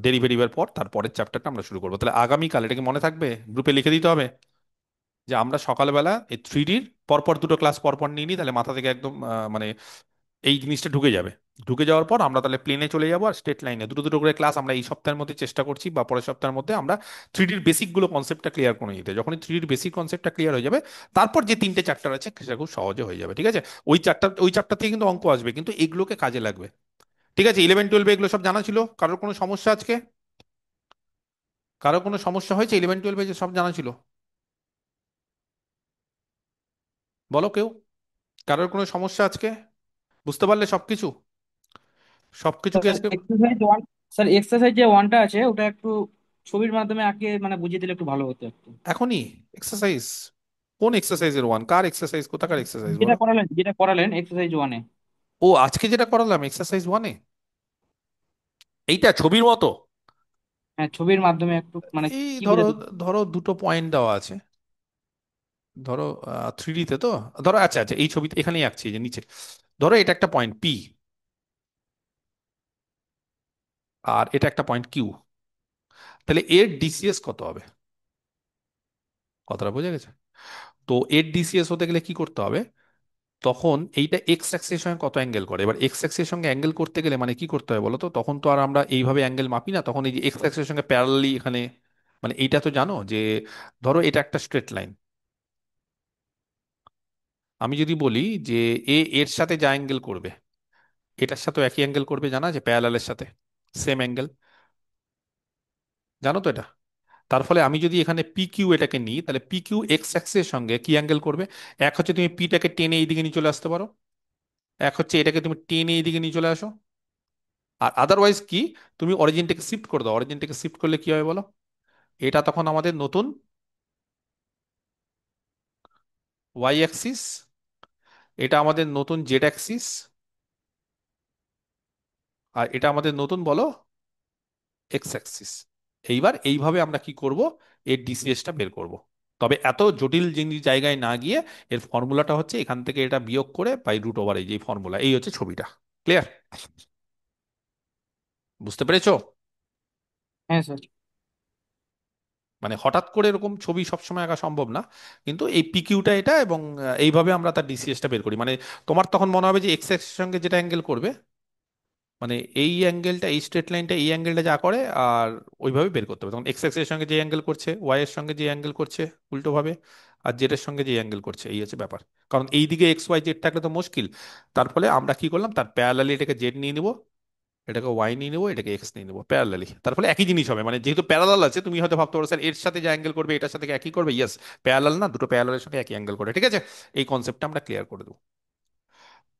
ডেরিভেটিভের পর তারপরের চ্যাপ্টারটা আমরা শুরু করবো। তাহলে আগামীকাল, এটা কি মনে থাকবে, গ্রুপে লিখে দিতে হবে, যে আমরা সকালবেলা এই 3Dর পরপর দুটো ক্লাস পরপর নিয়ে নিই, তাহলে মাথা থেকে একদম মানে এই জিনিসটা ঢুকে যাবে। ঢুকে যাওয়ার পর আমরা তাহলে প্লেনে চলে যাবো, আর স্টেট লাইনে দুটো দুটো করে ক্লাস আমরা এই সপ্তাহের মধ্যে চেষ্টা করছি, বা পরের সপ্তাহের মধ্যে আমরা 3Dর বেসিক গুলো কনসেপ্টটা ক্লিয়ার করে নিতে। যখন 3Dর বেসিক কনসেপ্টটা ক্লিয়ার হয়ে যাবে, তারপর যে তিনটে চ্যাপ্টার আছে সেটা খুব সহজে হয়ে যাবে, ঠিক আছে? ওই চ্যাপ্টার থেকে কিন্তু অঙ্ক আসবে, কিন্তু এগুলোকে কাজে লাগবে। ঠিক আছে, 11 12 এগুলো সব জানা ছিল? কারোর কোনো সমস্যা আজকে? কারো কোনো সমস্যা হয়েছে 11 12 যে সব জানা ছিল? বলো কেউ, কারোর কোনো সমস্যা আজকে? বুঝতে পারলে সবকিছু? সবকিছু কি স্যার আজকে? এক্সারসাইজ ওয়ান, স্যার এক্সারসাইজ যে ওয়ানটা আছে ওটা একটু ছবির মাধ্যমে আঁকে মানে বুঝিয়ে দিলে একটু ভালো হতো একটু। এখনই এক্সারসাইজ? কোন এক্সারসাইজের ওয়ান, কার এক্সারসাইজ, কোথাকার এক্সারসাইজ বলো? যেটা করালেন এক্সারসাইজ ওয়ানে। ও আজকে যেটা করালাম এক্সারসাইজ 1-এ, এইটা ছবির মতো? হ্যাঁ, ছবির মাধ্যমে একটু মানে এই কি ধরো, বোঝাতে। দুটো পয়েন্ট দেওয়া আছে, ধরো 3D তে তো, ধরো আচ্ছা আচ্ছা এই ছবিতে এখানেই আঁকছি, এই যে নিচে, ধরো এটা একটা পয়েন্ট পি, আর এটা একটা পয়েন্ট কিউ, তাহলে এর ডিসিএস কত হবে? কথাটা বোঝা গেছে? তো এর ডিসিএস হতে গেলে কি করতে হবে, তখন এইটা এক্স অ্যাক্সিসের সঙ্গে কত অ্যাঙ্গেল করে, এবার এক্স অ্যাক্সিসের সঙ্গে অ্যাঙ্গেল করতে গেলে মানে কি করতে হয় বলো তো, তখন তো আর আমরা এইভাবে অ্যাঙ্গেল মাপি না, তখন এই যে এক্স অ্যাক্সিসের সঙ্গে প্যারালালি এখানে, মানে এইটা তো জানো যে, ধরো এটা একটা স্ট্রেট লাইন, আমি যদি বলি যে এর সাথে যা অ্যাঙ্গেল করবে, এটার সাথেও একই অ্যাঙ্গেল করবে, জানা যে প্যারালালের সাথে সেম অ্যাঙ্গেল, জানো তো এটা? তার ফলে আমি যদি এখানে পি কিউ এটাকে নিই, তাহলে পি কিউ এক্স অ্যাক্সিসের সঙ্গে কি অ্যাঙ্গেল করবে? এক হচ্ছে তুমি পিটাকে টেনে এইদিকে নিয়ে চলে আসতে পারো, এক হচ্ছে এটাকে তুমি টেনে এইদিকে নিয়ে চলে আসো, আর আদারওয়াইজ কি, তুমি অরিজিনটাকে শিফট করে দাও। অরিজিনটাকে শিফট করলে কি হয় বলো, এটা তখন আমাদের নতুন ওয়াই অ্যাক্সিস, এটা আমাদের নতুন জেড অ্যাক্সিস, আর এটা আমাদের নতুন বলো এক্স অ্যাক্সিস। এইবার এইভাবে আমরা কি করব, এর ডিসিএসটা বের করব। তবে এত জটিল জিনিস জায়গায় না গিয়ে এর ফর্মুলাটা হচ্ছে এখান থেকে এটা বিয়োগ করে বাই রুট ওভার, এই যে ফর্মুলা, এই হচ্ছে ছবিটা। ক্লিয়ার? বুঝতে পেরেছো? হ্যাঁ স্যার। মানে হঠাৎ করে এরকম ছবি সবসময় আঁকা সম্ভব না, কিন্তু এই পিকিউটা এটা, এবং এইভাবে আমরা তার ডিসিএসটা বের করি। মানে তোমার তখন মনে হবে যে এক্স এর সঙ্গে যেটা অ্যাঙ্গেল করবে, মানে এই অ্যাঙ্গেলটা, এই স্ট্রেট লাইনটা এই অ্যাঙ্গেলটা যা করে, আর ওইভাবে বের করতে হবে। তখন এক্স এর সঙ্গে যে অ্যাঙ্গেল করছে, ওয়াই এর সঙ্গে যে অ্যাঙ্গেল করছে উল্টো ভাবে, আর জেড এর সঙ্গে যে অ্যাঙ্গেল করছে, এই হচ্ছে ব্যাপার। কারণ এই দিকে এক্স ওয়াই জেড থাকলে তো মুশকিল। তার ফলে আমরা কি করলাম, তার প্যারালালি এটাকে জেড নিয়ে নিব, এটাকে ওয়াই নিয়ে নেবো, এটাকে এক্স নিয়ে নেবো প্যারালালি। তার ফলে একই জিনিস হবে। মানে যেহেতু প্যারালাল আছে, তুমি হয়তো ভাবতে পারো স্যার এর সাথে যে অ্যাঙ্গেল করবে এটার সাথে কি একই করবে। ইয়েস, প্যারালাল না, দুটো প্যারালালের সাথে একই অ্যাঙ্গেল করে। ঠিক আছে, এই কনসেপ্টটা আমরা ক্লিয়ার করে দেবো।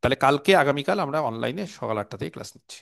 তাহলে কালকে, আগামীকাল আমরা অনলাইনে সকাল 8টা থেকে ক্লাস নিচ্ছি।